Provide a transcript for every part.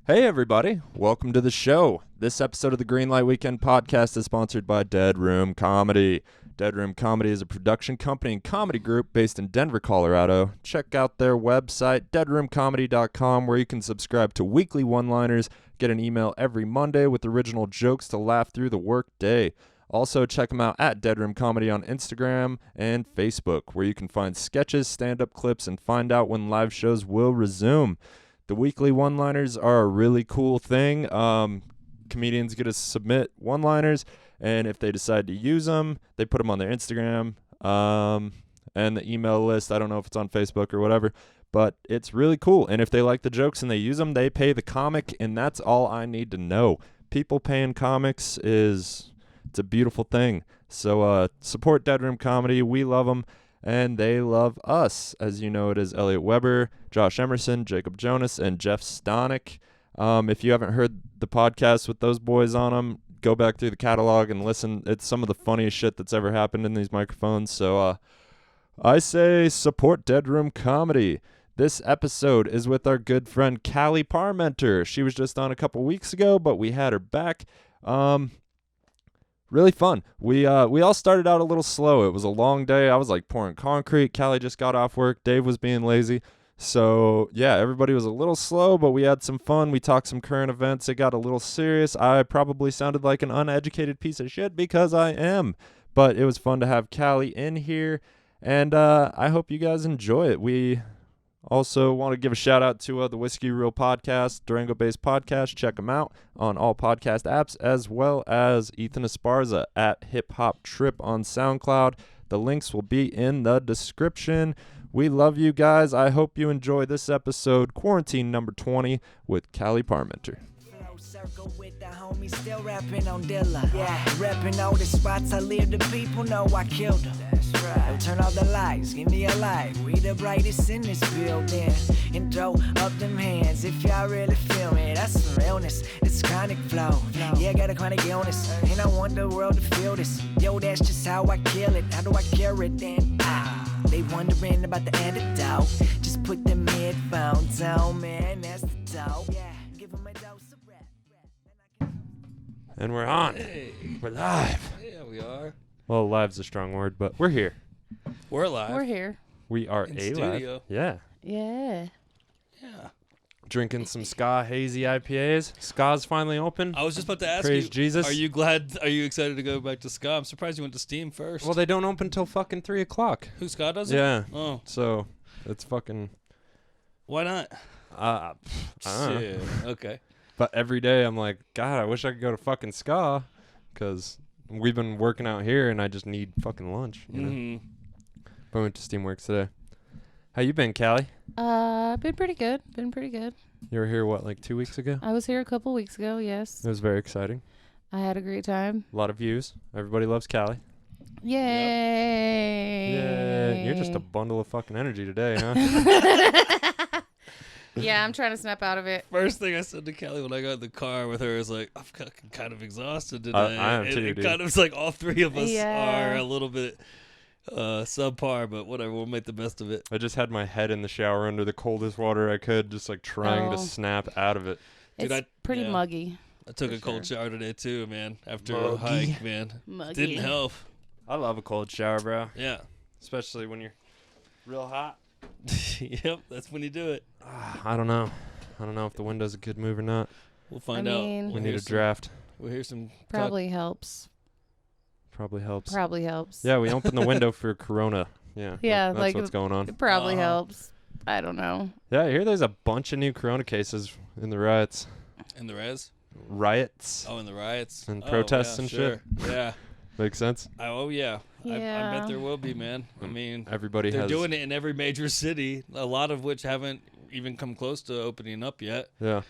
Hey everybody, welcome to the show. This episode of the Greenlight Weekend podcast is sponsored by Dead Room Comedy. Dead Room Comedy is a production company and comedy group based in Denver, Colorado. Check out their website, deadroomcomedy.com, where you can subscribe to weekly one-liners, get an email every Monday with original jokes to laugh through the work day. Also, check them out at Dead Room Comedy on Instagram and Facebook, where you can find sketches, stand-up clips, and find out when live shows will resume. The weekly one-liners are a really cool thing. Comedians get to submit one-liners, and if they decide to use them, they put them on their Instagram and the email list. I don't know if it's on Facebook or whatever, but it's really cool. And if they like the jokes and they use them, they pay the comic, and that's all I need to know. People paying comics it's a beautiful thing. So support Dead Room Comedy. We love them. And they love us. As you know, it is Elliot Weber, Josh Emerson, Jacob Jonas, and Jeff Stonick. If you haven't heard the podcast with those boys on them, go back through the catalog and listen. It's some of the funniest shit that's ever happened in these microphones. So I say support Dead Room Comedy. This episode is with our good friend Callie Parmenter. She was just on a couple weeks ago, but we had her back. Really fun. We all started out a little slow. It was a long day. I was like pouring concrete. Callie just got off work. Dave was being lazy. So, yeah, everybody was a little slow, but we had some fun. We talked some current events. It got a little serious. I probably sounded like an uneducated piece of shit because I am. But it was fun to have Callie in here, and I hope you guys enjoy it. We also want to give a shout out to the Whiskey Reel podcast, Durango-based podcast. Check them out on all podcast apps, as well as Ethan Esparza at Hip Hop Trip on SoundCloud. The links will be in the description. We love you guys. I hope you enjoy this episode, Quarantine number 20, with Callie Parmenter. Circle with the homies, still rapping on Dilla. Yeah, rapping all the spots I live, the people know I killed them. That's right. Turn off the lights, give me a light. We the brightest in this building. And throw up them hands if y'all really feel me. That's some realness, it's chronic flow. Yeah, I got a chronic illness, and I want the world to feel this. Yo, that's just how I kill it. How do I cure it then? They wondering about the antidote. Just put them headphones on, man, that's the dope. Yeah, give them a dose. And we're on. Hey. We're live. Yeah, we are. Well, live's a strong word, but we're here. We're live. We're here. We are In live. studio. Yeah. Yeah. Yeah. Drinking some Ska Hazy IPAs. Ska's finally open. I was just about to ask Praise you. Jesus. Are you excited to go back to Ska? I'm surprised you went to Steam first. Well, they don't open till fucking 3 o'clock. Who, Ska does it? Yeah. Oh. So, it's fucking... Why not? I don't know. Shit. Okay. But every day I'm like, God, I wish I could go to fucking Ska, because we've been working out here and I just need fucking lunch. You know? Mm-hmm. But I went to Steamworks today. How you been, Callie? Been pretty good. You were here, what, like 2 weeks ago? I was here a couple weeks ago, yes. It was very exciting. I had a great time. A lot of views. Everybody loves Callie. Yay! Yeah, you're just a bundle of fucking energy today, huh? Yeah, I'm trying to snap out of it. First thing I said to Kelly when I got in the car with her is like, I'm kind of exhausted today. I am and too, it dude. kind of like all three of us Yeah. are a little bit subpar, but whatever. We'll make the best of it. I just had my head in the shower under the coldest water I could, just like trying to Oh. snap out of it. Dude, It's pretty yeah. muggy. I took For a cold sure. shower today too, man. After Muggy. a hike, man. Muggy. Didn't help. I love a cold shower, bro. Yeah. Especially when you're real hot. Yep, that's when you do it. I don't know. I don't know if the window's a good move or not. We'll find mean- out. We need a draft. We'll hear some. Probably helps. Probably helps. Probably helps. Yeah, we opened the window for Corona. Yeah. Yeah, that's like what's going on. It probably Uh-huh. helps. I don't know. Yeah, I hear there's a bunch of new Corona cases in the riots. In the res? Riots. Oh, in the riots? And Oh, protests yeah, and sure. Yeah. Makes sense. Oh, yeah. I Yeah. bet there will be, man. I mean, Everybody they're has. doing it in every major city, a lot of which haven't even come close to opening up yet. Yeah.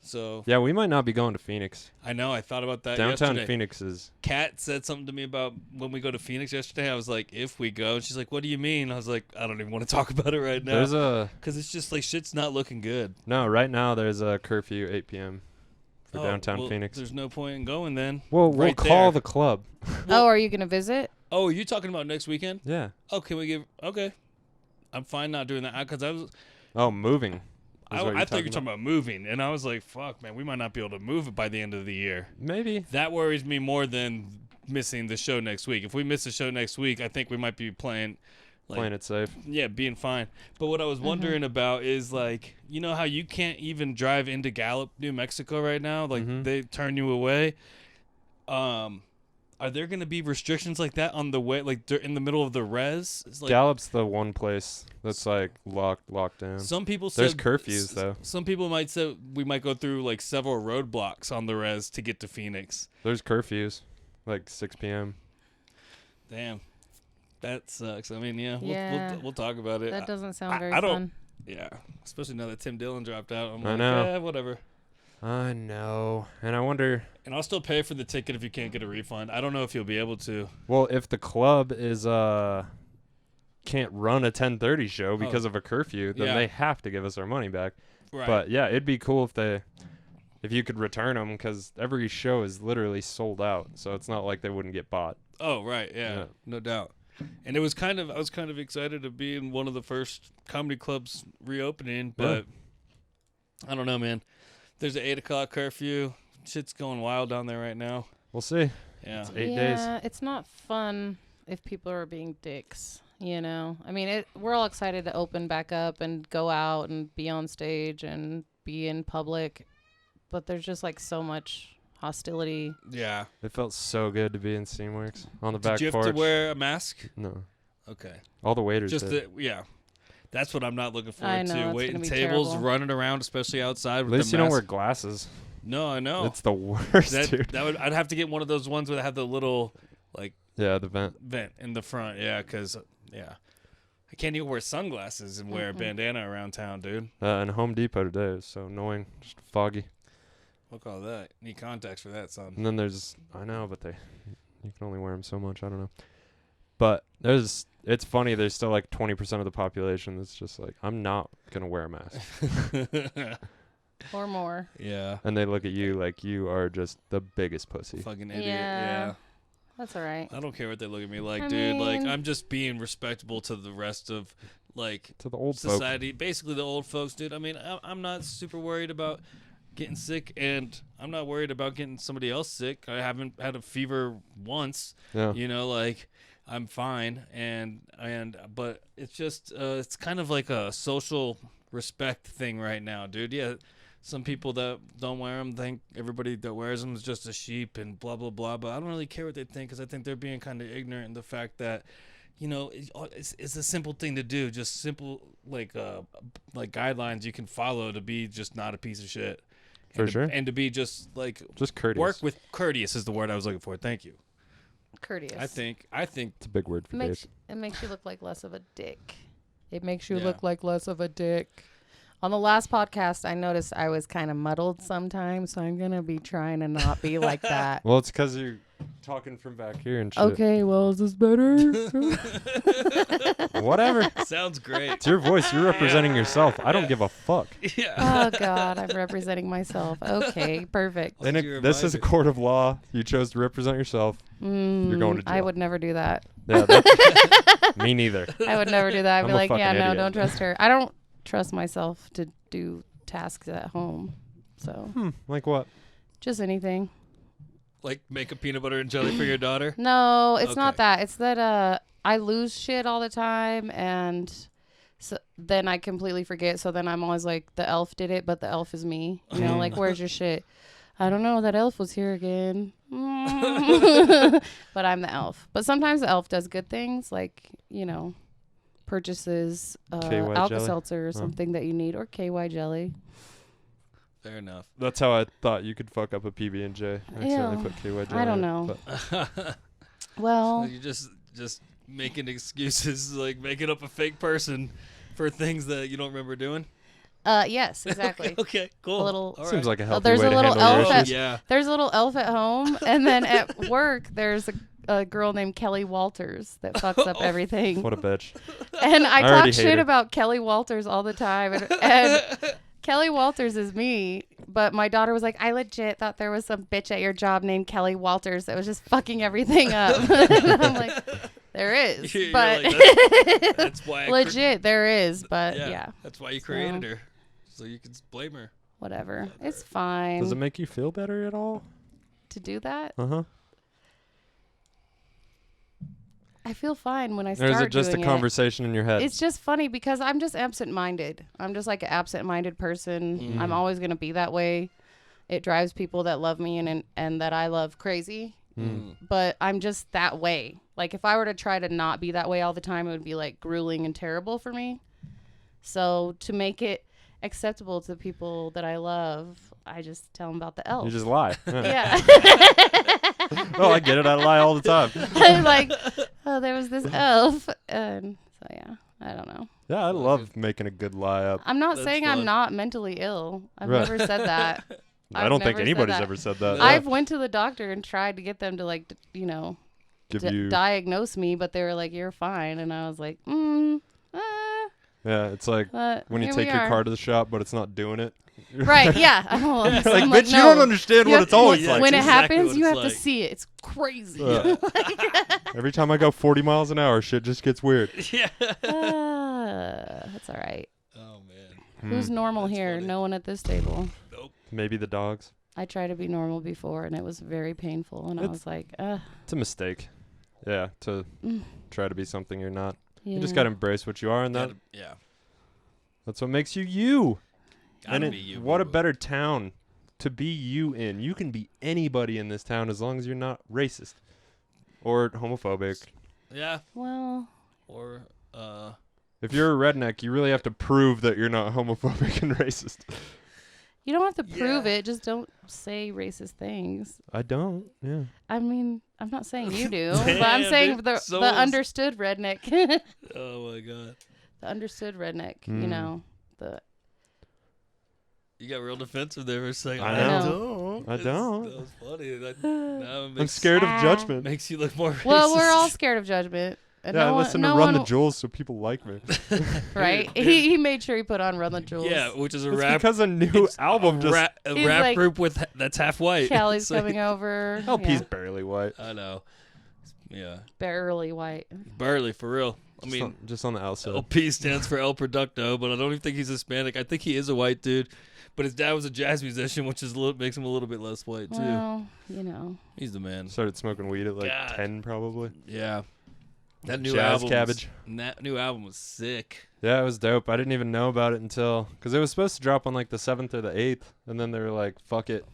So, Yeah, we might not be going to Phoenix. I know. I thought about that Downtown yesterday. Phoenix is. Kat said something to me about when we go to Phoenix yesterday. I was like, if we go. And she's like, what do you mean? I was like, I don't even want to talk about it right now. There's a. Because it's just like shit's not looking good. No, right now there's a curfew 8 p.m. for Oh, downtown well, Phoenix. There's no point in going then. Well, we'll right call there. the club. Oh, are you going to visit? Oh, are you talking about next weekend? Yeah. Oh, can we give? Okay, I'm fine not doing that because Oh, moving. is what I thought you were about. talking about moving, and I was like, fuck, man, we might not be able to move it by the end of the year. Maybe. That worries me more than missing the show next week. If we miss the show next week, I think we might be playing Playing it safe. Yeah, being fine. But what I was wondering about is, like, you know how you can't even drive into Gallup, New Mexico right now? Like, they turn you away. Are there going to be restrictions like that on the way, like in the middle of the res? It's like, Gallup's the one place that's like locked down. some people There's said curfews though. Some people might say we might go through like several roadblocks on the res to get to Phoenix. There's curfews, like 6 p.m. Damn, that sucks. I mean, Yeah. we'll talk about it. That doesn't sound very I don't- fun. Yeah, especially now that Tim Dillon dropped out. I'm I like, know. yeah, whatever. I know, and I wonder. And I'll still pay for the ticket if you can't get a refund. I don't know if you'll be able to. Well, if the club is can't run a 10:30 show because of a curfew, then Yeah. they have to give us our money back. Right. But yeah, it'd be cool if you could return them, because every show is literally sold out, so it's not like they wouldn't get bought. Oh, right. Yeah, no doubt. And I was kind of excited to be in one of the first comedy clubs reopening, but I don't know, man. There's an 8 o'clock curfew. Shit's going wild down there right now. We'll see. Yeah. It's 8 days. Yeah, it's not fun if people are being dicks, you know? I mean, we're all excited to open back up and go out and be on stage and be in public, but there's just like so much hostility. Yeah. It felt so good to be in Steamworks on the back Did you have porch. to wear a mask? No, Okay. all the waiters Just did. yeah. That's what I'm not looking I forward know, to. it's Waiting gonna be tables, terrible. running around, especially outside At with least the you mask. don't wear glasses. No, I know. It's the worst, dude. I'd have to get one of those ones where they have the little like Yeah, the vent. vent in the front. Yeah, because I can't even wear sunglasses and wear a bandana around town, dude. And Home Depot today is so annoying, just foggy. Look all that. Need contacts for that, son. And then I know, but you can only wear them so much. I don't know. But it's funny. There's still like 20% of the population that's just like, I'm not gonna wear a mask, Or more. Yeah. and they look at you like you are just the biggest pussy. Fucking idiot. Yeah. Yeah. That's all right. I don't care what they look at me like, I dude. Like, mean- I'm just being respectable to the rest of, like, To the old folks. society. Basically, the old folks, dude. I mean, I'm not super worried about getting sick, and I'm not worried about getting somebody else sick. I haven't had a fever once. Yeah. You know, like, I'm fine. But it's just, it's kind of like a social respect thing right now, dude. Yeah. Some people that don't wear them think everybody that wears them is just a sheep and blah, blah, blah. But I don't really care what they think, because I think they're being kind of ignorant in the fact that, you know, it's a simple thing to do. Just simple, like guidelines you can follow to be just not a piece of shit. For sure. And to be just, like, Just courteous. work with courteous is the word I was looking for. Thank you. Courteous. I think It's a big word for days. It makes you look like less of a dick. It makes you Yeah. look like less of a dick. On the last podcast, I noticed I was kind of muddled sometimes, so I'm going to be trying to not be like that. Well, it's because you're talking from back here and shit. Okay, well, is this better? Whatever. sounds great. It's your voice. You're representing yourself. I don't give a fuck. Yeah. Oh, God, I'm representing myself. Okay, perfect. And You're a this is a miser. court of law. You chose to represent yourself. You're going to jail. I would never do that. Yeah, that, me neither. I would never do that. I'd be I'm a like, yeah, fucking no, idiot. don't trust her. I don't trust myself to do tasks at home. So, Like what? just anything. Like, make a peanut butter and jelly for your daughter? No, it's not Okay. that. It's that I lose shit all the time, and so then I completely forget. So then I'm always like, the elf did it, but the elf is me. You know, like, where's your shit? I don't know. That elf was here again. But I'm the elf. But sometimes the elf does good things, like, you know, purchases KY jelly? Alka-Seltzer or something that you need, or KY jelly. Fair enough. That's how I thought you could fuck up a PB&J. Accidentally Ew. put KY jelly I don't in it, know. but- Well, You're just making excuses, like making up a fake person for things that you don't remember doing. yes, exactly. Okay, cool. A little- All Seems right. like a healthy there's way a to little handle your elf at- issues. Yeah. There's a little elf at home, and then at work, there's a girl named Kelly Walters that fucks up everything. What a bitch. And I already talk hate shit her. about Kelly Walters all the time. And Kelly Walters is me, but my daughter was like, I legit thought there was some bitch at your job named Kelly Walters that was just fucking everything up. And I'm like, there is. You're But like, that's why I legit, there is. But yeah. That's why you created So- her. so you can blame her. Whatever. It's fine. Does it make you feel better at all? To do that? Uh-huh. I feel fine when I Or start is it just a doing conversation in your head? It's just funny because I'm just absent-minded. I'm just like an absent-minded person. I'm always going to be that way. It drives people that love me and that I love crazy. But I'm just that way. Like if I were to try to not be that way all the time, it would be like grueling and terrible for me. So to make it acceptable to people that I love, I just tell them about the elf. You just lie. Yeah. Oh, I get it. I lie all the time. I'm like, oh, there was this elf. And so, yeah, I don't know. Yeah, I love making a good lie up. I'm not That's saying fun. I'm not mentally ill. I've Right. never said that. I don't think never said anybody's that. ever said that. I've went to the doctor and tried to get them to like, Give you. diagnose me, but they were like, "You're fine," and I was like, Yeah, it's like when you here take we your are. car to the shop, but it's not doing it. Right? Yeah. I'm You're like, I'm bitch, you no. don't understand You what have it's to- always Yeah, like. when it exactly happens, what you it's have like. to see it. It's crazy. Every time I go 40 miles an hour, shit just gets weird. Yeah. That's all right. Oh man. Who's normal That's here? funny. No one at this table. Nope. Maybe the dogs. I tried to be normal before, and it was very painful. And I It's- was like, It's a mistake. Yeah, to try to be something you're not. yeah. You just got to embrace what you are, and Yeah. that's what makes you you. Gotta And be you. what a boo-boo. better town to be you in. You can be anybody in this town as long as you're not racist or homophobic. Yeah. Well, Or If you're a redneck, you really have to prove that you're not homophobic and racist. you don't have to prove Yeah. it. Just don't say racist things. I don't. Yeah. I mean, I'm not saying you do, but Damn, I'm saying dude. the Someone's- understood redneck. oh my god. The understood redneck, Mm. you know. The You got real defensive there for a second. I know. I don't. That was funny. Now it I'm makes, scared of judgment. makes you look more racist. Well, we're all scared of judgment. And Yeah, I no one, listen no to Run the one- Jewels so people like me. Right? He made sure he put on Run the Jewels. Yeah, which is a It's rap. because a new it's album a just. a He's rap like- group with that's half white. Callie's So- coming over. LP's Yeah. barely white. I know. Yeah, Barely white. barely for real. I Just mean, on, just on the outside. LP stands for El Producto, but I don't even think he's Hispanic. I think he is a white dude, but his dad was a jazz musician, which is makes him a little bit less white too. Well, you know. He's the man. Started smoking weed at like God. 10 probably. Yeah, that new Jazz album. Cabbage. That new album was sick. Yeah, it was dope. I didn't even know about it until because it was supposed to drop on like the 7th or the 8th, and then they were like, "Fuck it."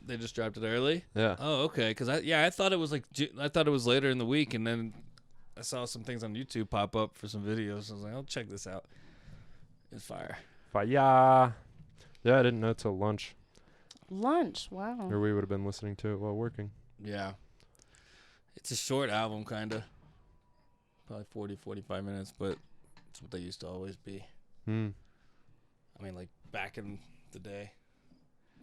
They just dropped it early. Yeah. Oh, okay. Because I thought it was like I thought it was later in the week, and then I saw some things on YouTube pop up for some videos. I was like, I'll check this out. It's fire. Fire. Yeah, I didn't know till lunch, Lunch. Wow. or we would have been listening to it while working. Yeah. It's a short album, kind of. Probably 40, 45 minutes, but it's what they used to always be. Hmm. I mean, like back in the day.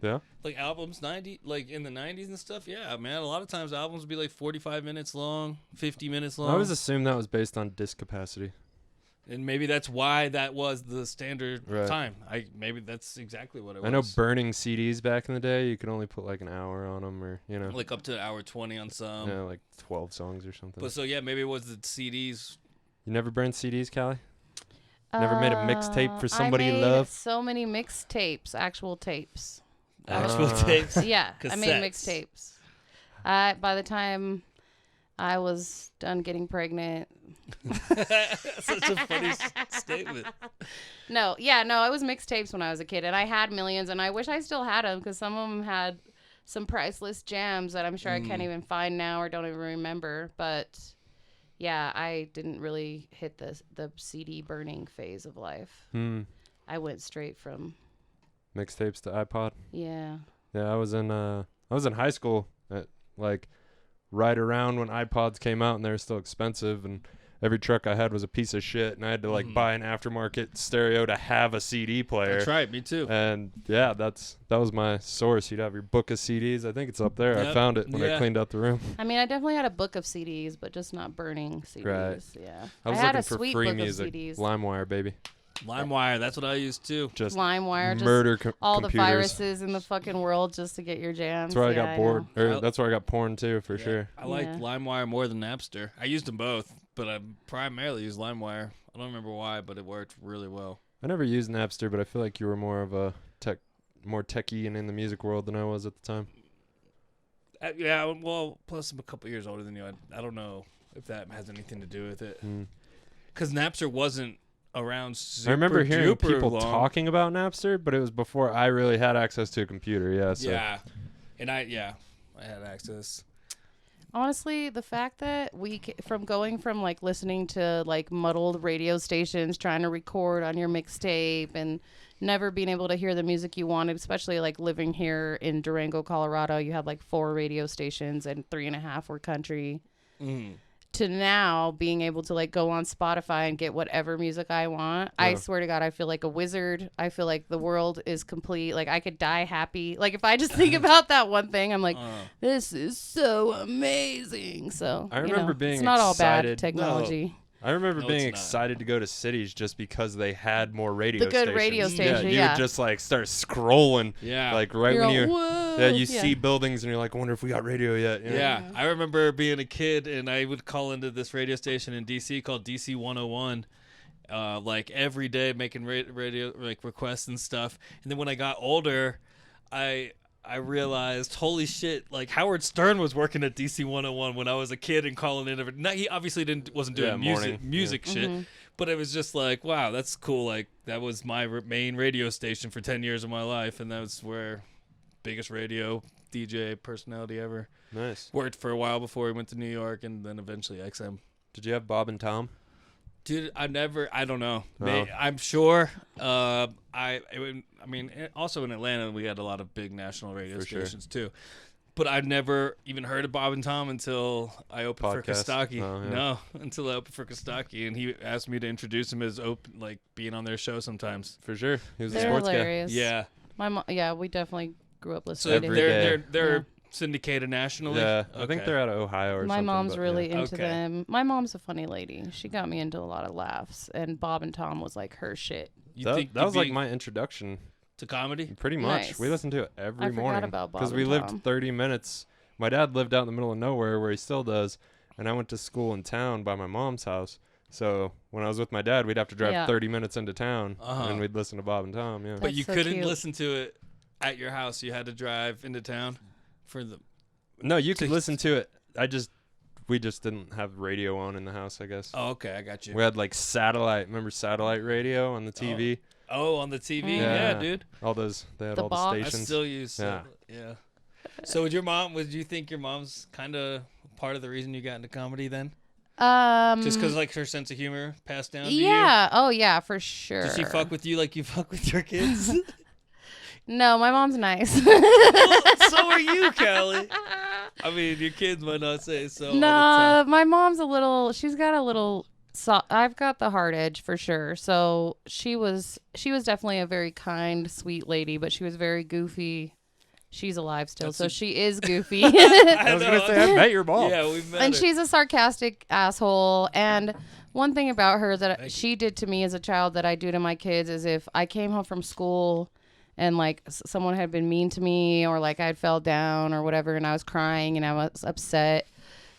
Yeah. Like albums, like in the 90s and stuff. Yeah, man. A lot of times albums would be like 45 minutes long, 50 minutes long. I always assumed that was based on disc capacity. And maybe that's why that was the standard Right. time. Maybe that's exactly what it was. I know burning CDs back in the day, you could only put like an hour on them, or like up to an hour 20 on some. like 12 songs or something. But so yeah, maybe it was the CDs. You never burned CDs, Callie? Never made a mixtape for somebody you I made love? so many mixtapes, actual tapes. Actual tapes. Yeah, I made Cassettes. mixtapes. By the time I was done getting pregnant. Such a funny statement. No, it was mixtapes when I was a kid, and I had millions, and I wish I still had them because some of them had some priceless jams that I'm sure I can't even find now or don't even remember. But yeah, I didn't really hit the CD burning phase of life. I went straight from Mixtapes to iPod. yeah. Yeah, I was in high school at like right around when iPods came out, and they were still expensive, and every truck I had was a piece of shit, and I had to like buy an aftermarket stereo to have a CD player. That's right. Me too. And yeah, that was my source. You'd have your book of CDs. I think it's up there. I Yep. found it when I Yeah. cleaned out the room. I mean, I definitely had a book of CDs, but just not burning CDs. Right. Yeah. I was had looking a for sweet free book music. of CDs. LimeWire, baby. LimeWire. That's what I used too. Just LimeWire, just murder all computers. the viruses in the fucking world just to get your jams. That's where I Yeah, got bored. know. Or I- that's where I got porn too, for Yeah. sure. I liked Yeah. LimeWire more than Napster. I used them both, but I primarily used LimeWire. I don't remember why, but it worked really well. I never used Napster, but I feel like you were more of a more techie and in the music world than I was at the time. Yeah, well, plus I'm a couple years older than you. I don't know if that has anything to do with it. Because Napster wasn't around super I remember hearing people long. talking about Napster, but it was before I really had access to a computer. Yeah. So. Yeah, and I had access. Honestly, the fact that from going from like listening to like muddled radio stations, trying to record on your mixtape and never being able to hear the music you wanted, especially like living here in Durango, Colorado, you had like 4 radio stations and 3.5 were country. To now being able to like go on Spotify and get whatever music I want. I swear to God, I feel like a wizard. I feel like the world is complete. Like I could die happy. Like if I just think about that one thing, I'm like, this is so amazing. So I remember being it's not all bad excited. technology. I remember No, being it's not. excited to go to cities just because they had more radio The good stations. radio station, You yeah. would just like start scrolling. Yeah. Like right You're when all, you "Whoa." you see buildings and you're like, I wonder if we got radio yet. You know? Yeah, I remember being a kid and I would call into this radio station in DC called DC 101, like every day making radio like requests and stuff. And then when I got older, I realized, holy shit, like Howard Stern was working at DC 101 when I was a kid and calling in. He obviously wasn't doing music shit, but it was just like, wow, that's cool. Like that was my main radio station for 10 years of my life, and that was where biggest radio DJ personality ever. Nice. Worked for a while before he went to New York, and then eventually XM. Did you have Bob and Tom? Dude, I don't know. No. I'm sure. Also in Atlanta, we had a lot of big national radio For sure. stations too. But I've never even heard of Bob and Tom until I opened for Podcast. Kostaki. Oh, yeah. No, until I opened for Kostaki, and he asked me to introduce him as being on their show sometimes. For sure. He was a They're sports hilarious. Yeah. My mom, we definitely grew up So listening to every them. day. they're syndicated nationally. Yeah. I think Okay. they're out of Ohio or My something. mom's but, really yeah. into Okay. them. My mom's a funny lady. She got me into a lot of laughs, and Bob and Tom was like her shit. You That, think that you'd was like be my introduction. to comedy? Pretty much. Nice. We listened to it every I forgot morning. about Bob Because and we lived Tom. 30 minutes. My dad lived out in the middle of nowhere where he still does. And I went to school in town by my mom's house. So when I was with my dad, we'd have to drive Yeah. 30 minutes into town. Uh-huh. And we'd listen to Bob and Tom. Yeah. But That's you so couldn't cute. listen to it at your house. You had to drive into town for the. No, you could to- listen to it. We just didn't have radio on in the house, I guess. Oh, okay, I got you. We had like satellite. Remember satellite radio on the TV? Oh, on the TV, Yeah. yeah, dude. All those. They had The all box. the I stations. still use. Yeah. Yeah. So, would you think your mom's kind of part of the reason you got into comedy then? Just because like her sense of humor passed down to you? Yeah. Oh, yeah, for sure. Did she fuck with you like you fuck with your kids? No, my mom's nice. So are you, Callie. I mean, your kids might not say so all the No, time. my mom's she's got a little, I've got the hard edge for sure. So she was definitely a very kind, sweet lady, but she was very goofy. She's alive still, so she is goofy. I was going to say, I bet your mom. Yeah, we met And her. she's a sarcastic asshole. And one thing about her that she did to me as a child that I do to my kids is if I came home from school and like someone had been mean to me or like I fell down or whatever and I was crying and I was upset,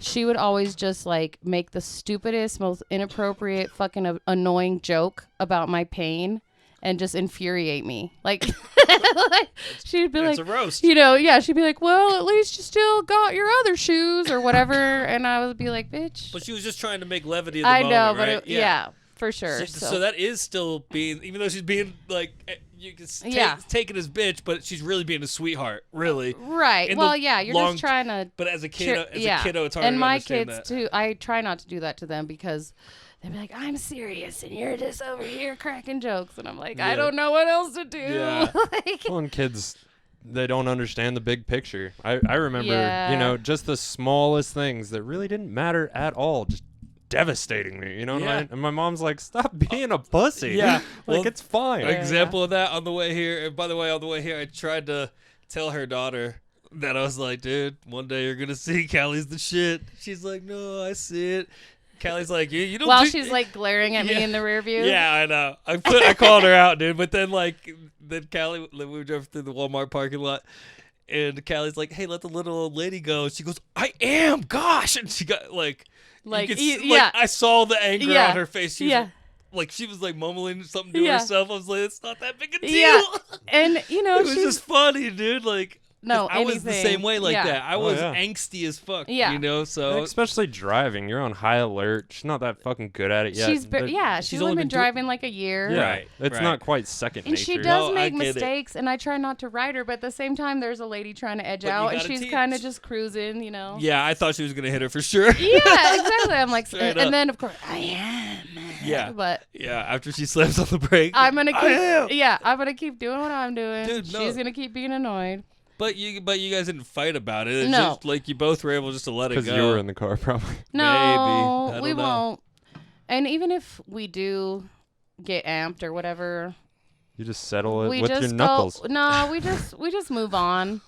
she would always just like make the stupidest, most inappropriate, fucking annoying joke about my pain and just infuriate me. Like, like she'd be It's like, a roast. you know, yeah, she'd be like, well, at least you still got your other shoes or whatever. And I would be like, bitch. But she was just trying to make levity of the I moment, know, but right? yeah, for sure. So that is still being, even though she's being like, you can Yeah. take it as bitch, but she's really being a sweetheart, really. right. in Well, the yeah, you're long- just trying to. But as a kid, a kiddo, it's hard and to my understand kids that. too. I try not to do that to them because they'd be like, "I'm serious," and you're just over here cracking jokes, and I'm like, "I Yeah. don't know what else to do." Yeah. Like, Well, and kids, they don't understand the big picture. I remember, Yeah. just the smallest things that really didn't matter at all, just devastating me. You know what I Yeah. mean? And my mom's like, stop being a pussy. Yeah. like, Well, it's fine. Yeah. Example of that on the way here. And by the way, on the way here, I tried to tell her daughter that I was like, dude, one day you're gonna see Callie's the shit. She's like, no, I see it. Callie's like, you don't. while do- she's like glaring at me Yeah. in the rear view. Yeah, I know. I called her out, dude. But then then Callie, we drove through the Walmart parking lot, and Callie's like, hey, let the little old lady go. She goes, I am, gosh, and she got like. You could see- yeah. I saw the anger Yeah. on her face. She was Yeah. like, like she was like mumbling something to Yeah. herself. I was like, it's not that big a deal. Yeah. And, you know, It was she's... just funny, dude. Like, No, I was the anything. same way like Yeah. that. I Oh, was yeah. angsty as fuck. Yeah. You know, so Especially driving. You're on high alert. She's not that fucking good at it yet. She's But- she's only only been been driving like a year. yeah. Right, It's right. not quite second And nature. she does No, I make get it. mistakes, and I try not to ride her, but at the same time, there's a lady trying to edge But you out, and gotta she's teach. kind of just cruising, you know? yeah, I thought she was gonna hit her for sure. Yeah, exactly. I'm like, Straight up. and then, of course, I am. Yeah. But Yeah, after she slams on the brake. I'm going to I am. keep, yeah, I'm going to keep doing what I'm doing. Dude, no. She's going to keep being annoyed. But you guys didn't fight about it. It's No. just like you both were able just to let it Because go. you were in the car, probably. No, I we don't know. won't. And even if we do get amped or whatever, You just settle it we with just your knuckles. No, we just move on.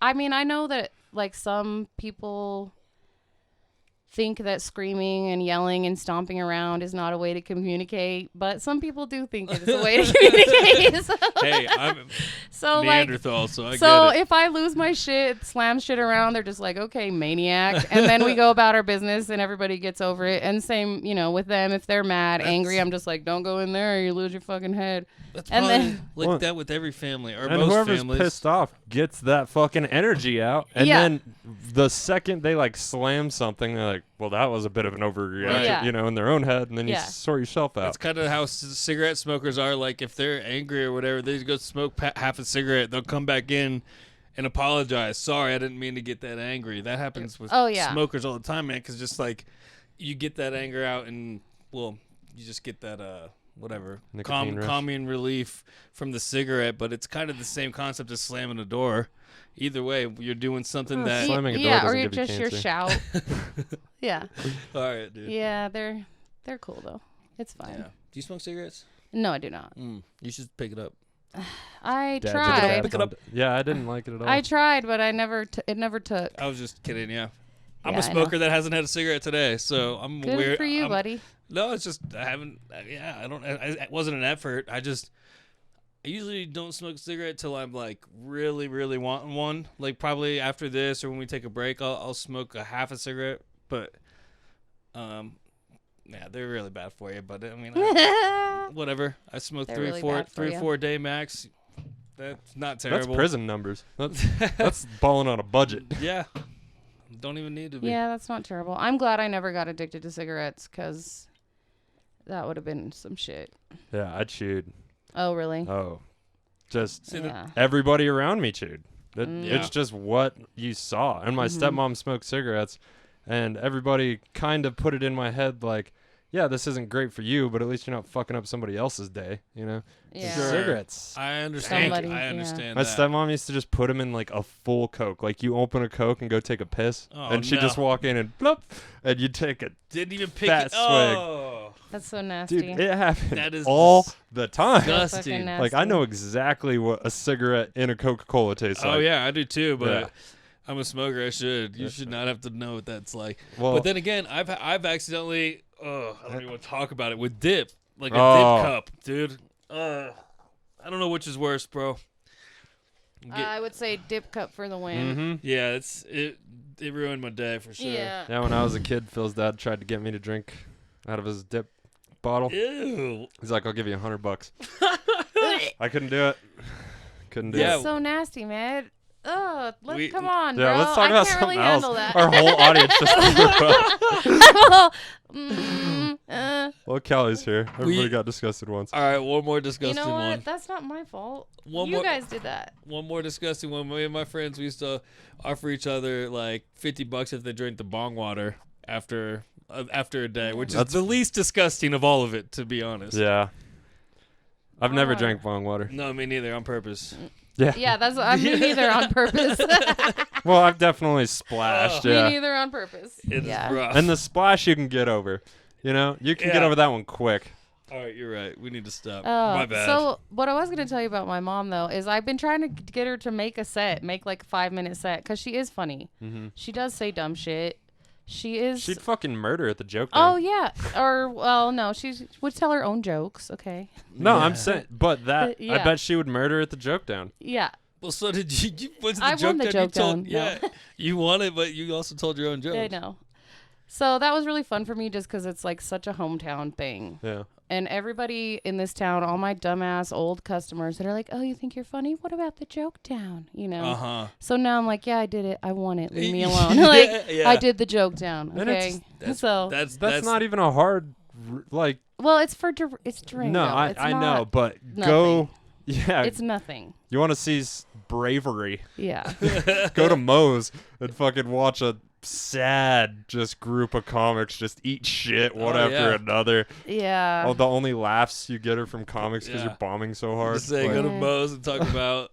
I mean, I know that like some people think that screaming and yelling and stomping around is not a way to communicate, but some people do think it's a way to communicate. So, Hey, I'm so like Neanderthal, so I so get it. if I lose my shit, slam shit around, they're just like, okay, maniac. And then we go about our business and everybody gets over it. And same, you know, with them, if they're mad, angry, I'm just like, don't go in there or you lose your fucking head. That's and probably then- like Well, that with every family or And most whoever's families. pissed off gets that fucking energy out. And Yeah. then the second they like slam something, they're like, well, that was a bit of an overreaction, Yeah. you know, in their own head. And then you Yeah. sort yourself out. That's kind of how cigarette smokers are. Like if they're angry or whatever, they just go smoke half a cigarette. They'll come back in and apologize. Sorry, I didn't mean to get that angry. That happens with Oh, yeah. smokers all the time, man. Because just like you get that anger out, and well, you just get that whatever Nicotine rush. calming relief from the cigarette. But it's kind of the same concept as slamming a door. Either way, you're doing something that. Slamming a door yeah, or doesn't you're give you just your cancer. shout. Yeah. All right, dude. Yeah, they're cool though. It's fine. Yeah. Do you smoke cigarettes? No, I do not. You should pick it up. I Dad's tried. a Pick it up. Yeah, I didn't like it at all. I tried, but I never. It never took. I was just kidding. Yeah. I'm Yeah, a I know. smoker that hasn't had a cigarette today, so I'm Good weird. for you, buddy. No, it's just I haven't. Yeah, I don't. It wasn't an effort. I usually don't smoke a cigarette till I'm like really, really wanting one. Like probably after this or when we take a break, I'll smoke a half a cigarette. But, yeah, they're really bad for you. But I mean, whatever. I smoke They're three, really four, bad for you. 4 day max. That's not That's terrible. prison numbers. That's balling on a budget. Yeah, don't even need to be. Yeah, that's not terrible. I'm glad I never got addicted to cigarettes because that would have been some shit. Yeah, I chewed. Oh, really? Oh, just See, the- Yeah. everybody around me chewed. Yeah. It's just what you saw. And my stepmom smoked cigarettes, and everybody kind of put it in my head like, yeah, this isn't great for you, but at least you're not fucking up somebody else's day, you know? Yeah. Sure. Cigarettes. I understand. Somebody, I yeah. understand. My that. stepmom used to just put them in like a full Coke. Like you open a Coke and go take a piss, Oh, and she'd no. just walk in and blop, and you take it. Didn't even pick Fat it. swig. Oh, That's so nasty. Dude, it happened That is all the time. disgusting. Fucking nasty. Like I know exactly what a cigarette in a Coca-Cola tastes like. Oh yeah, I do too. But Yeah. I'm a smoker. I should. You should not have to know what that's like. Well, But then again, I've accidentally. I don't even want to talk about it with dip, like a Oh. dip cup, dude. I don't know which is worse, bro. I would say dip cup for the win. mm-hmm. Yeah, it ruined my day for sure. Yeah. Yeah, when I was a kid, Phil's dad tried to get me to drink out of his dip bottle. Ew. He's like, "I'll give you $100." I couldn't do it. Couldn't do Yeah. it. So nasty, man. Ugh, come on, Yeah, bro. let's talk I about can't something really else. handle that. Our whole audience just. Well, Kelly's here. Everybody got disgusted once. All right, one more you disgusting know what? one. That's not my fault. One you more- guys did that. One more disgusting one. Me and my friends, we used to offer each other like $50 if they drank the bong water after a day, which is That's- the least disgusting of all of it, to be honest. Yeah. I've never Oh. drank bong water. No, me neither. On purpose. Yeah. Yeah, that's me neither on purpose. Well, I've definitely splashed. Me Yeah. neither on purpose. It is yeah. rough. And the splash you can get over. You know, you can get Yeah. over that one quick. All right, you're right. We need to stop. Oh, My bad. so what I was going to tell you about my mom, though, is I've been trying to get her to make like a 5-minute set, because she is funny. Mm-hmm. She does say dumb shit. She is... She'd fucking murder at the joke. Oh, game. yeah. Or, well, no, she would tell her own jokes, okay? No, Yeah. I'm saying, but that I Yeah. bet she would murder at the joke down. Yeah. Well, so did you what's the I joke won the down? joke you told, down, Yeah, no. you won it, but you also told your own jokes. I know. So that was really fun for me just because it's like such a hometown thing. Yeah. And everybody in this town, all my dumbass old customers that are like, oh, you think you're funny? What about the joke town? You know? Uh-huh. So now I'm like, yeah, I did it. I won it. Leave me alone. Yeah, like, yeah. I did the joke down. And Okay. That's not even a hard, like. Well, it's for it's Durango. No, It's I not know, but nothing. go. Yeah. It's nothing. You want to see bravery? Yeah. Go to Moe's and fucking watch a sad just group of comics just eat shit one after another. Yeah. Oh, the only laughs you get are from comics because you're bombing so hard. Just say Like, go to Moe's and talk about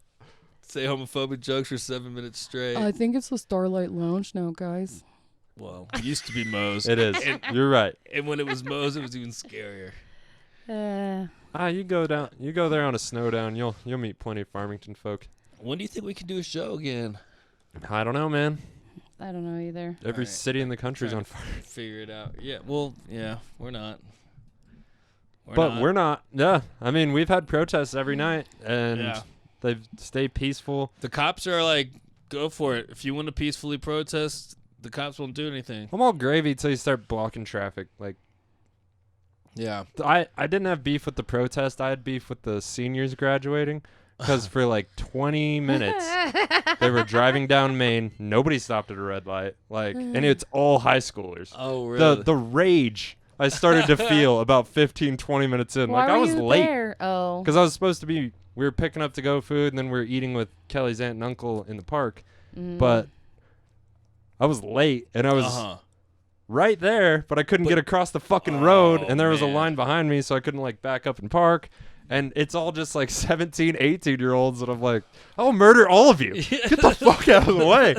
say homophobic jokes for 7 minutes straight. I think it's the Starlight Lounge now, guys. Well, it used to be Moe's. it is. You're right. And when it was Moe's, it was even scarier. You go there on a snow down. You'll meet plenty of Farmington folk. When do you think we can do a show again? I don't know, man. I don't know either. Every All right. city in the country's on fire. Figure it out. Yeah. Well, yeah, we're not. We're not. Yeah. I mean, we've had protests every night, and they've stayed peaceful. The cops are like, go for it. If you want to peacefully protest, the cops won't do anything. I'm all gravy till you start blocking traffic. Like, yeah. I didn't have beef with the protest. I had beef with the seniors graduating. Because for like 20 minutes, they were driving down Main. Nobody stopped at a red light. And it's all high schoolers. Oh, really? The rage I started to feel about 15, 20 minutes in. Why I were was you late. there? Oh. Because I was supposed to be, we were picking up to-go food, and then we were eating with Kelly's aunt and uncle in the park. But I was late, and I was right there, but I couldn't get across the fucking road, and there was a line behind me, so I couldn't back up and park. And it's all just 17, 18-year-olds, and I'm like, I'll murder all of you. Get the fuck out of the way.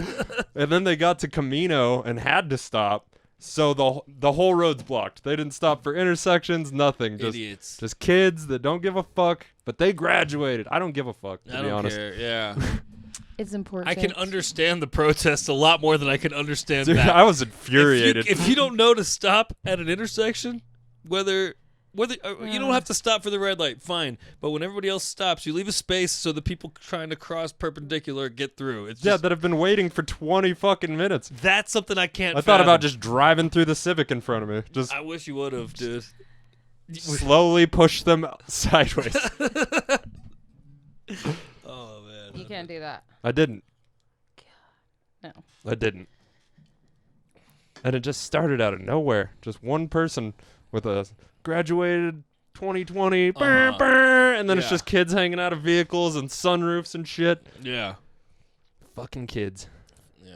And then they got to Camino and had to stop. So the whole road's blocked. They didn't stop for intersections, nothing. Idiots. Just kids that don't give a fuck, but they graduated. I don't give a fuck, to be honest. Care. Yeah. It's important. I can understand the protest a lot more than I can understand Dude, that. I was infuriated. If you don't know to stop at an intersection, whether you don't have to stop for the red light, fine. But when everybody else stops, you leave a space so the people trying to cross perpendicular get through. It's just, that have been waiting for 20 fucking minutes. That's something I can't. I thought about just driving through the Civic in front of me. Just I wish you would have, dude. slowly push them sideways. Oh man. You can't do that. I didn't. No. I didn't. And it just started out of nowhere. Just one person with a graduated 2020, and then it's just kids hanging out of vehicles and sunroofs and shit. Yeah. Fucking kids. Yeah.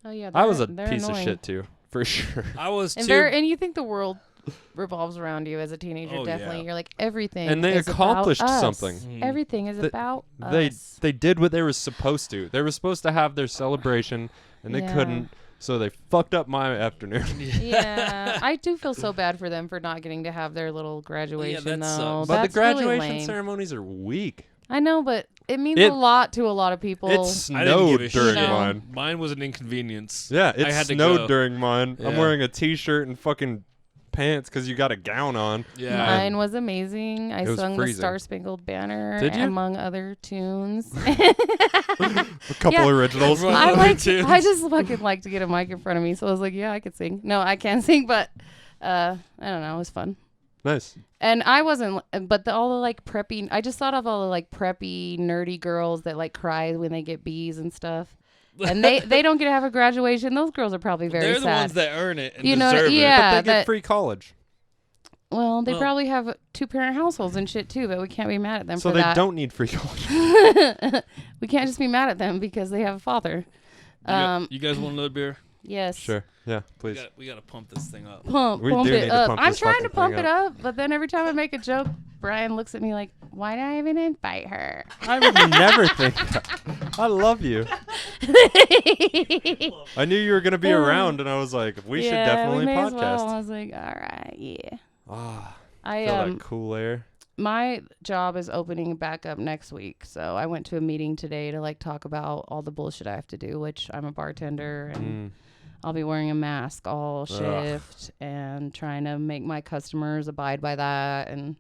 Oh yeah. I was a they're piece annoying. of shit too, for sure. I was And too. and you think the world revolves around you as a teenager? Oh, definitely. yeah. You're like everything. And they is accomplished about us. something. Everything is about They us. they did what they were supposed to. They were supposed to have their celebration, and they Yeah. couldn't. So they fucked up my afternoon. Yeah, I do feel so bad for them for not getting to have their little graduation that though. sucks. But the That's really graduation lame. ceremonies are weak. I know, but it means a lot to a lot of people. It I didn't snowed give a during shit. mine. Mine was an inconvenience. Yeah, it I had to snowed go. during mine. I'm Yeah. wearing a t-shirt and fucking pants because you got a gown on. Yeah. Mine was amazing. I It was sung the freezing. Star Spangled Banner Did you? among other tunes. A couple Yeah. originals. Everyone- I Other like. tunes. I just fucking like to get a mic in front of me, so I was like, yeah, I could sing. No, I can't sing, but I don't know. It was fun. Nice. And I wasn't, but all the preppy. I just thought of all the preppy, nerdy girls that cry when they get B's and stuff. And they don't get to have a graduation. Those girls are probably very They're sad. the ones that earn it and You know, deserve yeah. But they get free college. Well, they Well- probably have 2-parent households and shit too, but we can't be mad at them So for they that. don't need free college. We can't just be mad at them because they have a father. it. You guys want another beer? Yes. Sure. Yeah, please. We gotta pump this thing up. Pump We do need it to up. pump I'm this trying to fucking pump thing it up, but then every time I make a joke, Brian looks at me like, "Why did I even invite her?" I would never think that. I love you. I knew you were going to be around, and I was like, we should definitely we may as podcast. well. I was like, "All right, yeah." Ah, I feel that cool air. my job is opening back up next week, so I went to a meeting today to talk about all the bullshit I have to do, which I'm a bartender and I'll be wearing a mask all shift and trying to make my customers abide by that. And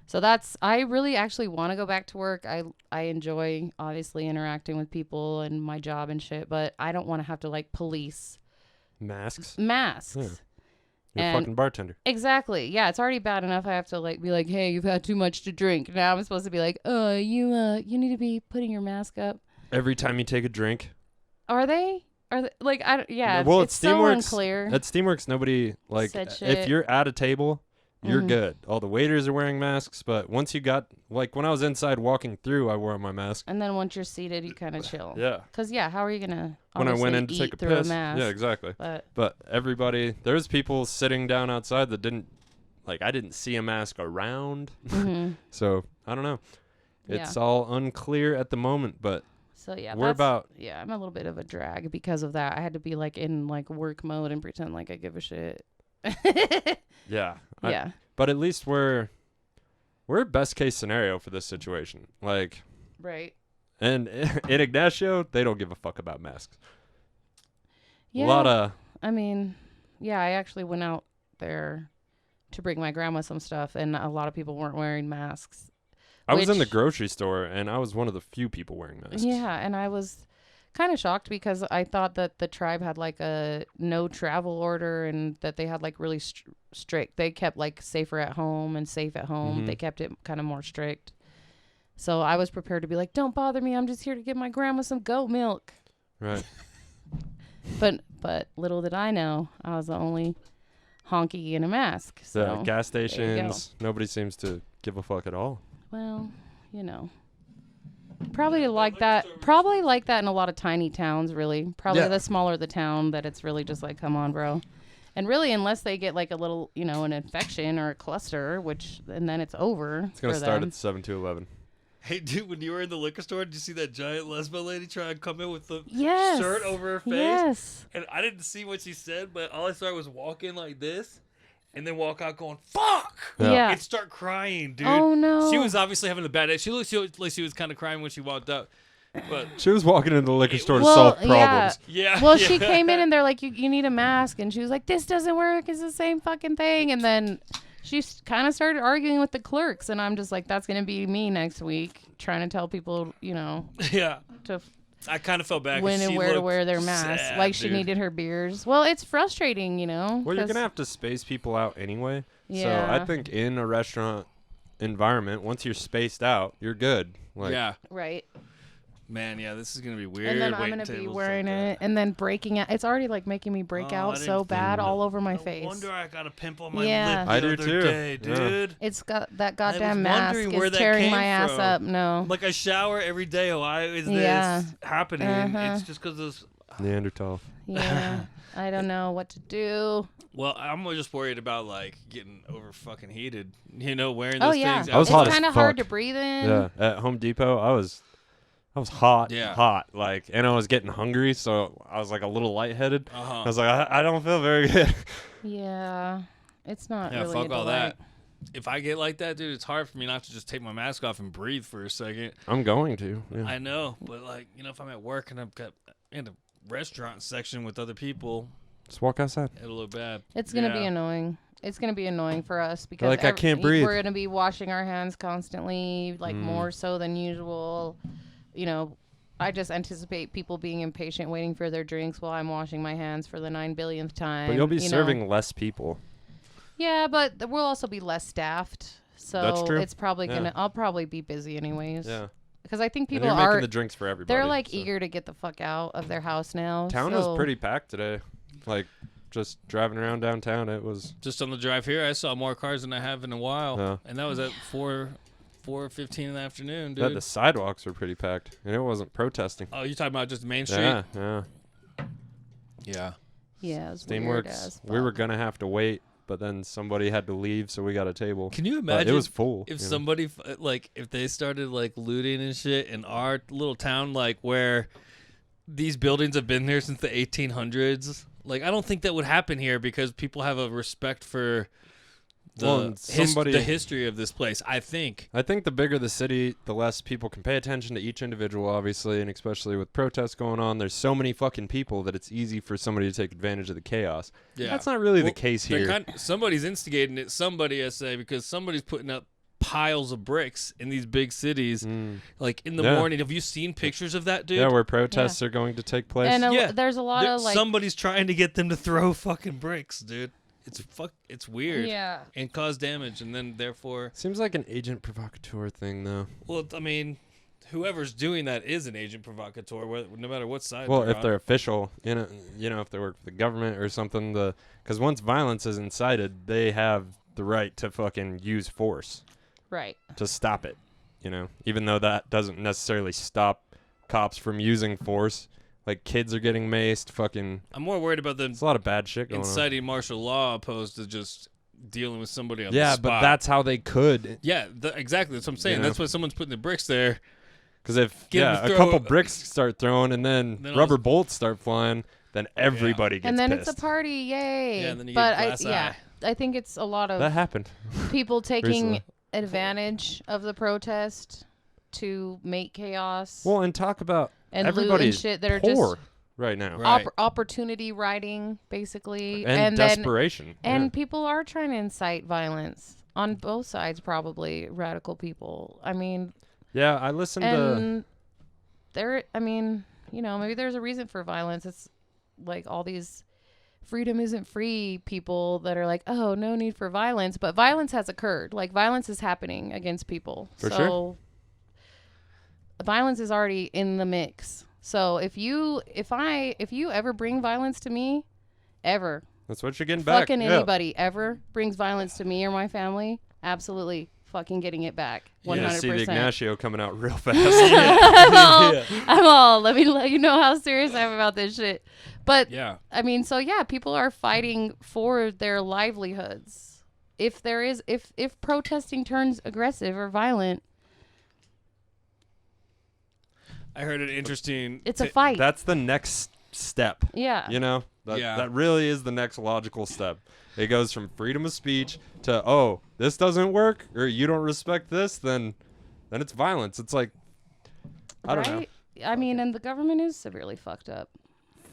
so I really actually want to go back to work. I enjoy obviously interacting with people and my job and shit, but I don't want to have to police Masks. masks. Yeah. You're a And- fucking bartender. Exactly. Yeah, it's already bad enough. I have to like be like, "Hey, you've had too much to drink." Now I'm supposed to be like, you need to be putting your mask up." Every time you take a drink. Are they? Like I don't- yeah, Well, it's at so Steamworks, unclear. At Steamworks, nobody like Said if shit. you're at a table, you're Mhm. good. All the waiters are wearing masks, but once you got like when I was inside walking through, I wore my mask. And then once you're seated, you kind of chill. Yeah. Cause how are you gonna When I went obviously in to take eat a through piss. a mask? Yeah, exactly. But Everybody, there's people sitting down outside that didn't like. I didn't see a mask around, mhm. so I don't know. Yeah. It's all unclear at the moment, but So yeah, we're about. yeah, I'm a little bit of a drag because of that. I had to be like in like work mode and pretend like I give a shit. Yeah. Yeah. But at least we're best case scenario for this situation. Like, Right. and in Ignacio, they don't give a fuck about masks. Yeah. A lot of I mean, yeah, I actually went out there to bring my grandma some stuff, and a lot of people weren't wearing masks. I was in the which- grocery store, and I was one of the few people wearing masks. Yeah, and I was kind of shocked because I thought that the tribe had like a no travel order and that they had like really strict. They kept like safer at home and safe at home. Mhm. They kept it kind of more strict. So I was prepared to be like, "Don't bother me. I'm just here to give my grandma some goat milk." Right. But little did I know, I was the only honky in a mask. So Yeah, gas there you go. stations, nobody seems to give a fuck at all. well, you know. Probably like that in a lot of tiny towns, really. Probably Yeah. the smaller the town, that it's really just like, come on, bro. And really, unless they get like a little, an infection or a cluster, and then it's over. It's going to for start them. at 7 to 11. Hey, dude, when you were in the liquor store, did you see that giant lesbo lady try and come in with the Yes. shirt over her face? Yes. And I didn't see what she said, but all I saw was walk in like this and then walk out going, fuck! Yeah. And start crying, dude. Oh, no. She was obviously having a bad day. She looked like she was kind of crying when she walked out. But, She was walking into the liquor store to Well, solve yeah. problems. yeah. Well, yeah. she came in and they're like, you need a mask. And she was like, this doesn't work. It's the same fucking thing. And then she kind of started arguing with the clerks. And I'm just like, that's going to be me next week, trying to tell people, Yeah. to I kind of felt bad. 'cause when and she where to looked wear their mask. sad, Like she dude. needed her beers. Well, it's frustrating, Well, you're 'cause- going to have to space people out anyway. So Yeah. I think in a restaurant environment, once you're spaced out, you're good. Like, Yeah. Right. Man, yeah, this is going to be weird. And then I'm waiting going to be tables wearing like that. it and then breaking out. It's already like making me break Oh, I out didn't so bad think- all over my No face. wonder I got a pimple on my Yeah. lip I the do other too. day, Yeah. dude. It's got that I goddamn was mask wondering where is that tearing came my ass from. up. No. Like I shower every day. Why is this Yeah. happening? Uh-huh. It's just because of. Neanderthal. Yeah. I don't know what to do. Well, I'm just worried about like getting over fucking heated. Wearing Oh those yeah. things. I was It's hot as kind of hard fuck. to breathe in. Yeah. At Home Depot, I was hot, Yeah. hot. Like, and I was getting hungry, so I was like a little lightheaded. I Uh-huh. was like, I don't feel very good. Yeah. It's not Yeah, really fuck a all delight. that. If I get like that, dude, it's hard for me not to just take my mask off and breathe for a second. I'm going to. Yeah. I know, but like, if I'm at work and I've got in a restaurant section with other people, Just walk outside. it'll look bad. It's gonna be Yeah. annoying. It's gonna be annoying for us because Like, I can't breathe. We're gonna be washing our hands constantly, like Mm. more so than usual. I just anticipate people being impatient, waiting for their drinks while I'm washing my hands for the 9 billionth time. But you'll be you know. serving less people. Yeah, but we'll also be less staffed, so That's true. it's probably Yeah. gonna. I'll probably be busy anyways. Yeah. Because I think And people you're making are. the drinks for everybody. They're like so. eager to get the fuck out of their house now. Town so. was pretty packed today. Like, just driving around downtown, it was. Just on the drive here, I saw more cars than I have in a while, Yeah. and that was at 4:15 in the afternoon, But dude. the sidewalks were pretty packed, and it wasn't protesting. Oh, you talking about just Main Street? Yeah, yeah. Yeah. Yeah, it's weird as Steamworks, we were fuck. gonna have to wait, but then somebody had to leave, so we got a table. Can you But imagine? it was full. If you know? somebody if they started like looting and shit in our little town, like where these buildings have been there since the 1800s, like I don't think that would happen here because people have a respect for Well, and somebody- the history of this place. I think. I think the bigger the city, the less people can pay attention to each individual, obviously, and especially with protests going on, there's so many fucking people that it's easy for somebody to take advantage of the chaos. Yeah. That's not really Well, the case they're here. somebody's instigating it. Somebody, I say, because somebody's putting up piles of bricks in these big cities, like in the Yeah. morning. Have you seen pictures of that, dude? Yeah, where protests are going to take place. And there's a lot of like somebody's trying to get them to throw fucking bricks, dude. It's weird. Yeah. And cause damage, and then therefore, Seems like an agent provocateur thing, though. well, I mean, whoever's doing that is an agent provocateur, no matter what side. Well, they're if on. they're official, you know, if they work for the government or something, because once violence is incited, they have the right to fucking use force right. to stop it. You know, even though that doesn't necessarily stop cops from using force. Like kids are getting maced. Fucking. I'm more worried about them There's a lot of bad shit going on. inciting martial law opposed to just dealing with somebody on the Yeah, spot. but that's how they could. Yeah, exactly. That's what I'm saying. You know? That's why someone's putting the bricks there. Because if Get 'em to a throw couple a- bricks start throwing and then Then rubber bolts start flying, then everybody gets And then pissed. it's a party, yay! Yeah, and then you but get glass eye. I think it's a lot That of happened. people taking recently. advantage of the protest to make chaos Well, and talk about and loot and everybody's shit that are poor just right now. Right. opportunity riding, basically, And then desperation. and yeah. people are trying to incite violence on both sides, probably radical people. I mean, Yeah, I listened to. and maybe there's a reason for violence. It's like all these freedom isn't free people that are like, oh, no need for violence, but violence has occurred. Like violence is happening against people. For so sure. violence is already in the mix. So if you ever bring violence to me, ever, That's what you're getting back. fucking yeah. anybody ever brings violence to me or my family, absolutely fucking getting it back. 100%. Yeah, see the Ignacio coming out real fast. I'm all, let me let you know how serious I am about this shit. But Yeah. I mean, so yeah, people are fighting for their livelihoods. If protesting turns aggressive or violent, I heard an interesting. it's a fight. That's the next step. Yeah. You know? Yeah. That really is the next logical step. It goes from freedom of speech to, oh, this doesn't work, or you don't respect this, then it's violence. It's like, I don't know. Right? I mean, and the government is severely fucked up.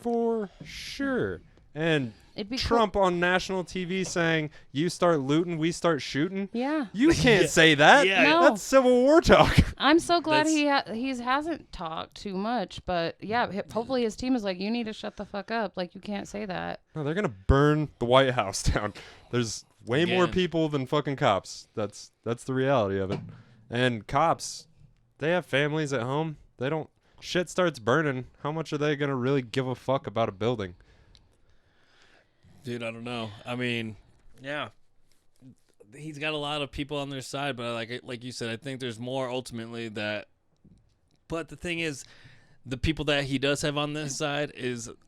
For sure. And It'd be Trump on national TV saying, you start looting, we start shooting. Yeah. You can't say that. Yeah. No. That's Civil War talk. I'm so glad That's- he hasn't talked too much, but yeah, hopefully his team is like, you need to shut the fuck up. Like, you can't say that. No, they're going to burn the White House down. There's way more Again. people than fucking cops. That's the reality of it. And cops, they have families at home. They don't. Shit starts burning. How much are they going to really give a fuck about a building? Dude, I don't know. I mean, yeah, he's got a lot of people on their side, but like you said, I think there's more ultimately that. But the thing is, the people that he does have on this side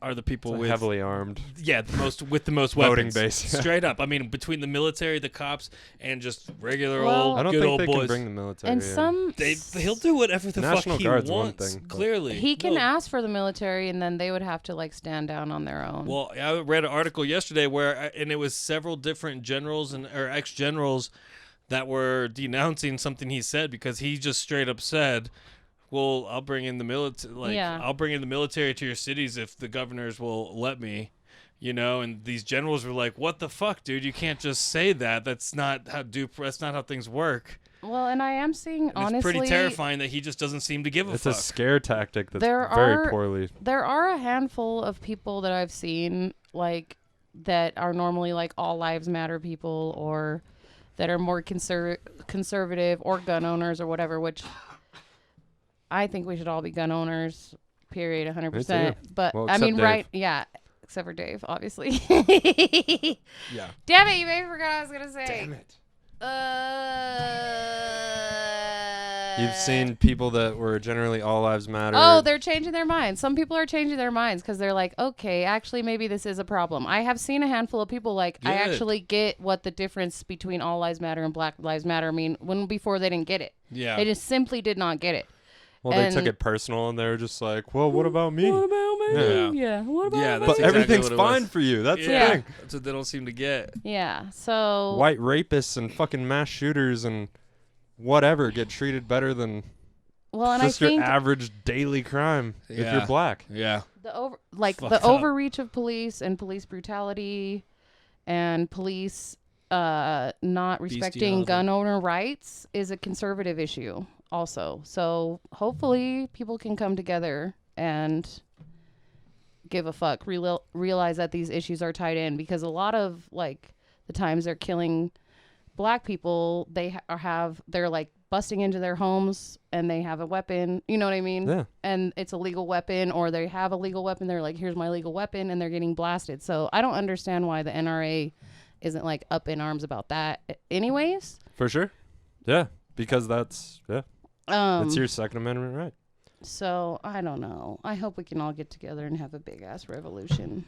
are the people with Heavily armed. the most Voting weapons. base, yeah. Straight up. I mean, between the military, the cops, and just regular Well- old I don't good think old they boys. can bring the military And in. He'll do whatever the National fuck he Guard's one wants. thing, but- Clearly, He can No. ask for the military, and then they would have to like stand down on their own. Well, I read an article yesterday and it was several different generals or ex-generals that were denouncing something he said because he just straight up said, "Well, I'll bring in the military. I'll bring in the military to your cities if the governors will let me." You know, and these generals were like, "What the fuck, dude? You can't just say that. That's not how things work." Well, and I am seeing, And honestly, it's pretty terrifying that he just doesn't seem to give a It's fuck. a scare tactic that's There very are- poorly. there are a handful of people that I've seen like that are normally like all lives matter people or that are more conservative or gun owners or whatever, which I think we should all be gun owners, period, 100%. But Well, I mean, except right. Yeah. Except for Dave, obviously. Yeah. Damn it. You made me forget what I was going to say. Damn it. Uh, You've seen people that were generally all lives matter. Oh, they're changing their minds. Some people are changing their minds because they're like, okay, actually, maybe this is a problem. I have seen a handful of people like, I Good. actually get what the difference between all lives matter and Black Lives Matter mean when before they didn't get it. Yeah. They just simply did not get it. Well, they took and- it personal and they were just like, well, what about me? What about me? Yeah. Yeah. What about Yeah, me? that's But exactly everything's what it fine was. for you. That's Yeah. the thing. That's what they don't seem to get. Yeah. So White rapists and fucking mass shooters and whatever get treated better than well, and just I your think average daily crime if Yeah. you're black. Yeah. the Fucked up. overreach of police and police brutality and police not respecting Bestiality. gun owner rights is a conservative issue also. So hopefully people can come together and give a fuck, realize that these issues are tied in, because a lot of like the times they're killing black people, they're like busting into their homes and they have a weapon, you know what I mean? Yeah. And it's a legal weapon, or they have a legal weapon. They're like, here's my legal weapon, and they're getting blasted. So I don't understand why the NRA isn't like up in arms about that anyways. For sure. Yeah. Because that's your Second Amendment right. So I don't know. I hope we can all get together and have a big ass revolution.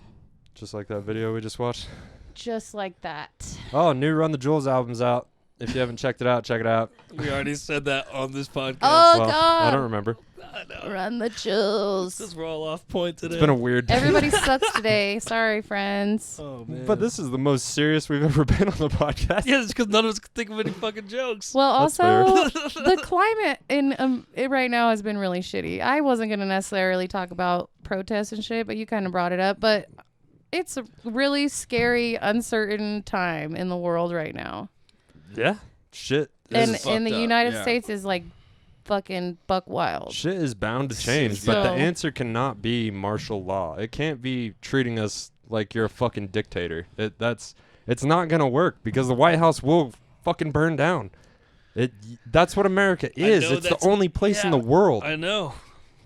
Just like that video we just watched. Just like that. Oh, new Run the Jewels album's out. If you haven't checked it out, check it out. We already said that on this podcast. Oh, Well, God. I don't remember. I know. Run the jewels. Because we're all off point today. It's been a weird day. Everybody sucks today. Sorry, friends. Oh, man. But this is the most serious we've ever been on the podcast. Yeah, it's because none of us could think of any fucking jokes. Well, That's also, the climate in it right now has been really shitty. I wasn't going to necessarily talk about protests and shit, but you kind of brought it up. But it's a really scary, uncertain time in the world right now. Yeah. Shit. And is in the fucked up, United yeah. States is like fucking buck wild. Shit is bound to change, but the So- answer cannot be martial law. It can't be treating us like you're a fucking dictator. It's not gonna work because the White House will fucking burn down. That's what America is. know It's the that's- only place in yeah, the world. I know,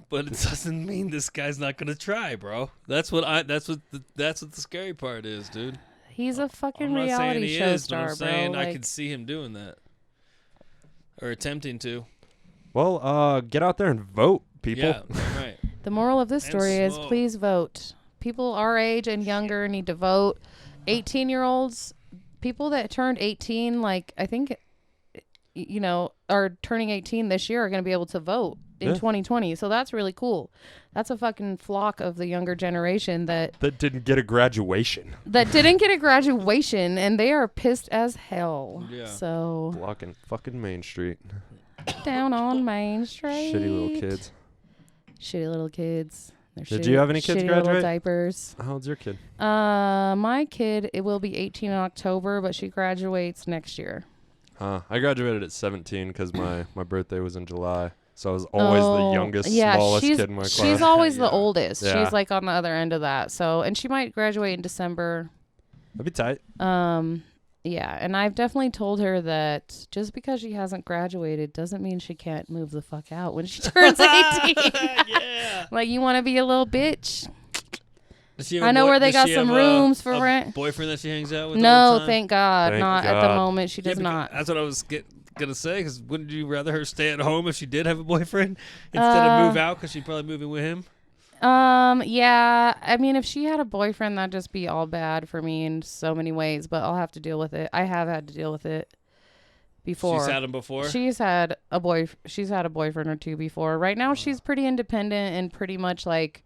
but it doesn't mean this guy's not gonna try, bro. That's what the scary part is, dude. He's a fucking I'm not saying reality he show is, but star, I'm saying bro. I Like, could see him doing that or attempting to. Well, get out there and vote, people. Yeah, right. the moral of this And story is smoke. please vote. People our age and younger need to vote. 18-year-olds, people that turned 18, like I think, are turning 18 this year are going to be able to vote in Yeah. 2020. So that's really cool. That's a fucking flock of the younger generation that Didn't get a graduation. didn't get a graduation, and they are pissed as hell. Yeah. So Blocking fucking Main Street. down on Main Street. Shitty little kids. Shitty little kids. They're Did shitty- you have any kids shitty graduate? Little diapers. How old's your kid? My kid, it will be 18 in October, but she graduates next year. I graduated at 17 because my birthday was in July. So I was always the youngest, yeah, smallest she's, kid in my class. She's always the Yeah. oldest. Yeah. She's like on the other end of that. So, and she might graduate in December. That'd be tight. Yeah, and I've definitely told her that just because she hasn't graduated doesn't mean she can't move the fuck out when she turns 18. Yeah. Like, you want to be a little bitch? Does she have I a know where they does got she some have rooms for a rent. boyfriend that she hangs out with? all No, the time? thank God. Thank Not at the God. moment. She Yeah, does because not. That's what I was gonna say. Because wouldn't you rather her stay at home if she did have a boyfriend instead of move out? Because she'd probably moving with him. Yeah. I mean, if she had a boyfriend, that'd just be all bad for me in so many ways. But I'll have to deal with it. I have had to deal with it before. She's had him before. She's had a boyfriend or two before. Right now, she's pretty independent and pretty much like,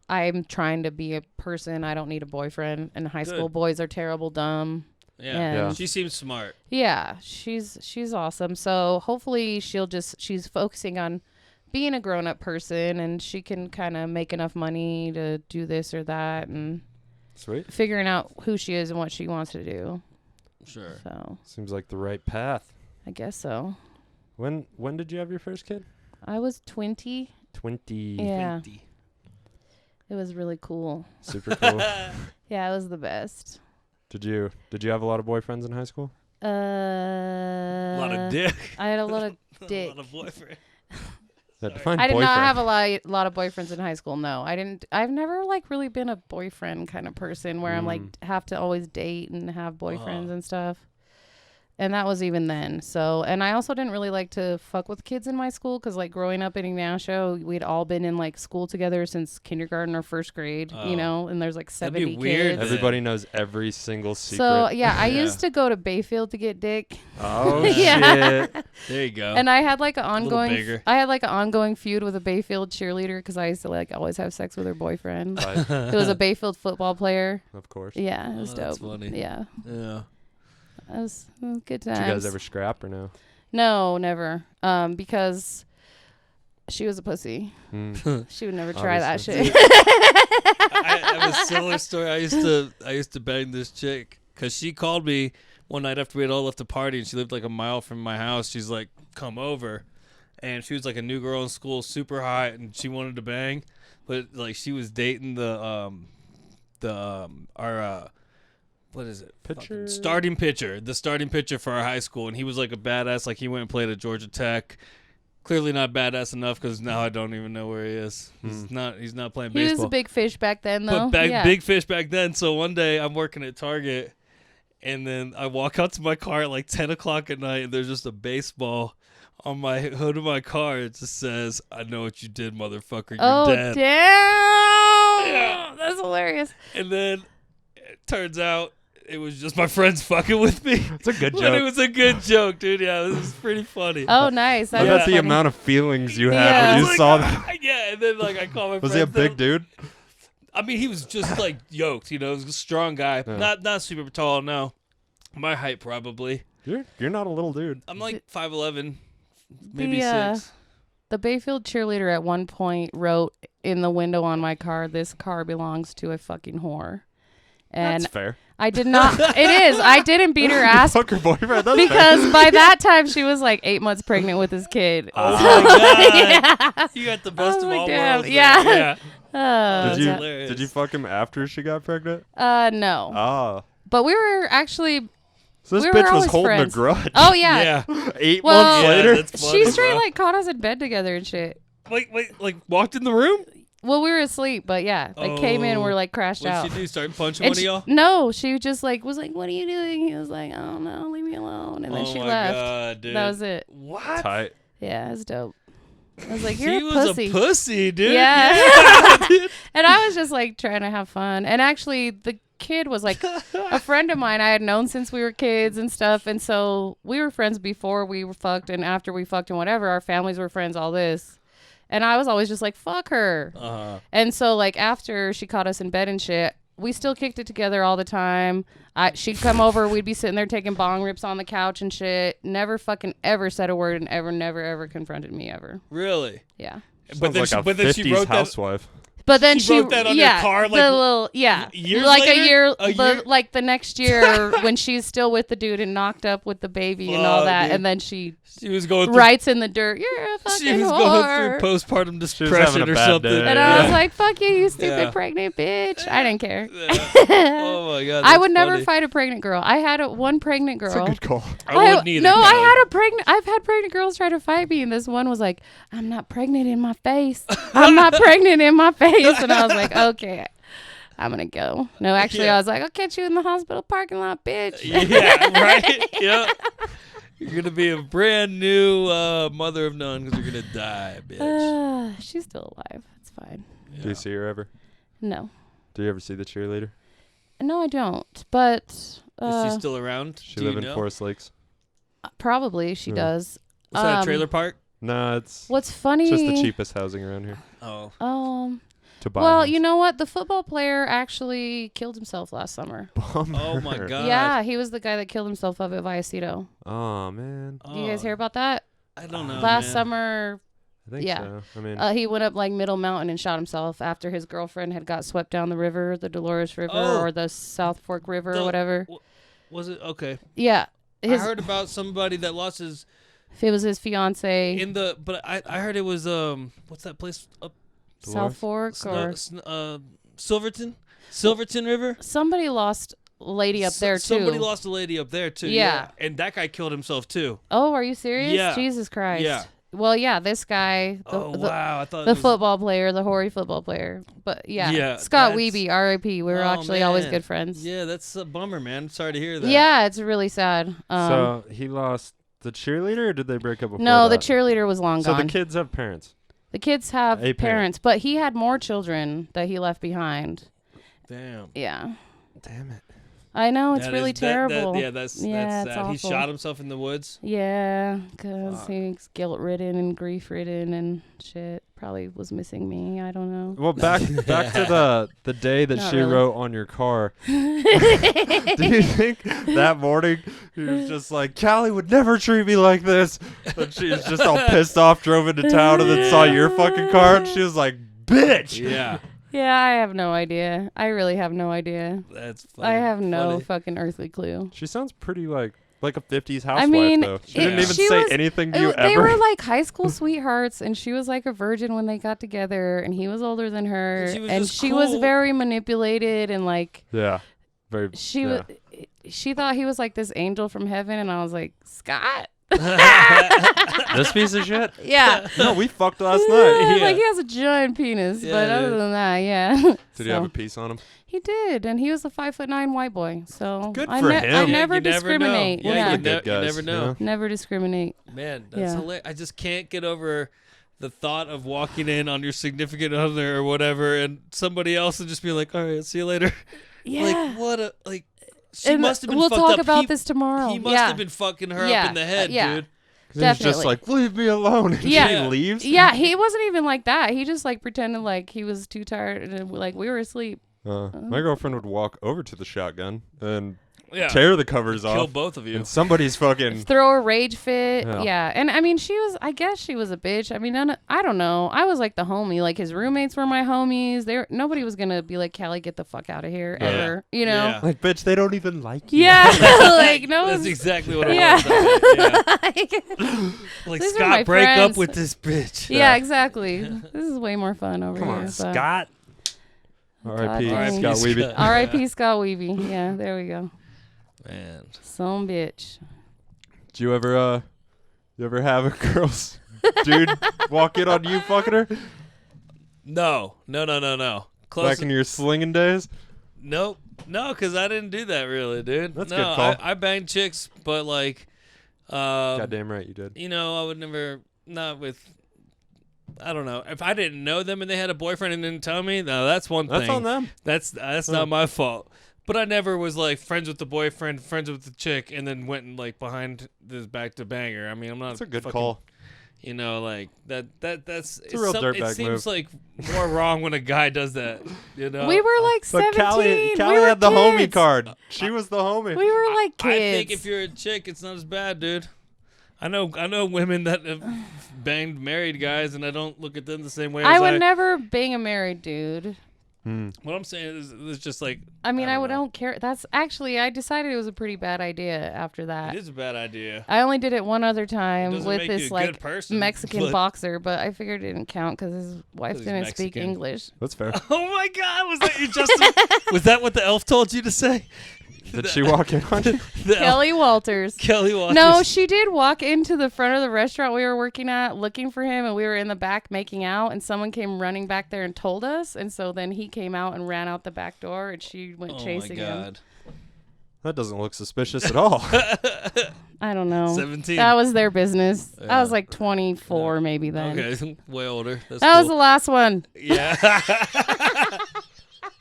I'm trying to be a person. I don't need a boyfriend. And high school boys are terrible, dumb. yeah. And She seems smart. yeah, she's awesome. So hopefully she's focusing on being a grown-up person, and she can kind of make enough money to do this or that, and Sweet. figuring out who she is and what she wants to do. Sure. So Seems like the right path. I guess so. When did you have your first kid? I was 20. 20. Yeah, it was really cool. Super cool. Yeah, it was the best. Did you have a lot of boyfriends in high school? A lot of dick. I had a lot of dick. A lot of boyfriend. Define I did boyfriend. not have a lot of boyfriends in high school. No, I didn't. I've never like really been a boyfriend kind of person where I'm like have to always date and have boyfriends and stuff. And that was even then. So, and I also didn't really like to fuck with kids in my school because, like, growing up in Ignacio, we'd all been in, like, school together since kindergarten or first grade, you know, and there's, like, That'd be 70 weird. kids. Everybody knows every single secret. So, yeah, I Yeah. used to go to Bayfield to get dick. Oh, Yeah. shit. There you go. And I had, like, an little ongoing, bigger. feud with a Bayfield cheerleader because I used to, like, always have sex with her boyfriend. Right, It was a Bayfield football player. of course. Yeah, it was Oh, dope. that's funny. Yeah, yeah. it was good Did times. you guys ever scrap or no? No, never. Because she was a pussy. She would never try that Obviously. shit. I have a similar story. I used to bang this chick because she called me one night after we had all left the party, and she lived like a mile from my house. She's like, "Come over," and she was like a new girl in school, super hot, and she wanted to bang, but like she was dating our what is it? Pitcher? The starting pitcher for our high school, and he was like a badass. Like he went and played at Georgia Tech. Clearly not badass enough because now I don't even know where he is. He's not playing baseball. He was a big fish back then, though. But big fish back then. So one day I'm working at Target, and then I walk out to my car at like 10 o'clock at night, and there's just a baseball on my hood of my car. It just says, "I know what you did, motherfucker. You're dead." Damn! Yeah. That's hilarious. And then it turns out it was just my friends fucking with me. It's a good But joke. it was a good joke, dude. Yeah, it was pretty funny. Oh, nice. I That's bet the funny. amount of feelings you had Yeah. when Like, you saw that. Yeah, and then like I called my Was friends. he a big up. dude? I mean, he was just like yoked, he was a strong guy. Yeah. Not super tall, no. My height probably. You're not a little dude. I'm like 5'11", maybe The, 6. The Bayfield cheerleader at one point wrote in the window on my car, "This car belongs to a fucking whore." And That's fair. I did not. It is. I didn't beat her ass Fuck her boyfriend. That's because fair. by that time she was like 8 months pregnant with his kid. Oh my god! Yeah. You got the best I was of like, all damn, worlds. yeah. There. Yeah. Oh, Did you yeah. hilarious. did you fuck him after she got pregnant? No. Ah. But we were actually. So this We were bitch was always holding friends. a grudge. Oh yeah. Yeah. 8 Well, months Yeah, later. that's funny, She straight bro. like caught us in bed together and shit. Wait, like walked in the room? Well, we were asleep, but yeah, like came in, we're like crashed What'd out. she do? Start punching And one of y'all? No, she just like was like, "What are you doing?" He was like, "I don't know, leave me alone," and then she my left. God, dude. That was it. What? Tight. Yeah, it was dope. I was like, "You're He a was pussy." a pussy, dude. Yeah. Yeah, dude. And I was just like trying to have fun. And actually, the kid was like a friend of mine I had known since we were kids and stuff. And so we were friends before we were fucked and after we fucked and whatever. Our families were friends, all this. And I was always just like, fuck her. Uh-huh. And so like after she caught us in bed and shit, we still kicked it together all the time. She'd come over, we'd be sitting there taking bong rips on the couch and shit. Never fucking ever said a word and never ever confronted me ever. Really? Yeah. But then, Sounds like but a then she 50s wrote that. housewife. But then She wrote that on your yeah, car, like, the little, yeah, years like later? a year, like the next year when she's still with the dude and knocked up with the baby and all Fuck, that, dude. and then she She was going through. writes in the dirt, "You're a fucking She was whore." going through postpartum She was having depression a or bad something. day. And I was Yeah. like, "Fuck you, you stupid Yeah. pregnant bitch." I didn't care. Oh my god! I that's would never funny. fight a pregnant girl. I had one pregnant That's girl. a good call. I wouldn't either. No, I Kelly. had a pregnant. I've had pregnant girls try to fight me, and this one was like, "I'm not pregnant in my face. I'm not pregnant in my face." And I was like, "Okay, I'm gonna go." No, actually, Yeah. I was like, "I'll catch you in the hospital parking lot, bitch." Yeah, right. Yep. You're gonna be a brand new mother of none because you're gonna die, bitch. She's still alive. It's fine. Do you see her ever? No, Do you ever see the cheerleader? no, I don't. But Is uh, she still around? She Do you live in know? Forest Lakes. probably she Yeah. does. Was that a trailer park? No, it's What's funny? just the cheapest housing around here Oh. to buy. Well, a house. you know what? The football player actually killed himself last summer. Bummer. Oh my god. Yeah, he was the guy that killed himself up at Vallecito. Oh man, Did you guys hear about that? I don't know. Last man. summer, I think Yeah. so. I mean, he went up like Middle Mountain and shot himself after his girlfriend had got swept down the river, the Dolores River Oh. or the South Fork River The- or whatever. Was it okay? Yeah, I heard about somebody that lost his it was his fiance, in the. But I heard it was what's that place up South Fork or Silverton River. somebody lost a lady up there too. Somebody lost a lady up there too. Yeah. And that guy killed himself too. Oh, are you serious? Yeah. Jesus Christ. Yeah. Well, yeah, this guy, Wow! I thought the it was, football player, the hoary football player. But yeah, Yeah, Scott that's- Wiebe, R.I.P. We were Oh, actually always man. good friends. Yeah, that's a bummer, man. Sorry to hear that. Yeah, it's really sad. so he lost the cheerleader, or did they break up before No, the that? cheerleader was long So gone. the kids have parents. The kids have A parent. parents, but he had more children that he left behind. Damn. Yeah. Damn it. I know, it's That really is- that- terrible. that's Yeah, sad. it's He awful. shot himself in the woods. Yeah, because Fuck. he's guilt-ridden and grief-ridden and shit. Probably was missing me. I don't know. Well, back to the day that Not she really. wrote on your car. Do you think that morning he was just like, Callie would never treat me like this? And she was just all pissed off, drove into town, and then saw your fucking car, and she was like, bitch. Yeah. Yeah, I have no idea. I really have no idea. That's funny. I have no funny. fucking earthly clue. She sounds pretty like a 50s housewife, I mean, though. She didn't even she say was- anything to you They ever. were like high school sweethearts, and she was like a virgin when they got together, and he was older than her, And she was and just she was cool. very manipulated, and like Yeah. Very. she yeah. was. She thought he was like this angel from heaven, and I was like, Scott. This piece of shit? Yeah. No, we fucked last night. Yeah. Like he has a giant penis, Yeah, but other dude. than that, yeah. Did he have a piece on him? He did, and he was a 5'9" white boy. So Good I for I him. never You never know. discriminate. Yeah, Yeah, you, Good you guys, never know. you know? never discriminate. Man, that's Yeah. hilarious. I just can't get over the thought of walking in on your significant other or whatever, and somebody else and just be like, "All right, see you later." Yeah. Like what a like. She And must have been we'll fucked talk up. about He- this tomorrow. He must yeah. have been fucking her Yeah, up in the head, yeah. dude. He's just Definitely. like, leave me alone. And Yeah. she leaves. Yeah, he wasn't even like that. He just like pretended like he was too tired and like we were asleep. My girlfriend would walk over to the shotgun and Yeah. tear the covers Kill off. both of you. And somebody's fucking. Throw a rage fit. Yeah. Yeah. And I mean, I guess she was a bitch. I mean, I don't know. I was like the homie. Like his roommates were my homies. Nobody was going to be like, Callie, get the fuck out of here Yeah. ever. You know? Yeah. Like, bitch, they don't even like you. Yeah. Like, no That's one's. exactly what it Yeah. was. Yeah. Like These are my Scott, break up friends. with this bitch. Yeah, exactly. This is way more fun over Come here. on, so. Scott. R.I.P. God Scott dang. Weeby. Scott. R.I.P. Scott Weeby. Yeah, there we go. Man. Some bitch. Did you ever have a girl's dude walk in on you fucking her? No. Close. Back in your slinging days? Nope. No, because I didn't do that really, dude. That's a no, good call. I banged chicks, but like, Goddamn right you did. you know, I would never, not with, I don't know. If I didn't know them and they had a boyfriend and didn't tell me, no, that's one That's thing. on them. That's not my fault. But I never was like friends with the boyfriend, friends with the chick, and then went and like behind this back to banger. I mean, I'm not. That's a good fucking- call. You know, like that's It's a real It dirtbag seems move. like more wrong when a guy does that. You know, We were like But 17. Callie we were had the homie kids. card. She was the homie. We were like I kids. think if you're a chick, it's not as bad, dude. I know women that have banged married guys, and I don't look at them the same way. I as would never bang a married dude. What I'm saying is, it's just like I mean, I don't know. don't care. That's actually, I decided it was a pretty bad idea after that. It is a bad idea. I only did it one other time doesn't with make you this a like good person, Mexican but- boxer, but I figured it didn't count because his wife 'Cause he's didn't speak Mexican. English. That's fair. Oh my God, was that you, Justin? Was that what the elf told you to say? Did she walk in on you? The elf- Kelly Walters. Kelly Walters. No, she did walk into the front of the restaurant we were working at looking for him, and we were in the back making out, and someone came running back there and told us, and so then he came out and ran out the back door, and she went Oh my chasing him. God. That doesn't look suspicious at all. I don't know. 17. That was their business. I Yeah. was like 24 maybe then. Okay, way older. That's That was the cool. last one. Yeah.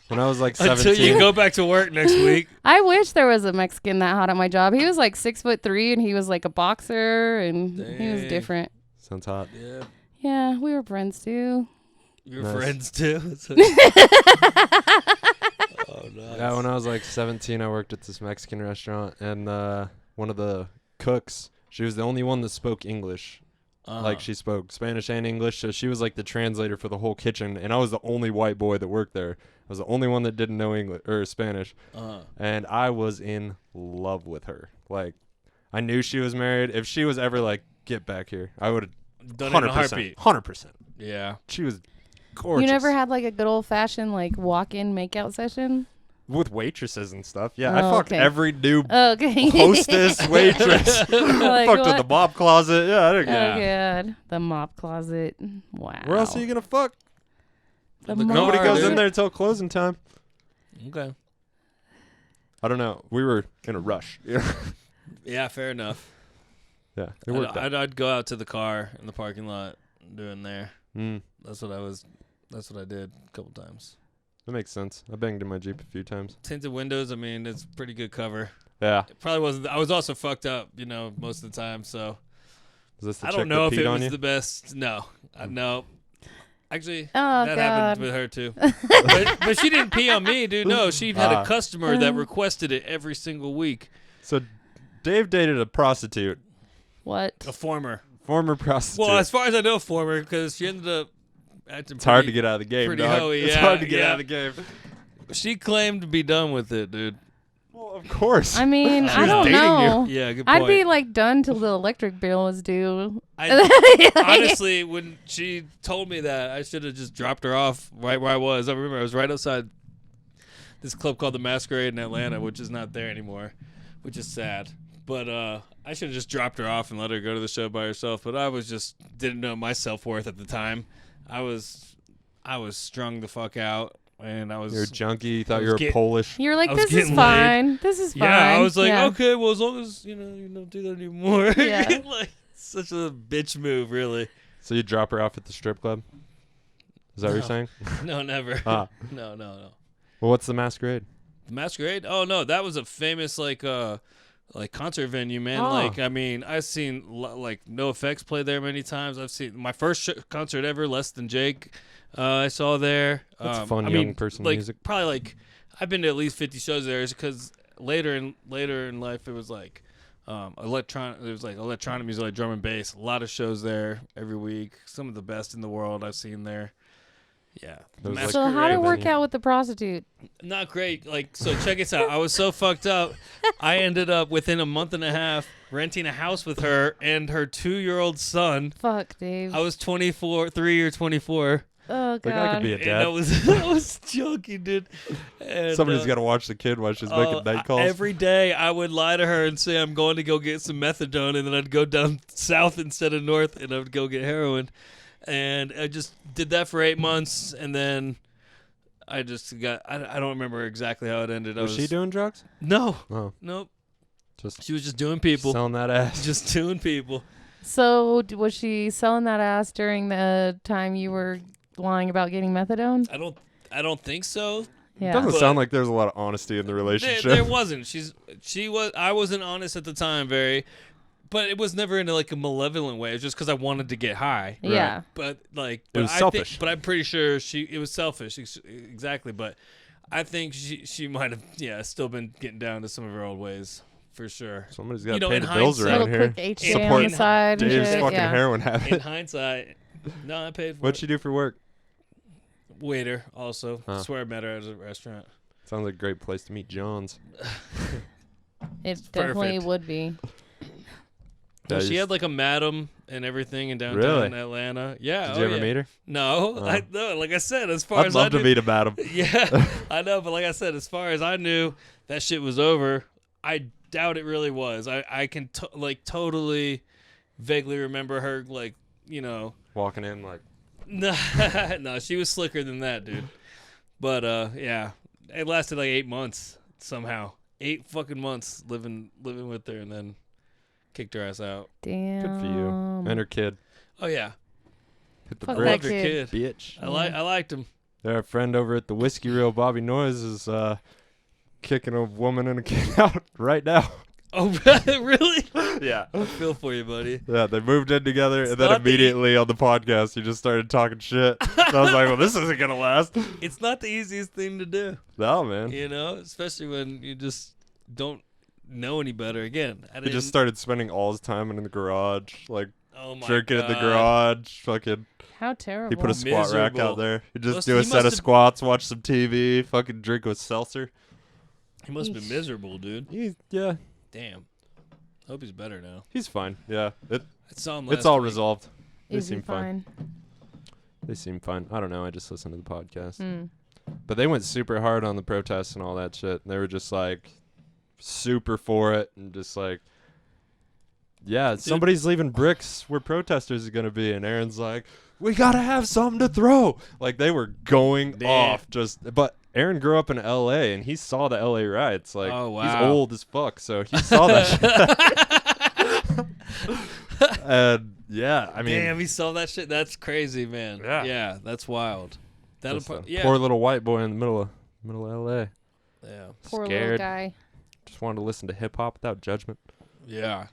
When I was like Until 17. you go back to work next week. I wish there was a Mexican that hot at my job. He was like 6'3" and he was like a boxer and he was Dang. different. Sounds hot. Yeah. Yeah, we were friends too. Your Nice. friends too. Oh, nice. Yeah, when I was like 17, I worked at this Mexican restaurant, and one of the cooks, she was the only one that spoke English. Like, she spoke Spanish and English, so she was like the translator for the whole kitchen, and I was the only white boy that worked there. I was the only one that didn't know English or Spanish, and I was in love with her. Like, I knew she was married. If she was ever like, get back here, I would have Done it in a 100%. heartbeat. 100%. Yeah. She was gorgeous. You never had like a good old fashioned like walk-in makeout session? With waitresses and stuff. Yeah, I Oh, fucked okay. every new Okay. hostess, waitress. Like, Fucked in what? the mop closet. Yeah, I Oh didn't god, the mop closet. Wow. Where else are you gonna fuck? The The mop Nobody car, goes dude. in there till closing time. Okay. I don't know. We were in a rush. Yeah, Yeah, fair enough. yeah, it worked out. I'd go out to the car in the parking lot, do it in there. Mm, That's what I did a couple times. that makes sense. I banged in my Jeep a few times. Tinted windows, I mean, it's pretty good cover. Yeah. It probably wasn't. I was also fucked up, you know, most of the time. So Was this the I chick don't know that if peed it on was you? the best. No, no. Actually, Oh that god. happened with her too. but she didn't pee on me, dude. No, she had Ah. a customer that requested it every single week. So, Dave dated a prostitute, What? A former. former prostitute. Well, as far as I know, former, because she ended up It's hard to get out of the game, pretty dog. hoey, It's yeah, hard to get yeah. out of the game. She claimed to be done with it, dude. Well, of course. I mean, She I was don't dating know. Yeah, good point. I'd be like done till the electric bill was due. Honestly, when she told me that, I should have just dropped her off right where I was. I remember I was right outside this club called the Masquerade in Atlanta, which is not there anymore, which is sad. But I should have just dropped her off and let her go to the show by herself. But I didn't know my self-worth at the time. I was strung the fuck out, and I was. You're a junkie. You thought was you were get- Polish. You're like, I was this is getting fine. This is fine. Yeah, I was like, Yeah. okay, well, as long as you don't do that anymore. Yeah. Like such a bitch move, really. So you drop her off at the strip club? Is that what you're No. saying? No, never. Ah. No. Well, what's the Masquerade? The Masquerade? Oh no, that was a famous like concert venue, man. Oh. Like I mean, I've seen like NoFX play there many times. I've seen my first concert ever, Less Than Jake. I saw there. That's fun I young mean, person like, music. Probably like I've been to at least 50 shows there, because later in life it was like electronic. It was like electronic music, like drum and bass. A lot of shows there every week. Some of the best in the world I've seen there. Yeah. Those, like, So how did it Masquerade work venue. out with the prostitute? Not great. Like, so check this out. I was so fucked up. I ended up within a month and a half renting a house with her and her 2-year-old son. Fuck, Dave. I was 3 or 24. Oh Like, I god. could be a And dad. I was joking, dude. And, Somebody's got to watch the kid while she's making night calls. Every day I would lie to her and say I'm going to go get some methadone, and then I'd go down south instead of north, and I would go get heroin. And I just did that for 8 months, and then I just got. I don't remember exactly how it ended. was she doing drugs? No, Oh, nope. just She was just doing people. selling that ass. Just doing people. So was she selling that ass during the time you were lying about getting methadone? I don't think so. Yeah. Doesn't But- sound like there's a lot of honesty in the relationship. There wasn't. I wasn't honest at the time, but it was never in like a malevolent way. It was just because I wanted to get high. Yeah. But like, It was I selfish. but I'm pretty sure it was selfish. Exactly. But I think she might have still been getting down to some of her old ways for sure. Somebody's got to You know, pay in the bills hindsight- around Little here. quick HJ Support on the side and Dave's shit. fucking Yeah. heroin In habit. hindsight, no, I paid for What'd it. she do for work? Waiter also. Huh. I swear I met her at a restaurant. Sounds like a great place to meet Johns. It definitely perfect. would be. Yeah, She you- had like a madam and everything in downtown Really? Atlanta. Yeah. Did oh, you ever yeah. meet her? No, Oh. no. Like I said, as far I'd as love I to knew, meet a madam. Yeah, I know, but like I said, as far as I knew, that shit was over. I doubt it really was. I can totally vaguely remember her Walking in like, no, she was slicker than that, dude. But yeah, it lasted like 8 months somehow. 8 fucking months living with her, and then kicked her ass out. Damn. good for you. And her kid. Oh yeah, Hit the Fuck I that bricks, loved her kid. kid. bitch. I liked him. Our friend over at the Whiskey Reel, Bobby Noyes, is kicking a woman and a kid out right now. Oh really? Yeah. I feel for you, buddy. Yeah, they moved in together, It's and then not the- immediately on the podcast, he just started talking shit. And I was like, well, this isn't going to last. It's not the easiest thing to do. No, man. You know, especially when you just don't know any better. Again, I He didn't. just started spending all his time in the garage, like oh my drinking in the God. garage. Fucking, How terrible. he put a squat rack Miserable. out there. He'd just Must- do a he set of must've- squats, watch some TV, fucking drink with seltzer. He must have been miserable, dude. Yeah, Damn. Hope he's better now. he's fine. Yeah, I saw him last it's all week. resolved. They Is he seem fine. fine? They seem fine. I don't know. I just listened to the podcast. Hmm. But they went super hard on the protests and all that shit. They were just like super for it and just like, yeah, somebody's leaving bricks where protesters are going to be. And Aaron's like, we got to have something to throw. Like they were going Damn. off but Aaron grew up in LA and he saw the LA riots. Like Oh, he's wow. old as fuck. So he saw that shit. And yeah, I mean, Damn, he saw that shit. That's crazy, man. Yeah. That's wild. That'll just a yeah. poor little white boy in the middle of LA. Yeah. Poor little Scared. guy. Just wanted to listen to hip hop without judgment. Yeah.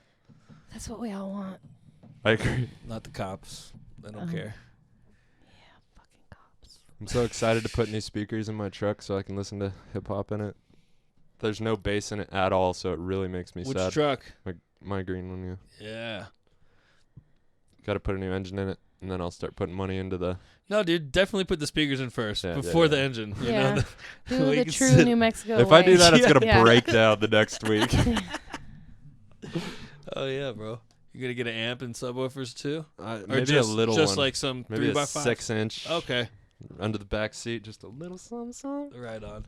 That's what we all want. I agree. Not the cops. They don't Uh-huh. care. Fucking cops. I'm so excited to put new speakers in my truck so I can listen to hip hop in it. There's no bass in it at all, so it really makes me Which sad. truck? My green one, yeah. Yeah. Got to put a new engine in it. and then I'll start putting money into the. No, dude, definitely put the speakers in first before the engine. You Yeah. know, Do we the can true sit- New Mexico If way. I do that, it's gonna Yeah. break down the next week. Oh yeah, bro. You gonna get an amp and subwoofers too, or Maybe just, a little just one. like some Maybe 3x5? a 6-inch. Okay, Under the back seat, just a little something. right on.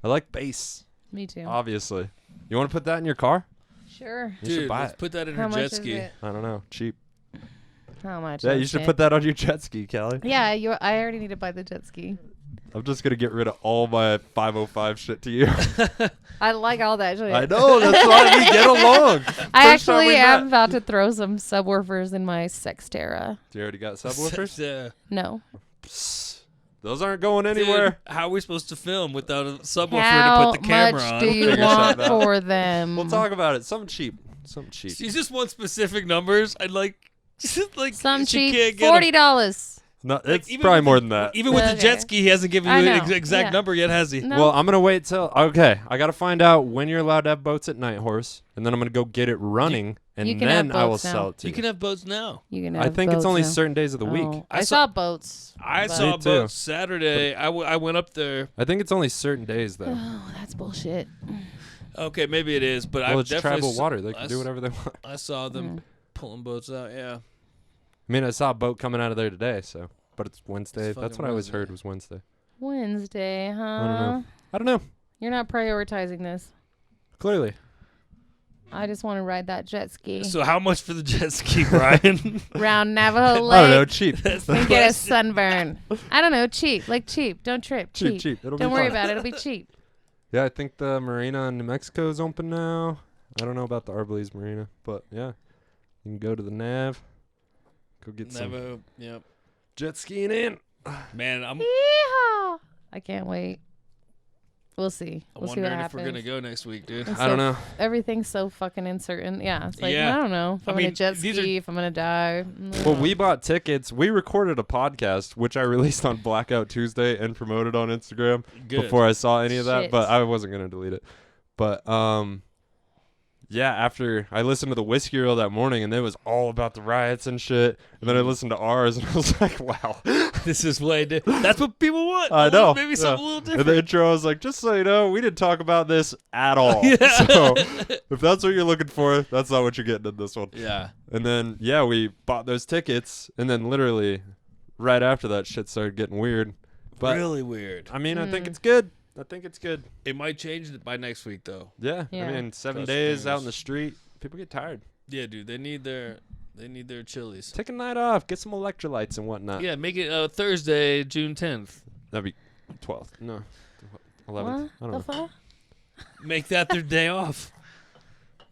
I like bass, Me too. obviously. You want to put that in your car? Sure. You should Dude, buy let's it. put that in How her much jet is ski. it? I don't know. Cheap. How much? Yeah, you is should it? put that on your jet ski, Kelly. Yeah, I already need to buy the jet ski. I'm just gonna get rid of all my 505 shit to you. I like all that shit. I know. That's why we get along. I First time actually we am met. about to throw some subwoofers in my Sextera. Do you already got subwoofers? Yeah. No. Psst. Those aren't going anywhere. Dude, how are we supposed to film without a subwoofer How to put the camera much on? do you figure want something out. for them? We'll talk about it. Something cheap. Something cheap. You just want specific numbers. I'd like, like Some she cheap, can't get 'em. $40. No, it's even probably with more the- than that. Even with the Okay. jet ski, he hasn't given I you know, an exact yeah. number yet, has he? No. Well, I'm gonna wait till. Okay, I gotta find out when you're allowed to have boats at Night Horse, and then I'm gonna go get it running, and you can have then I will boats now. sell it to You you. can have boats now. You can I have think it's boats only now. certain days of the week. Oh, I I saw- saw boats. I but- saw Me too. boats Saturday. I went up there. I think it's only certain days though. Oh, that's bullshit. Okay, maybe it is, but Well, I it's definitely tribal s- water. They I can do s- whatever they want. I saw them pulling boats out. Yeah. I mean, I saw a boat coming out of there today, so. But it's Wednesday. It's That's fucking what I always Wednesday. heard was Wednesday. Wednesday, huh? know. I don't know. You're not prioritizing this. Clearly. I just want to ride that jet ski So how much for the jet ski, Brian? around Navajo I don't know. Lake Cheap. That's the and get a question. sunburn. I don't know, cheap, like cheap. Don't trip, cheap. Cheap. It'll Don't be worry fun. about it. It'll be cheap. Yeah, I think the marina in New Mexico is open now. I don't know about the Arbalese Marina, but yeah. You can go to the Nav. Go get some Never. Yep. jet skiing in. Man, I'm Yeehaw! I can't wait. We'll see. We'll see what wondering if happens. we're gonna go next week, dude. It's I don't so- know. Everything's so fucking uncertain. Yeah, it's like Yeah. I don't know if I I'm gonna mean, jet these ski, if I'm gonna die. Well, we bought tickets. We recorded a podcast, which I released on Blackout Tuesday and promoted on Instagram Good. before I saw any of that, Shit. but I wasn't going to delete it. But, yeah, after I listened to the Whiskey Reel that morning, and it was all about the riots and shit, and then I listened to ours, and I was like, wow. This is way different. That's what people want. I A little- know. Maybe yeah. something a little And different. the intro, I was like, just so you know, we didn't talk about this at all. Yeah. So if that's what you're looking for, that's not what you're getting in this one. Yeah. And then, yeah, we bought those tickets, and then literally right after that, shit started getting weird. But, Really weird. I mean, I think it's good. I think it's good. It might change it by next week, though. Yeah. Yeah. I mean, 7 Cross days out in fingers. the street, people get tired. Yeah, dude. They need their chilies. Take a night off, get some electrolytes and whatnot. Yeah, make it Thursday, June 10th. That'd be 12th. No. 11th. What I don't know. the fuck? Make that their day off.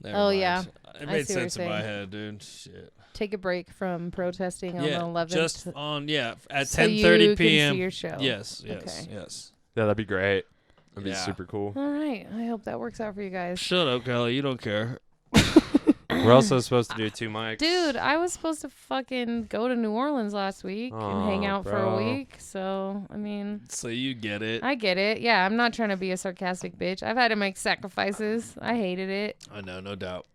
Never Oh, mind. yeah. It I made see what you're sense in my saying. head, dude. Shit. Take a break from protesting on Yeah, the 11th. just on at so 10:30 you p.m. Can see your show. Yes, Okay. yes. Yeah, that'd be great. That'd be Yeah. super cool. All right. I hope that works out for you guys. Shut up, Kelly. You don't care. We're also supposed to do 2 mics. Dude, I was supposed to fucking go to New Orleans last week and hang Aw, out for a bro. week. So, I mean, So you get it. I get it. Yeah, I'm not trying to be a sarcastic bitch. I've had to make sacrifices. I hated it. I know, no doubt.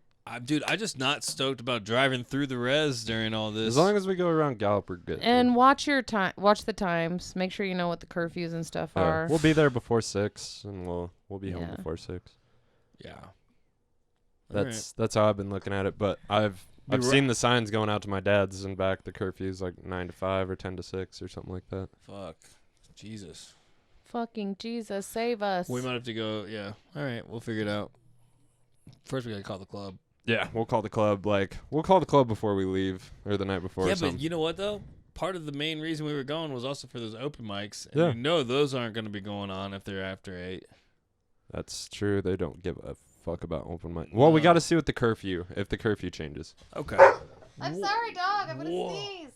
Dude, I just not stoked about driving through the res during all this. As long as we go around Gallup, we're good. And watch your time. Watch the times. Make sure you know what the curfews and stuff Yeah, are. we'll be there before 6, and we'll be home Yeah. before 6. Yeah. That's how I've been looking at it. But I've Be ri- seen the signs going out to my dad's and back. The curfew's like 9 to 5 or 10 to 6 or something like that. Fuck. Jesus. Fucking Jesus, save us. We might have to go. Yeah. All right. We'll figure it out. First, we got to call the club. Yeah, we'll call the club. We'll call the club before we leave or the night before. Yeah, or something. but you know what, though? Part of the main reason we were going was also for those open mics. And Yeah. you know those aren't going to be going on if they're after 8. That's true. They don't give a fuck about open mic. Well, we No. got to see what the curfew, if the curfew changes. Okay. I'm sorry, dog. I'm Whoa. sneeze.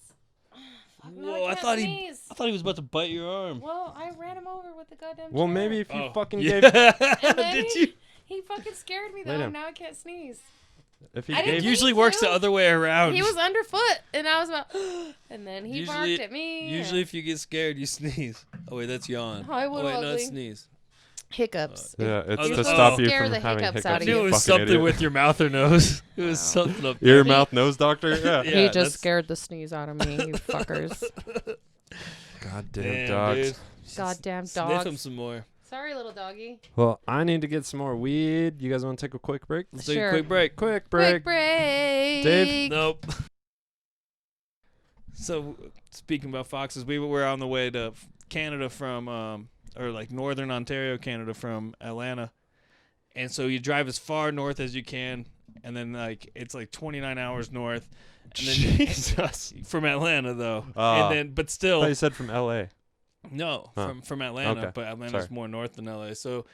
Fuck, now Whoa, I can't thought sneeze. he was about to bite your arm. Well, I ran him over with the goddamn Well, chair. maybe if you Oh. fucking Yeah. gave, And then Did he, you? he fucking scared me Lay though. down. Now I can't sneeze. if he I didn't gave, It mean usually works the to. other way around. He was underfoot, and I was about, and then he Usually- barked at me. Usually, if you get scared, you sneeze. Oh wait, that's yawn. Oh, I went wait, no, ugly. it's sneeze. hiccups. Yeah, it's You to just stop you scare from the having hiccups hiccups. out I of knew you. it was fucking something idiot. with your mouth or nose. It was something up there. Ear, mouth, nose doctor. Yeah. Yeah, He that's- just scared the sneeze out of me, you fuckers. Goddamn Damn, dogs. dude. Goddamn Sniff him dogs. some more. Sorry, little doggy. Well, I need to get some more weed. You guys want to take a quick break? Let's take a Sure. quick break. Quick break. Quick break. Dave? Nope. So, speaking about foxes, we were on the way to Canada from, or like northern Ontario, Canada from Atlanta. And so you drive as far north as you can, and then like it's like 29 hours north. And then Jesus. from Atlanta though. Ah. And then but I still thought you said from L.A. no, Huh. from Atlanta, Okay. but Atlanta's Sorry. more north than LA. So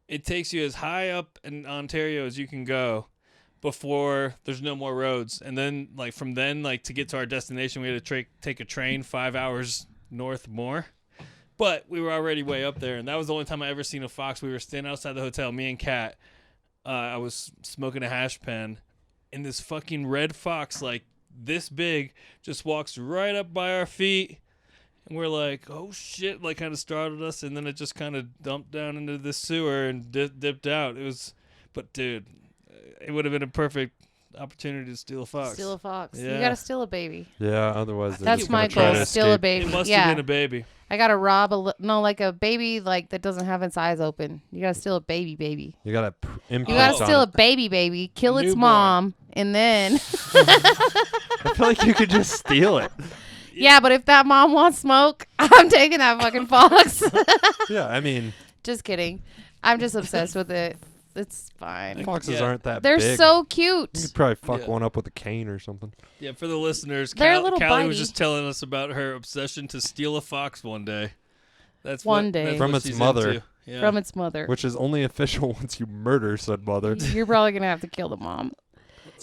it takes you as high up in Ontario as you can go before there's no more roads. And then like from then like to get to our destination we had to take a train 5 hours north more. But we were already way up there, and that was the only time I ever seen a fox. We were standing outside the hotel, me and Kat. I was smoking a hash pen, and this fucking red fox, like this big, just walks right up by our feet. And we're like, oh shit, like kind of startled us, and then it just kind of dumped down into the sewer and dipped out. But dude, it would have been a perfect opportunity to steal a fox. Steal a fox. Yeah. You gotta steal a baby. Yeah, otherwise they're That's just my gonna try goal. to Steal a escape. baby. It must yeah. have been a baby. I gotta rob like a baby like that doesn't have its eyes open. You gotta steal a baby. You gotta You imprint gotta on steal it. a baby, kill its Newborn. mom, and then I feel like you could just steal it. yeah. But if that mom wants smoke, I'm taking that fucking fox. Yeah, I mean, Just kidding. I'm just obsessed with it. It's fine. foxes Yeah. aren't that They're big. so You cute. could probably fuck Yeah. one up with a cane or something. Yeah, for the listeners, They're a little Callie was bitey. just telling us about her obsession to steal a fox one day. That's One what, day. that's From what its she's mother. into. Yeah. From its mother. Which is only official once you murder said mother. You're probably gonna have to kill the mom.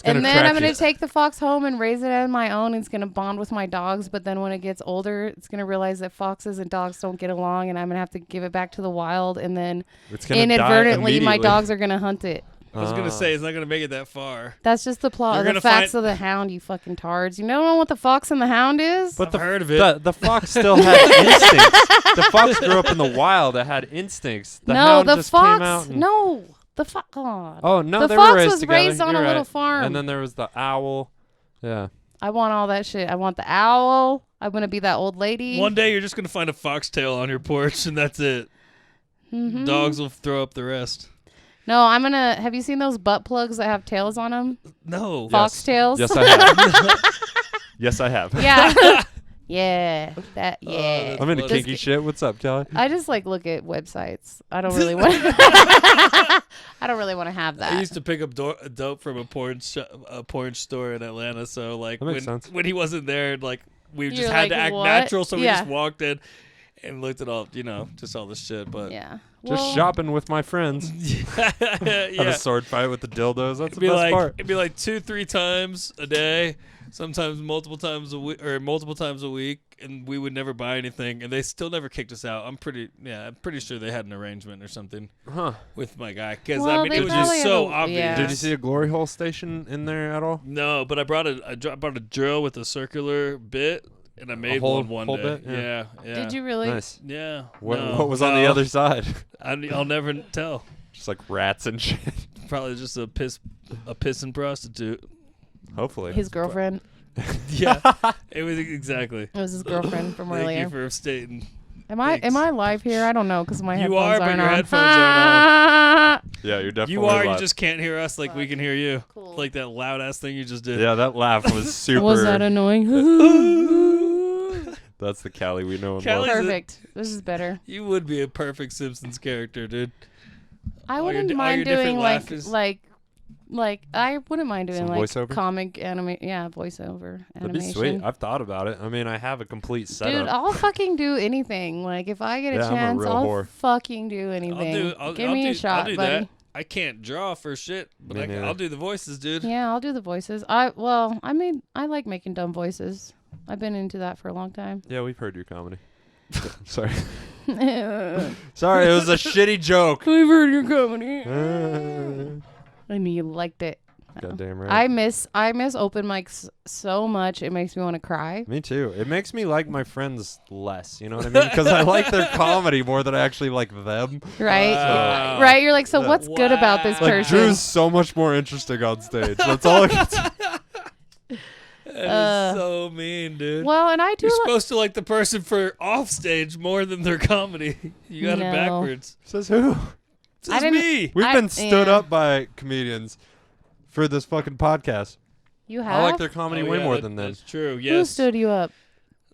gonna And then I'm track gonna you. take the fox home and raise it on my own. It's gonna bond with my dogs. But then when it gets older, it's gonna realize that foxes and dogs don't get along, and I'm gonna have to give it back to the wild. And then It's gonna inadvertently, die my immediately. dogs are gonna hunt it. I was gonna say it's not gonna make it that far. That's just the plot You're of the gonna facts find- of the hound. You fucking tards. You know what the fox and the hound is? But I've heard of it. The fox still had instincts. The fox grew up in the wild. It had instincts. The no, hound the just fox. came out and, No, the fox. God. Oh no, the they fox were raised was together. raised on You're a little right. farm. And then there was the owl. Yeah. I want all that shit. I want the owl. I'm gonna be that old lady. One day you're just gonna find a foxtail on your porch, and that's it. Mhm. Dogs will throw up the rest. No, I'm gonna. Have you seen those butt plugs that have tails on them? No. Fox tails. Yes, I have. Yes, I have. Yeah. Yeah. That. Oh, Yeah. that's I'm into funny. kinky shit. What's up, Kelly? I just like look at websites. I don't really want. I don't really want to have I that. used to pick up dope from a porn store in Atlanta. So like That makes sense. when he wasn't there, like we just You're had like, to act "What?" natural. So we Yeah. just walked in and looked at all, just all this shit. But Yeah. Just Well, shopping with my friends. Have a yeah, sword fight with the dildos. That's it'd the be best like part. it'd be like 2-3 times a day. Sometimes multiple times a week, and we would never buy anything, and they still never kicked us out. I'm pretty sure they had an arrangement or something Huh. with my guy, because Well, I mean they it was probably just have so a- obvious. yeah. Did you see a glory hole station in there at all? No, but I brought a drill with a circular bit, and I made whole- one whole day. bit? Yeah. Yeah. Did you really? Nice. Yeah. What was on the other side? I'll never tell. Just like rats and shit. Probably just a pissing prostitute. Hopefully. His girlfriend. Yeah. It was exactly. It was his girlfriend from Thank earlier. you for stating. Am I live here? I don't know because my You headphones are, but aren't your on. headphones aren't Yeah, you're definitely You are. live. You just can't hear us like we can hear you. Cool. Like that loud ass thing you just did. Yeah, that laugh was super. Was that annoying? That's the Callie we know and Callie- love. Perfect. This is better. You would be a perfect Simpsons character, dude. I All your wouldn't di- all mind your different doing laughes. like I wouldn't mind doing Some like voiceover? comic voiceover That'd be animation. sweet. I've thought about it. I mean, I have a complete setup. Dude, I'll fucking do anything. Like if I get a Yeah, I'm a chance, real I'll whore. fucking do anything. I'll Give me do, a shot, I'll do buddy. that. I can't draw for shit, but Me neither. I'll do the voices, dude. Yeah, I'll do the voices. I like making dumb voices. I've been into that for a long time. Yeah, we've heard your comedy. Sorry. We've Sorry, it was a shitty joke. heard your comedy. Uh, I knew you liked it. Goddamn right. I miss open mics so much. It makes me want to cry. Me too. It makes me like my friends less. You know what I mean? Because I like their comedy more than I actually like them. Right? Wow. Right? You're like, so Yeah. what's good about this Like, Like person? Drew's so much more interesting on stage. That's all I can say. That is so mean, dude. Well, and I do. You're supposed to like the person for off stage more than their comedy. You got No. it backwards. Says who? This I is didn't- me. We've been stood yeah. up by comedians for this fucking podcast. You have. I like their comedy Oh, way yeah, more that- than them. That's true. Who Yes. stood you up?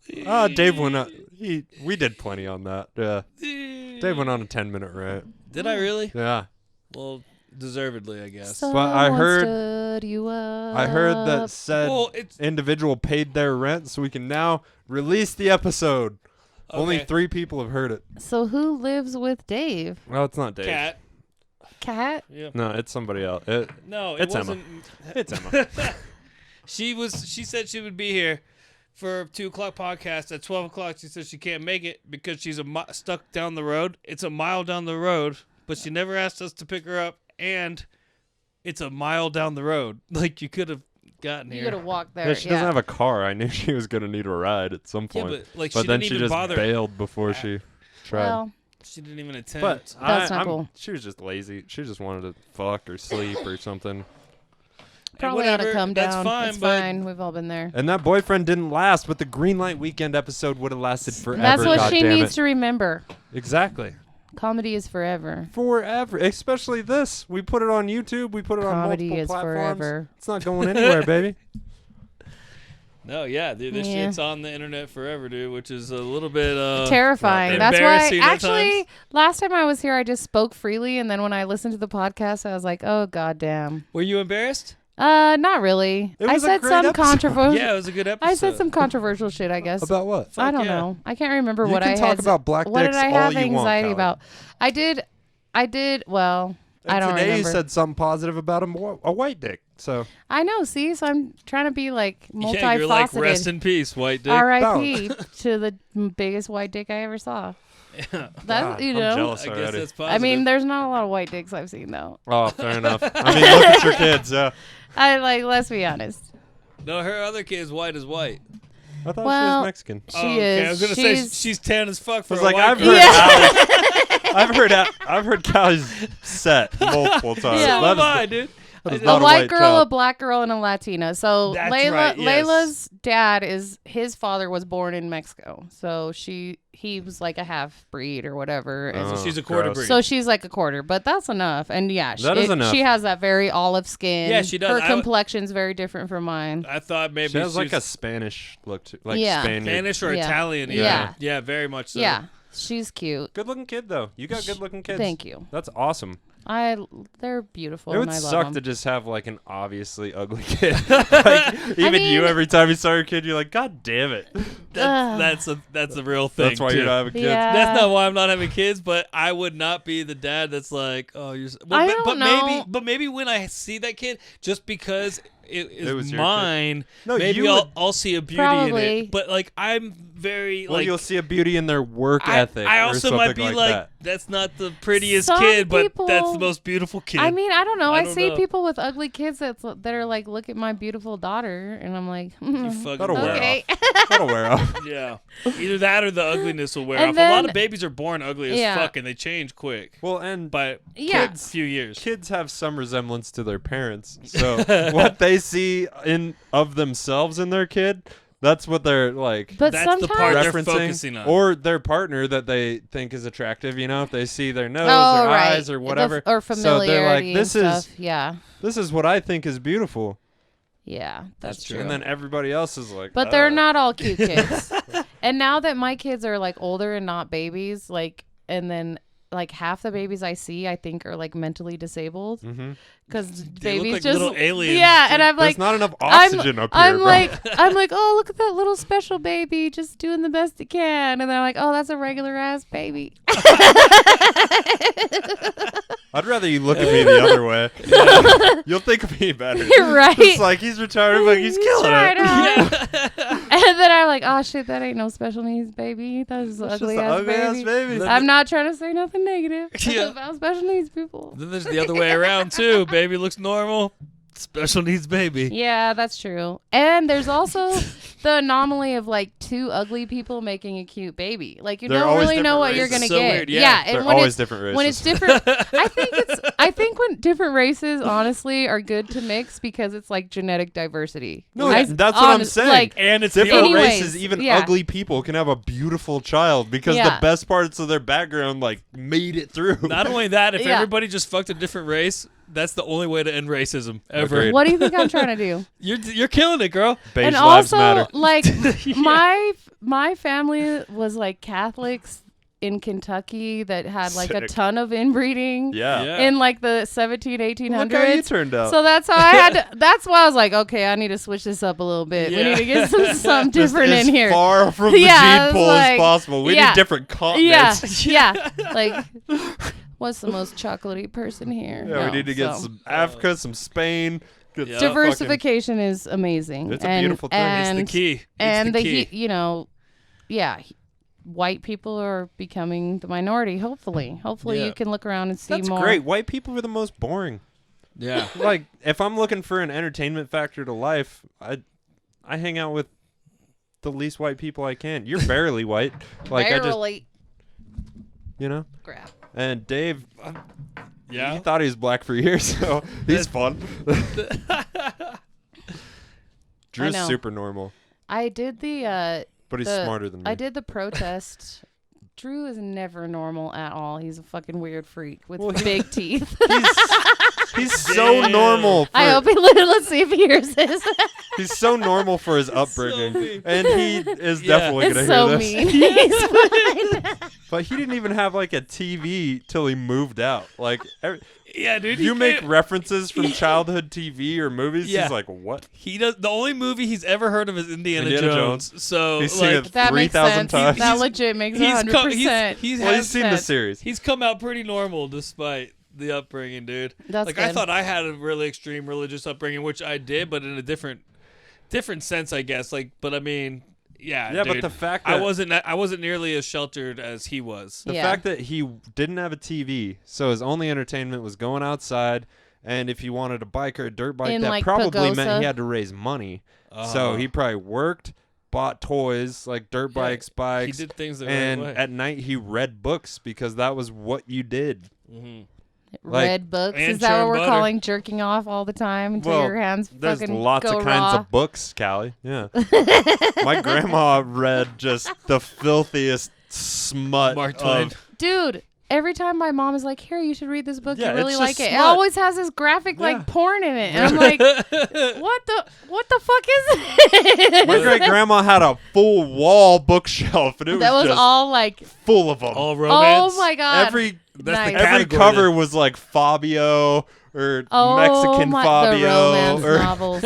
Dave went up. We did plenty on that. Yeah. Dave went on a 10-minute rant. Did I really? Yeah. Well, deservedly, I guess. But I heard- stood you up. I heard that said Well, it's individual paid their rent, so we can now release the episode. Only okay. 3 people have heard it. So who lives with Dave? Well, it's not Dave. Cat. Cat? Yeah. No, it's somebody else. No, it It's Emma. wasn't. It's Emma. She said she would be here for 2:00 podcast. At 12:00, she said she can't make it because she's stuck down the road. It's a mile down the road, but she never asked us to pick her up, and it's a mile down the road. Like you could have gotten You here. gotta walk there. Yeah, she doesn't have a car. I knew she was going to need a ride at some Yeah, point. but like But she then didn't she even just bother. bailed before she tried. Well, She didn't even attempt. But That's not cool. she was just lazy. She just wanted to fuck or sleep or something. probably ought to whatever, come that's down. fine, It's but- fine. We've all been there. And that boyfriend didn't last, but the Greenlight Weekend episode would have lasted forever. That's what she goddammit. needs to remember. Exactly. Comedy is forever. Forever. Especially this. We put it on YouTube. We put it Comedy on multiple is platforms. forever. It's not going anywhere, baby. No, yeah, dude, this Yeah. shit's on the internet forever, dude, which is a little bit Terrifying. That's why, embarrassing at actually, times. last time I was here, I just spoke freely, and then when I listened to the podcast, I was like, "Oh goddamn." Were you embarrassed? Not really. It I was a said great some episode. controversial. Yeah, it was a good episode. I said some controversial shit. I guess. About what? I don't yeah. know. I can't remember You what can I talk had. about black what dicks did I all have you want, anxiety Callie. about? I did. Well, And I don't today remember. you said something positive about a white dick. So I know. See, so I'm trying to be like Yeah, you're like, rest multifaceted. in peace, white dick. R.I.P. to the biggest white dick I ever saw. Yeah. That's I'm know. jealous I guess already. that's positive. I mean, there's not a lot of white dicks I've seen though. Oh, fair enough. I mean, look at your kids. Yeah. Let's be honest. no, her other kid is white as white. I thought she Well, was Mexican. She okay. is. I was gonna say she's- she's tan as fuck for I was a like, white I've girl. heard I've heard Callie's set multiple times. Yeah. So That am is I, the- dude. that is I not a know. white girl, child. a black girl, and a Latina. So That's Layla, right, yes. Layla's dad his father was born in Mexico. So he was like a half breed or whatever. And Oh, She's a quarter gross. breed. so she's like a quarter, but that's enough. And yeah, That is enough. She has that very olive skin. Yeah, she does. Her I- complexion's very different from mine. I thought maybe She has like she's a Spanish look to like Yeah. Spaniard. Spanish or Yeah. Italian. Yeah. Yeah. Yeah, very much so. Yeah, she's cute. Good looking kid though. You got good looking kids. Thank you. That's awesome. They're beautiful. It would and I love suck them. to just have like an obviously ugly kid. Like, even you, mean- every time you saw your kid, you're like, God damn it. That's a real thing. That's why too. you're not having kids. Yeah. That's not why I'm not having kids, but I would not be the dad that's like, oh, you're. Well, I but, don't but know. maybe when I see that kid, just because it is was your kid. mine, No, maybe you would- I'll see a beauty in Probably. it. But like, I'm very Well, like. you'll see a beauty in their work I, ethic. I or also something might be like, that. that's not the prettiest Some kid, but that's the people- most beautiful kid. I mean, I don't know. I I, don't see know. people with ugly kids that are like, look at my beautiful daughter, and I'm like, you fucking That'll wear okay. That'll wear off. Yeah, either that or the ugliness will wear And off. A lot then- of babies are born ugly as Yeah. fuck, and they change quick. Well, and But Yeah. a few years. kids have some resemblance to their parents. So what they see of themselves in their kid, that's what they're like But That's the sometimes, part they're referencing, focusing on. or their partner that they think is attractive. You know, if they see their nose oh or right, eyes or whatever, or so familiarity they're like, "This and is stuff. Yeah, what I think is beautiful," yeah, that's true. and then everybody else is like, But they're "Ugh." not all cute kids. And now that my kids are like older and not babies, like, and then like half the babies I see, I think are like mentally disabled Mhm. because They look babies like just little aliens. Yeah, and I'm There's like, not enough oxygen up here, I'm bro. like, oh, look at that little special baby, just doing the best it can. And then I'm like, oh, that's a regular ass baby. I'd rather you look at me the other way. You'll think of me better. You're right. It's like he's retired, but he's killing tried it. hard. And then I'm like, oh shit, that ain't no special needs baby. That's an It's just ugly an ass ugly ass baby. baby. I'm not trying to say nothing negative Yeah. about special needs people. Then there's the other way around too. Baby looks normal. special needs baby. Yeah, that's true. And there's also the anomaly of like two ugly people making a cute baby. Like you They're don't always really know what different you're gonna races. So get. weird, yeah. and They're when always it's different races. when it's different, I think when different races honestly are good to mix because it's like genetic diversity. No, that's what I'm saying. Like, And it's Different Anyways, races, even yeah. ugly people can have a beautiful child because the Yeah. best parts of their background like made it through. not only that, if Yeah. everybody just fucked a different race, that's the only way to end racism ever. Agreed. what do you think I'm trying to do? You're killing it, girl. Beige And lives also, matter. like my family was like Catholics in Kentucky that had like a Sick. ton of inbreeding Yeah. in like the 1800s. Look how you turned out. So that's how I had to, that's why I was like, okay, I need to switch this up a little bit. We Yeah. need to get something Just different as in here. far from the Yeah, gene it's pool like- as possible. We yeah. need different Yeah, continents. yeah. Like, what's the most chocolatey person here? Yeah, we No, need to get so. some Africa, some Spain. Get Yeah. some Diversification is amazing. It's a and, beautiful thing. It's And, the key. It's and the the key. you know, yeah, white people are becoming the minority. Hopefully Yeah. you can look around and see That's more. great. White people are the most boring. Yeah. Like, if I'm looking for an entertainment factor to life, I hang out with the least white people I can. You're barely white. Like, I just, Barely you know? grab. And Dave, Yeah. he thought he was black for years, so he's fun. Drew's know. super normal, I did the but he's the- smarter than me. I did the protest. Drew is never normal at all. He's a fucking weird freak with Well, big teeth. He's so Damn. normal. For, I hope he let's see if he hears this. he's so normal for his upbringing, mean. and he is Yeah. definitely It's gonna so hear this. mean. He's fine. But he didn't even have like a TV till he moved out. Like, Yeah, dude. you he make can't- references from childhood TV or movies. Yeah. He's like, what? He does. The only movie he's ever heard of is Indiana Indiana Jones. So He's seen like, it That makes 3,000 sense. times. That legit makes he's 100%. he's Well, has he's seen the sense. series. He's come out pretty normal despite the upbringing, dude. That's like I good. thought I had a really extreme religious upbringing, which I did, but in a different sense, I guess. Like, but I mean, yeah, Yeah, but dude, the fact I that wasn't nearly as sheltered as he was. the Yeah. fact that he didn't have a TV, so his only entertainment was going outside. And if he wanted a bike or a dirt bike, In, that like, probably meant Pagosa. he had to raise money. So he probably worked, bought toys like dirt Yeah, bikes, he bikes, did things the and right way. at night he read books because that was what you did. Mhm. like- Red books. And Is that what churn we're butter. calling jerking off all the time until Well, your hands There's fucking lots go of kinds raw? of books, Callie. Yeah. My grandma read just the filthiest smut. Mark Twain. of- Dude, every time my mom is like, "Here, you should read this book. Yeah, You really it's like just it." It smut. always has this graphic Yeah. like porn in it, and I'm like, "What the fuck is this?" My great grandma had a full wall bookshelf, and it That was just all like, full of them. All romance. oh my god. Every That's the Nice. every category cover that- was like Fabio or Oh Mexican my, Fabio the romance or novels.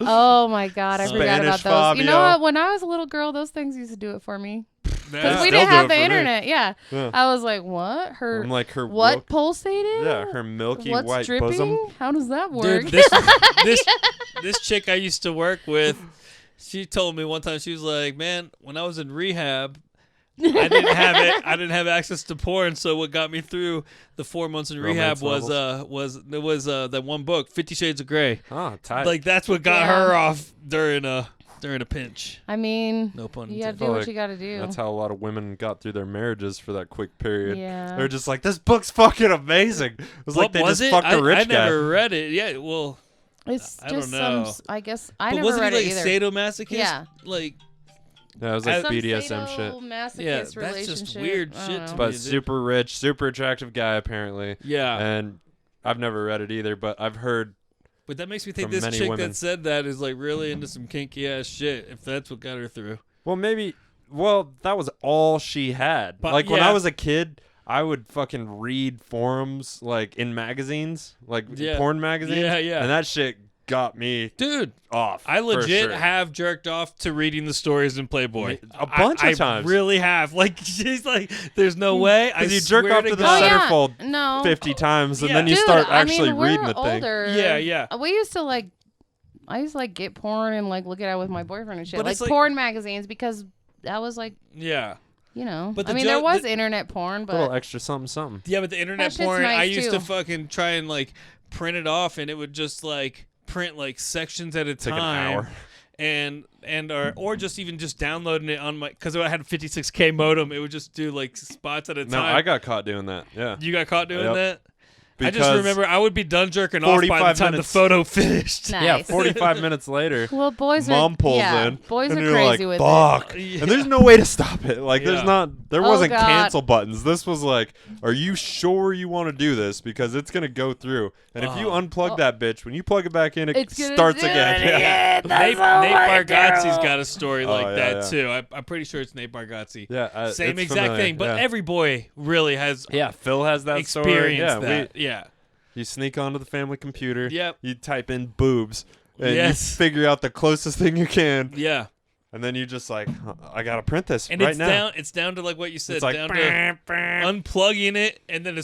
Oh my god, I forgot Spanish about those. You know Fabio. what? When I was a little girl, those things used to do it for me because Yeah. we Still didn't do have it the for me. internet. Yeah. Yeah. I was like, what? Her I'm like her what milk- pulsated? Yeah, her milky What's white dripping? bosom. How does that work? Dude, this chick I used to work with, she told me one time, she was like, "Man, when I was in rehab, I didn't have access to porn, so what got me through the 4 months in rehab Romance was that one book, 50 Shades of Grey. Ah, tight. Like that's what got Yeah. her off during a pinch. I mean, No pun you gotta intended. do what Like, you gotta do. That's how a lot of women got through their marriages for that quick period. Yeah. They're just like, this book's fucking amazing. It was like What they was just it? fucked a rich I guy. never read it. Yeah, well, It's I just don't know. some. I guess I but never wasn't read he like it either. sadomasochist? Yeah. Like, Yeah, it was like Some BDSM shit. sadomasochist Yeah, that's just relationship. weird I shit don't to know. But dude. super rich, super attractive guy apparently. yeah. And I've never read it either, but I've heard But that makes me think from this many chick women. that said that is like really into some kinky ass shit. If that's what got her through. that was all she had. But- like when yeah. I was a kid, I would fucking read forums like in magazines, like Yeah. porn magazines. Yeah, yeah. And that shit got me Dude, off. I for legit sure. have jerked off to reading the stories in Playboy. A bunch of I times. really have. Like she's like, there's no way. I Because you jerk swear off to the God. Oh, yeah. centerfold No. 50 times, and Yeah. then you Dude, start I actually mean, reading we're the thing. older. Yeah, yeah. We used to like. I used to like get porn and like look at it with my boyfriend and shit. But Like it's like- porn magazines because that was like Yeah. you know. But I mean, there was internet porn, A little but extra something. Yeah, but the internet shit's porn, nice, I used to too. fucking try and like print it off, and it would just like print like sections at a Take time. an hour. Or just even just downloading it on my, because I had a 56K modem, it would just do like spots at a No, time. I got caught doing that. Yeah. You got caught doing Yep. that? I Because just remember I would be done jerking off by the 45 time minutes. the photo finished. nice. Yeah, 45 minutes later, Well, boys Mom are pulls yeah, in, Boys and are you're crazy like, with fuck. Yeah. And there's no way to stop it. Like, Yeah. there Oh, wasn't God. cancel buttons. This was like, are you sure you want to do this? Because it's going to go through. And if you unplug that bitch, when you plug it back in, it It's gonna starts do again. it Yeah. again. That's Nate so fucking Bargatze's terrible. got a story like yeah, that yeah. too. I'm pretty sure it's Nate Bargatze. Yeah, Same it's exact familiar. thing, but yeah. every boy really has Yeah, Phil has that story. experienced Yeah, that. Yeah. you sneak onto the family computer. Yep. You type in boobs. And Yes. you figure out the closest thing you can. Yeah. And then you just like, I got to print this And right it's now. down to like what you said, It's like, down to unplugging it, and then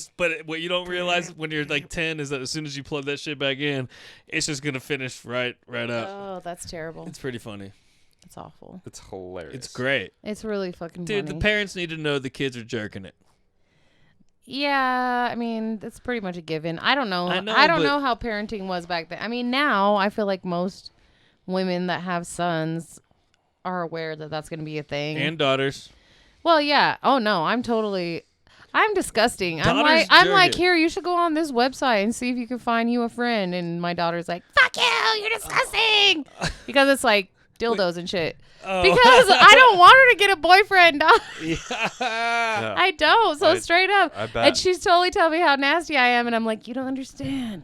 what you don't realize when you're like 10 is that as soon as you plug that shit back in, it's just gonna finish right up. Oh, that's terrible. It's pretty funny. It's awful. It's hilarious. It's great, It's really fucking dude. funny. The parents need to know the kids are jerking it. Yeah, I mean, that's pretty much a given. I don't know. I know, I don't but- know how parenting was back then. I mean, now I feel like most women that have sons are aware that that's going to be a thing. And daughters. Well, yeah. Oh no, I'm disgusting. I'm Daughters like, jerk it. here, you should go on this website and see if you can find you a friend. And my daughter's like, fuck you, you're disgusting, because it's like dildos and shit. Oh. Because I don't want her to get a boyfriend, dog. Yeah. I don't. So I- straight up. I bet. And she's totally telling me how nasty I am, and I'm like, you don't understand.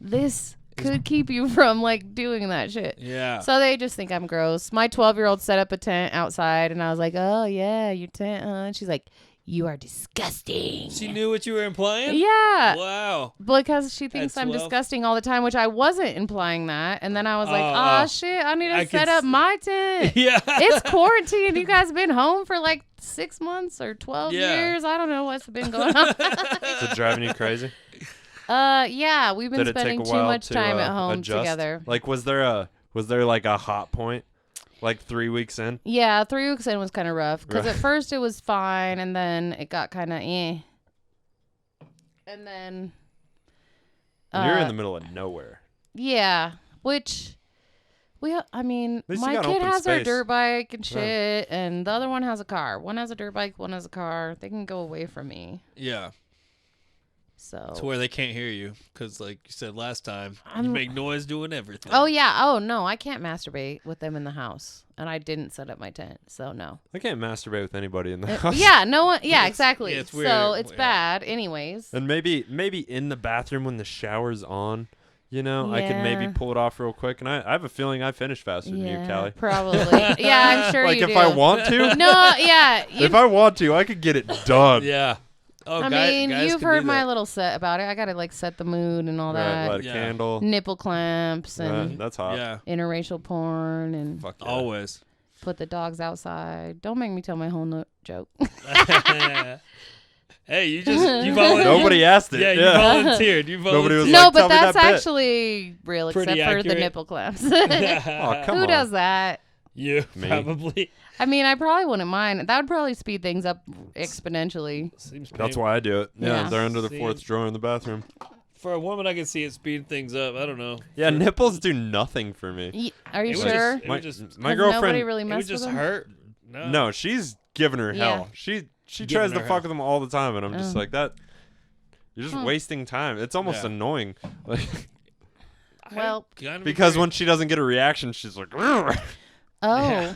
This could keep you from like doing that shit. Yeah. So they just think I'm gross. My 12-year-old set up a tent outside, and I was like, oh yeah, your tent, huh? And she's like, you are disgusting. She knew what you were implying? Yeah. Wow. Because she thinks At I'm 12? disgusting all the time, which I wasn't implying that. And then I was like, Oh, oh shit, I need I to could set up s- my tent. Yeah. It's quarantine. You guys been home for like 6 months or 12 Yeah. years. I don't know what's been going on. Is it driving you crazy? Yeah, we've been Did it take spending a too while much to time at home adjust? together. Like, was there like a hot point, like 3 weeks in? Yeah, 3 weeks in was kind of rough because Right. at first it was fine, and then it got kind of eh. And then And you're in the middle of nowhere. yeah, which I mean, least you my got kid open has her space. dirt bike and Yeah. shit, and the other one has a car. One has a dirt bike, one has a car. They can go away from me. Yeah. So To where they can't hear you, because like you said last time, you I'm- make noise doing everything. Oh yeah. Oh no, I can't masturbate with them in the house, and I didn't set up my tent, so no. I can't masturbate with anybody in the house. Yeah, no one. Yeah, exactly. yeah, it's So weird. it's Yeah. bad, anyways. And maybe in the bathroom when the shower's on, you know, I could maybe Yeah. pull it off real quick. And I have a feeling I finish faster than you, Callie. probably. Yeah, I'm sure Like you if do. I want to, No, yeah. if I want to, I could get it done. Yeah. Oh, I guys mean, you've can heard do my that. little set about it. I gotta like set the mood and all Right, that. light a Yeah. candle. Nipple clamps and That's hot. Yeah. interracial porn and Fuck yeah. Always. put the dogs outside. Don't make me tell my whole joke. Hey, you volunteered. Nobody asked it. Yeah, you Yeah. volunteered. You volunteered. Nobody was No, like, but "Tell me that's that bit." actually real, Pretty except for the accurate. nipple clamps. Oh, come Who on. does that? You Me. probably. I mean, I probably wouldn't mind. That would probably speed things up exponentially. Seems That's painful. why I do it. Yeah, Yeah. they're under the See. fourth drawer in the bathroom. For a woman, I can see it speed things up. I don't know. Yeah, nipples do nothing for me. Are you It would sure? just- it My, would just- my Has nobody girlfriend. really It would messed with just them? hurt. No, she's giving her Yeah. hell. She Giving tries to her fuck hell. with them all the time, and I'm just Oh. like that. You're just Huh. wasting time. It's almost Yeah. annoying. Like, Well, Kind of because agree. when she doesn't get a reaction, she's like, "Grr." Oh. Yeah.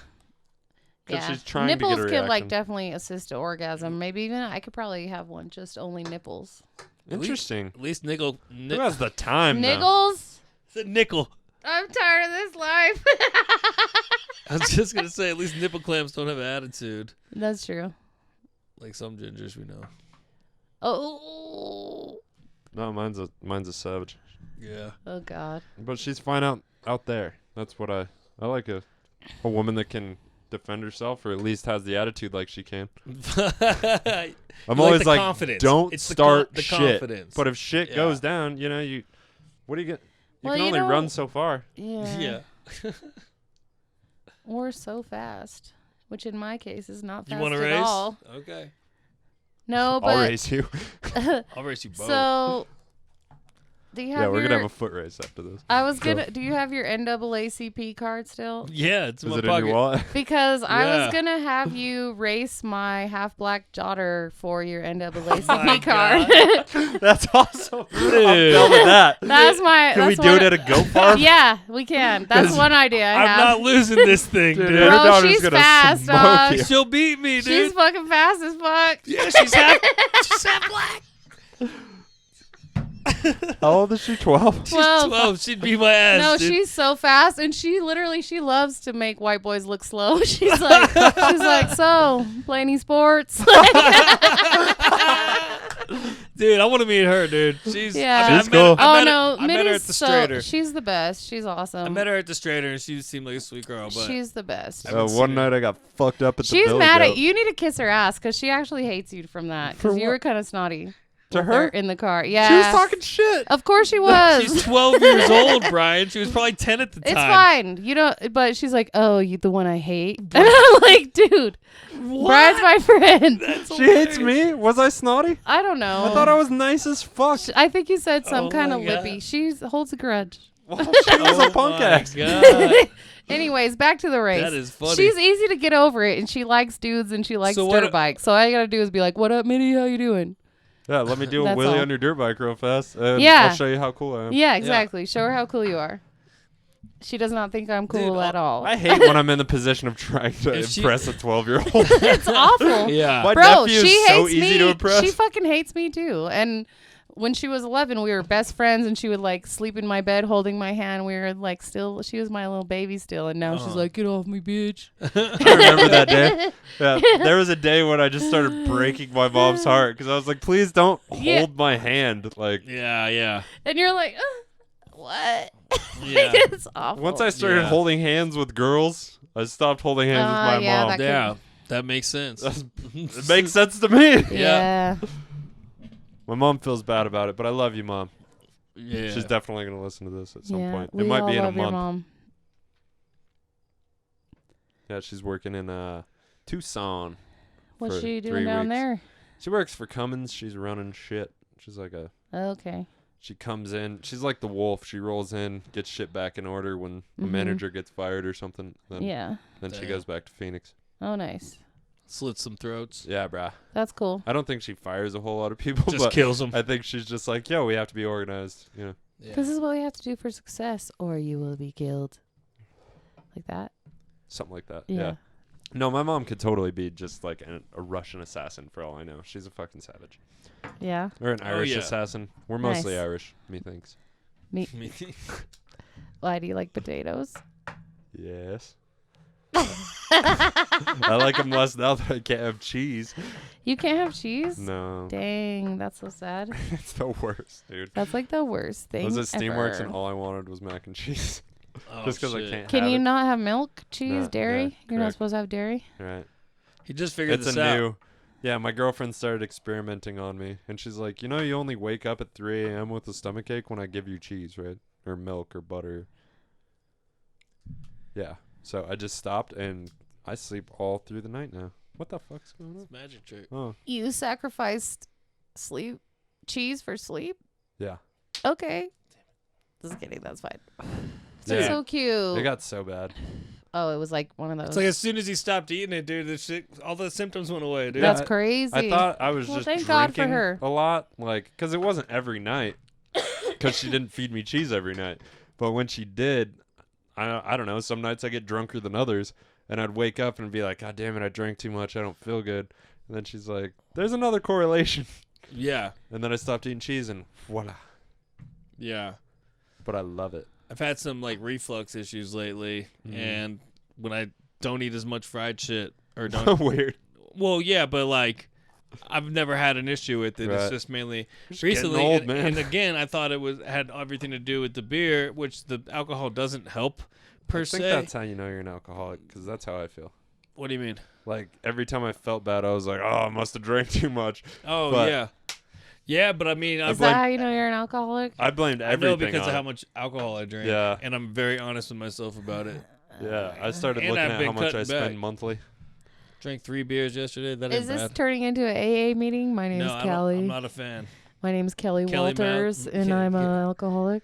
'Cause Yeah. she's trying to get nipples a could like reaction. definitely assist to orgasm. Maybe even I could probably have one just only nipples. Interesting. At least nickel. Who has the time? though? Niggles? It's a nickel. I'm tired of this life. I was just gonna say, at least nipple clamps don't have attitude, That's true. like some gingers we know. Oh. No, mine's a savage. Yeah. Oh God. But she's fine out there. That's what I like a woman that can defend herself or at least has the attitude like she can. I'm You always the like, confidence. don't It's start the shit. confidence. But if shit Yeah. goes down, you know, what do you get? You Well, can you only know- run so far. Yeah. yeah. Or so fast. which in my case is not You fast want to at race? all. Okay. No, but I'll race you. I'll race you both. so do you have Yeah, we're your? gonna have a foot race after this. I was gonna. Do you have your NAACP card still? yeah, it's in Is my it in pocket. your wallet? Because I Yeah. was gonna have you race my half black daughter for your NAACP my card. That's awesome. I'm Dude. down with that. That's my. Can we that's do one- it at a goat farm? Yeah, we can. That's one idea I I'm have. not losing this thing, Dude, dude. your Bro, daughter's she's gonna fast, smoke dog. you. She'll beat me, dude. She's fucking fast as fuck. yeah, she's half black. How old is she? 12? She's 12. 12. She'd beat my ass, No, dude. she's so fast, and she loves to make white boys look slow. She's like, so play any sports? Dude, I want to meet her, dude. She's Yeah. She's cool. I Oh met no, her, I met her Minnie's at the so straighter. she's the best. She's awesome. I met her at the straighter, and she seemed like a sweet girl. But She's the best. I haven't seen One her. night I got fucked up at the She's Billy mad Goat. at you. You need to kiss her ass because she actually hates you from that For because you what? were kind of snotty To with her? in the car. Yeah, She was talking shit. Of course she was. she's 12 years old, Brian. She was probably 10 at the It's time. fine. You know, but she's like, "Oh, you the one I hate." And I'm like, "Dude, Brian's my friend." She hates me? Was I snotty? I don't know. I thought I was nice as fuck. I think you said some Oh kind my of God. lippy. She holds a grudge. Well, she was a punk my ass. God. Anyways, back to the race. That is funny. She's easy to get over it, and she likes dudes, and she likes So what- dirt bikes. So all I gotta do is be like, "What up, Minnie? How you doing?" Yeah, let me do a That's wheelie all. on your dirt bike real fast. And Yeah. I'll show you how cool I am. Yeah, exactly. Show her how cool you are. She does not think I'm cool Dude, at all. I hate when I'm in the position of trying to If she- impress a 12-year-old. It's awful. Yeah. My Bro, nephew she is so hates easy me. to impress. She fucking hates me too. And when she was 11, we were best friends, and she would like sleep in my bed holding my hand. We were like still, she was my little baby still, and now she's like, "Get off me, bitch." I remember that day. Yeah, there was a day when I just started breaking my mom's heart because I was like, please don't Yeah. hold my hand. Like, Yeah. And you're like, "What?" Yeah. It's awful. once I started Yeah. holding hands with girls, I stopped holding hands with my yeah, mom. that could- Yeah. That makes sense. It makes sense to me. Yeah. My mom feels bad about it, but I love you, Mom. Yeah. She's definitely going to listen to this at some Yeah, point. we It might all be in a love your month. mom. Yeah, she's working in Tucson. What's for she 3 doing down weeks. there? She works for Cummins. She's running shit. She's like Okay. she comes in. She's like the wolf. She rolls in, gets shit back in order when the Mhm. manager gets fired or something. Then, Yeah. then she Damn. goes back to Phoenix. Oh, nice. Slit some throats. Yeah, brah. That's cool. I don't think she fires a whole lot of people, Just but kills them. I think she's just like, yo, we have to be organized. You know, Yeah. This is what we have to do for success, or you will be killed. Like that. something like that. Yeah. No, my mom could totally be just like a Russian assassin for all I know. She's a fucking savage. Yeah. Or an Oh, Irish yeah. assassin. We're mostly Nice. Irish, methinks. Me. Me. Why do you like potatoes? Yes. I like them less now that I can't have cheese. You can't have cheese? No. Dang, that's so sad. It's the worst, dude. That's like the worst thing I was at Steamworks ever. and all I wanted was mac and cheese. Oh, Just because I shit. can't Can have you it. not have milk, cheese, No, dairy? yeah, You're not correct. supposed to have dairy? Right. He just figured It's this a out. new... Yeah, my girlfriend started experimenting on me. And she's like, you know, you only wake up at 3 a.m. with a stomachache when I give you cheese, right? Or milk or butter. Yeah. So I just stopped and I sleep all through the night now. What the fuck's going on? It's a magic trick. Oh, You sacrificed cheese for sleep? yeah. Okay. Just kidding, that's fine. Yeah. It's so cute. It got so bad. Oh, it was like one of those. It's like as soon as he stopped eating it, dude, the shit, all the symptoms went away, dude. Yeah, That's crazy. I thought I was Well, just thank God for drinking her. a lot, like, because it wasn't every night, because she didn't feed me cheese every night. But when she did, I don't know, some nights I get drunker than others, and I'd wake up and be like, God damn it, I drank too much, I don't feel good. And then she's like, there's another correlation. Yeah. And then I stopped eating cheese, and voila. Yeah. But I love it. I've had some like reflux issues lately, Mhm. and when I don't eat as much fried shit or don't, Weird. well, yeah, but like I've never had an issue with it. It's Right. just mainly Just recently. getting old, and, man. and again, I thought it had everything to do with the beer, which the alcohol doesn't help per I think se. that's how you know you're an alcoholic, because that's how I feel. What do you mean? Like, every time I felt bad, I was like, oh, I must have drank too much. Oh But- yeah, yeah, but I mean, Is I that how you know you're an alcoholic? I blamed I everything know because on of how it. much alcohol I drink. Yeah. and I'm very honest with myself about it. Yeah, I started And looking I've at been how much I cutting spend back. monthly. Drank 3 beers yesterday. That ain't Is this bad. turning into an AA meeting? My name's No, Kelly. I'm not a fan. My name's Kelly Kelly Walters, Mal- and Ke- I'm Ke- an alcoholic.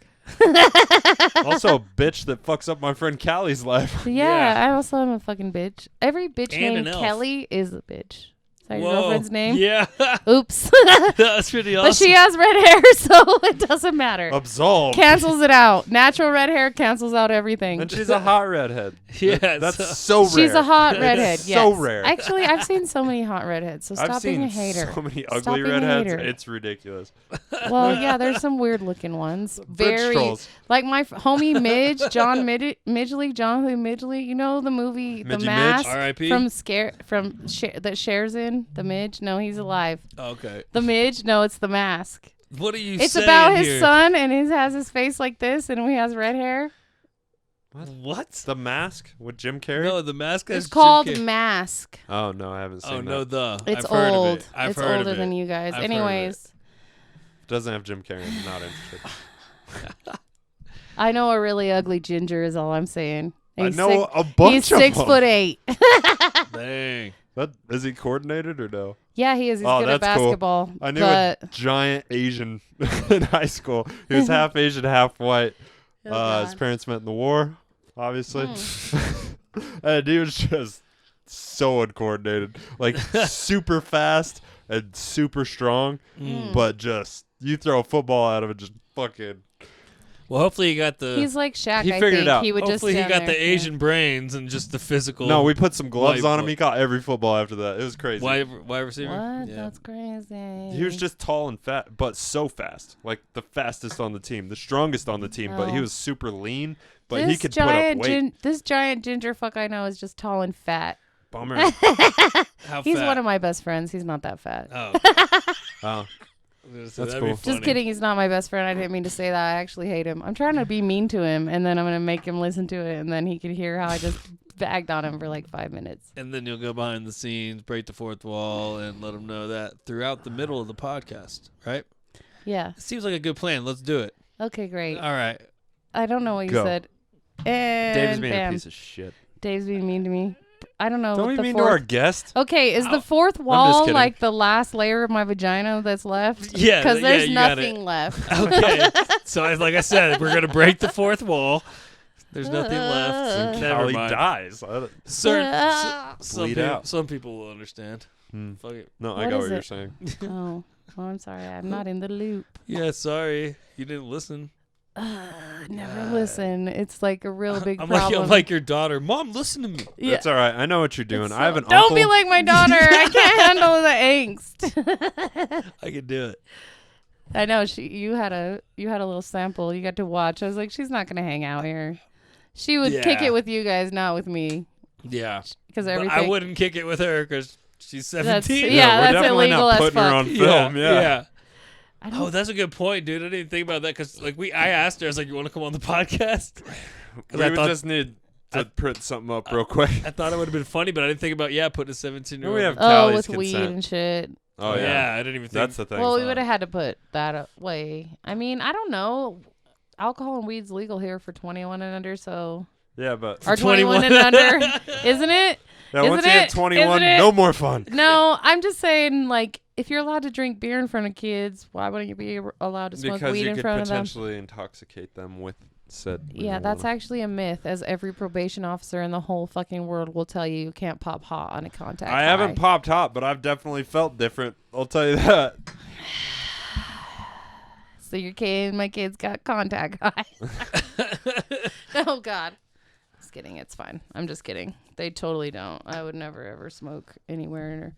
Also a bitch that fucks up my friend Callie's life. Yeah, I also am a fucking bitch. Every bitch And named an elf. Kelly is a bitch. Is that your Whoa. girlfriend's name? Yeah. Oops. That's pretty awesome. But she has red hair, so it doesn't matter. Absolved. Cancels it out. Natural red hair cancels out everything. And she's a hot redhead. Yeah, That's so- so rare. She's a hot redhead. It's Yes. so rare. Actually, I've seen so many hot redheads. So stop I've being a seen hater. so many Stop ugly being a redheads. hater. It's ridiculous. Well, yeah, there's some weird looking ones. Bridge Very trolls. like my homie Midge, John Midgley, Jonathan Midgley. You know the movie Midgey The Mask R.I.P. that shares in the Midge. No, he's alive. Okay. The Midge. No, it's The Mask. What are you It's saying about his here? son, and he has his face like this, and he has red hair. What? The Mask with Jim Carrey? No, the mask has It's called Jim Carrey. Mask. Oh, no, I haven't seen Oh, that. no, It's I've heard old. Of it. I've It's heard older of than it. you guys. I've heard of it. Anyways, Doesn't have Jim Carrey. I'm not interested. I know a really ugly ginger is all I'm saying. I He's know six- a bunch He's of 6'8". Dang. Is he coordinated or no? Yeah, he is. He's Oh, good at that's cool. basketball. I knew but a giant Asian in high school. He was half Asian, half white. Oh, His God. parents met in the war, obviously. And he was just so uncoordinated. Like, super fast and super strong. But just, you throw a football at him and just fucking... Well, hopefully he got the. He's like Shaq. He I figured it think out. he would just Hopefully he stand got there. the Asian brains and just the physical. No, we put some gloves White on him. boy. He caught every football after that. It was crazy. wide receiver. What? Yeah. That's crazy. He was just tall and fat, but so fast. Like the fastest on the team, the strongest on the team, but he Oh. was super lean, but this he could put up giant weight. this giant ginger fuck I know is just tall and fat. Bummer. How He's fat? one of my best friends. He's not that fat. Oh, Oh, that's That's cool. cool. Just kidding. He's not my best friend. I didn't mean to say that. I actually hate him. I'm trying to be mean to him, and then I'm gonna make him listen to it, and then he can hear how I just bagged on him for like 5 minutes. And then you'll go behind the scenes, break the fourth wall, and let them know that throughout the middle of the podcast, right? Yeah. It seems like a good plan. Let's do it. Okay. Great. All right. I don't know what you Go. said. And Dave's being bam. a piece of shit. Dave's being mean to me. I don't know. Don't what we the mean fourth... to our guest? Okay, is the fourth wall like the last layer of my vagina that's left? Yeah, Because yeah, there's you got nothing left. Okay. So, like I said, we're gonna break the fourth wall. There's nothing left. And Never Callie mind. dies. Some Bleed out. some people will understand. Hmm. Fuck it. No, I What got is what you're it? saying. Oh, well, I'm sorry. I'm not in the loop. Yeah, sorry. You didn't listen. Never listen. It's like a real big I'm problem. like your daughter. Mom, listen to me. Yeah. That's all right. I know what you're doing. I have an Don't uncle. be like my daughter. I can't handle the angst. I can do it. I know you had a little sample you got to watch. I was like, she's not gonna hang out here. She would kick Yeah. it with you guys, not with me, Yeah. because But everything. I wouldn't kick it with her because she's That's, 17. yeah, we're that's definitely illegal not as putting her fuck. on film. Yeah. I don't Oh, that's a good point, dude. I didn't even think about that because, I asked her, I was like, "You want to come on the podcast?" We I would thought- just need to print something up real quick. I thought it would have been funny, but I didn't think about putting a 17-year-old. We have Oh, Callie's with weed consent. and shit. Oh yeah. I didn't even think. That's the thing. Well, we would have had to put that away. I mean, I don't know. Alcohol and weed's legal here for 21 and under, so Yeah, but or 21 and under, isn't it? yeah, once isn't you hit it? 21, Isn't it? no more fun. No, I'm just saying, like, if you're allowed to drink beer in front of kids, why wouldn't you be allowed to smoke Because weed you in could front of them? potentially intoxicate them with said. Yeah, that's marijuana. actually a myth, as every probation officer in the whole fucking world will tell you. You can't pop hot on a contact I haven't high. popped hot, but I've definitely felt different. I'll tell you that. So my kids got contact high. Oh God, just kidding. It's fine. I'm just kidding. They totally don't. I would never ever smoke anywhere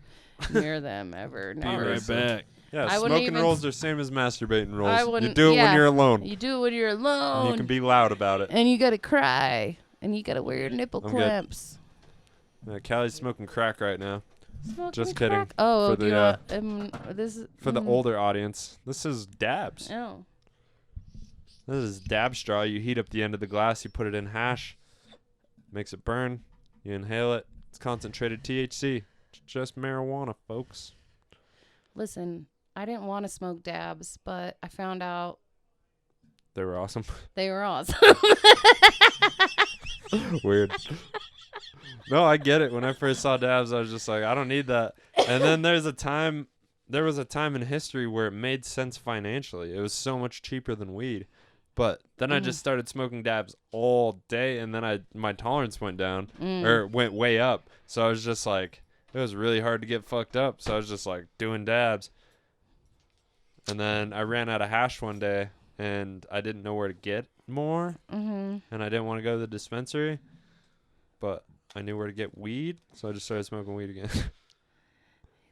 near them ever. Be Never. right back. Yeah, I wouldn't smoking even rolls are same as masturbating rolls. I You wouldn't. do it yeah. when you're alone. You do it when you're And alone. you can be loud about it. And you gotta cry. And you gotta wear your nipple I'm good. clamps. Callie's smoking crack right now. Smoking Just kidding. crack. Oh, For do you the, want, this is For the older audience, this is dabs. Oh. This is dab straw. You heat up the end of the glass. You put it in hash. Makes it burn. You inhale it. It's concentrated THC. It's just marijuana, folks. Listen, I didn't want to smoke dabs, but I found out They were awesome. they were awesome. Weird. No, I get it. When I first saw dabs, I was just like, I don't need that. And then there was a time in history where it made sense financially. It was so much cheaper than weed. But then I just started smoking dabs all day, and then my tolerance went down or went way up. So I was just like, it was really hard to get fucked up. So I was just like doing dabs. And then I ran out of hash one day, and I didn't know where to get more. And I didn't want to go to the dispensary, but I knew where to get weed. So I just started smoking weed again.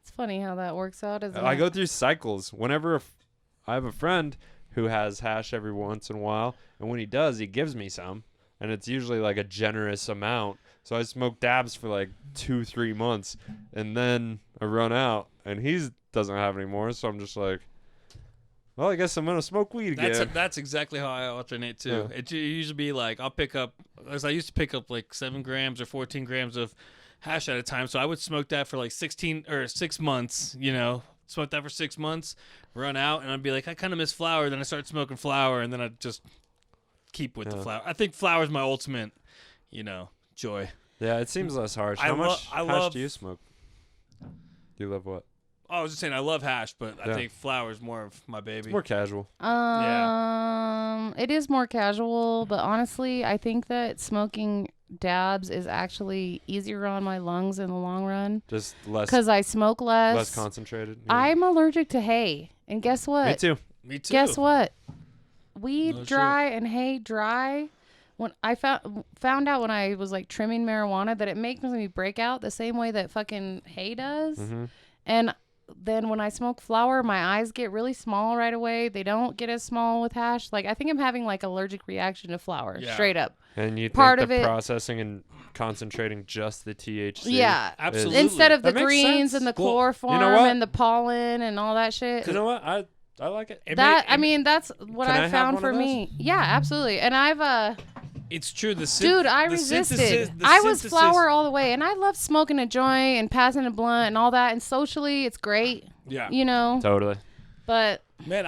It's funny how that works out, isn't I it? go through cycles. Whenever I have a friend who has hash every once in a while, and when he does, he gives me some, and it's usually like a generous amount. So I smoke dabs for like 2-3 months, and then I run out, and he doesn't have any more. So I'm just like, well, I guess I'm gonna smoke weed again. That's exactly how I alternate too. Yeah. It usually be like I'll pick up, as I used to pick up like 7 grams or 14 grams of hash at a time. So I would smoke that for like 6 months. Smoke that for 6 months, run out, and I'd be like, I kind of miss flower. Then I start smoking flower, and then I just keep with the flower. I think flower is my ultimate, joy. Yeah, it seems less harsh. How much hash do you smoke? Do you love what? I was just saying I love hash, but I think flower is more of my baby. It's more casual. It is more casual, but honestly, I think that smoking dabs is actually easier on my lungs in the long run. Just less. Because I smoke less. Less concentrated. Yeah. I'm allergic to hay, and guess what? Me too. Guess what? Weed No dry and hay dry. When I found out when I was like trimming marijuana that it makes me break out the same way that fucking hay does, and then when I smoke flower, my eyes get really small right away. They don't get as small with hash. Like I think I'm having like allergic reaction to flower, straight up. And you Part think of the it, processing and concentrating just the THC? Yeah, absolutely. Instead of the That makes greens sense. and the Well, chloroform you know what? and the pollen and all that shit. You know what? I like it. That's what Can I I have found one for of those? me. Yeah, absolutely. And I've It's true. Dude, I resisted. I was flower all the way, and I love smoking a joint and passing a blunt and all that. And socially, it's great. Yeah. Totally. But Man,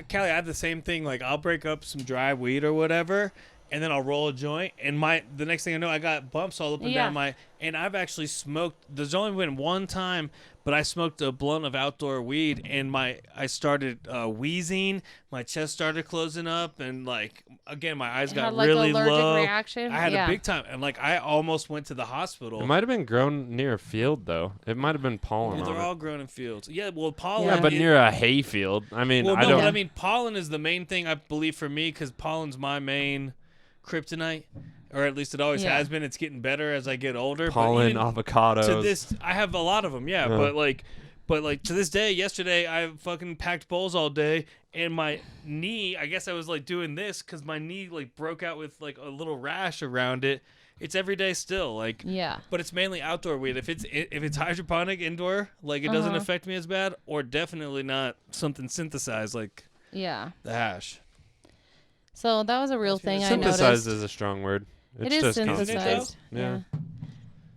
Kelly, I have the same thing. Like I'll break up some dry weed or whatever, and then I'll roll a joint, and the next thing I know, I got bumps all up and down my. And I've actually smoked. There's only been one time, but I smoked a blunt of outdoor weed, and I started wheezing. My chest started closing up, and like again, my eyes got like really allergic low. reaction. I had a big time, and like I almost went to the hospital. It might have been grown near a field, though. It might have been pollen. Well, they're on all it. grown in fields. Yeah, well, pollen. Yeah, but near a hay field. I mean, Well, I no, don't. but I mean, pollen is the main thing I believe for me because pollen's my main kryptonite, or at least it always has been. It's getting better as I get older. Pollen, but avocados. to this, I have a lot of them. Yeah, but like to this day, yesterday I fucking packed bowls all day, and my knee. I guess I was like doing this because my knee like broke out with like a little rash around it. It's every day still, like but it's mainly outdoor weed. If it's hydroponic indoor, like it doesn't affect me as bad, or definitely not something synthesized like the hash. So that was a real thing I noticed. Synthesized is a strong word. It's It is just synthesized. Yeah.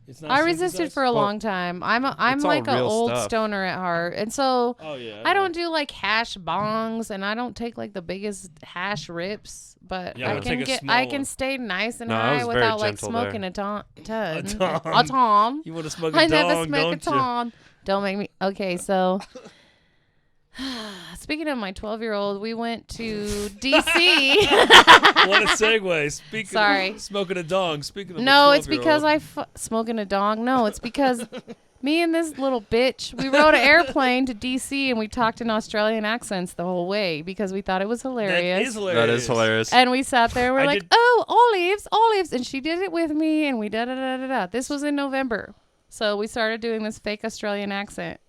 It's not I resisted synthesized? for a long time. I'm it's all like an real old stuff. stoner at heart, and so Oh yeah. I don't do like hash bongs, and I don't take like the biggest hash rips, but Yeah, I don't can take a I small can one. stay nice and No, I high was very without like gentle smoking there. a ton. ton. A ton. You want to smoke a I dong, never smoke a don't you? ton. Don't make me. Okay, so speaking of my 12-year-old, we went to DC. What a segue. Speaking Sorry. of smoking a dong. Speaking of No, a it's because 12-year-old. smoking a dong. No, it's because me and this little bitch, we rode an airplane to DC and we talked in Australian accents the whole way because we thought it was hilarious. That is hilarious. That is hilarious. And we sat there and we're I like, did- oh, olives. And she did it with me and we da-da-da-da-da. This was in November. So we started doing this fake Australian accent,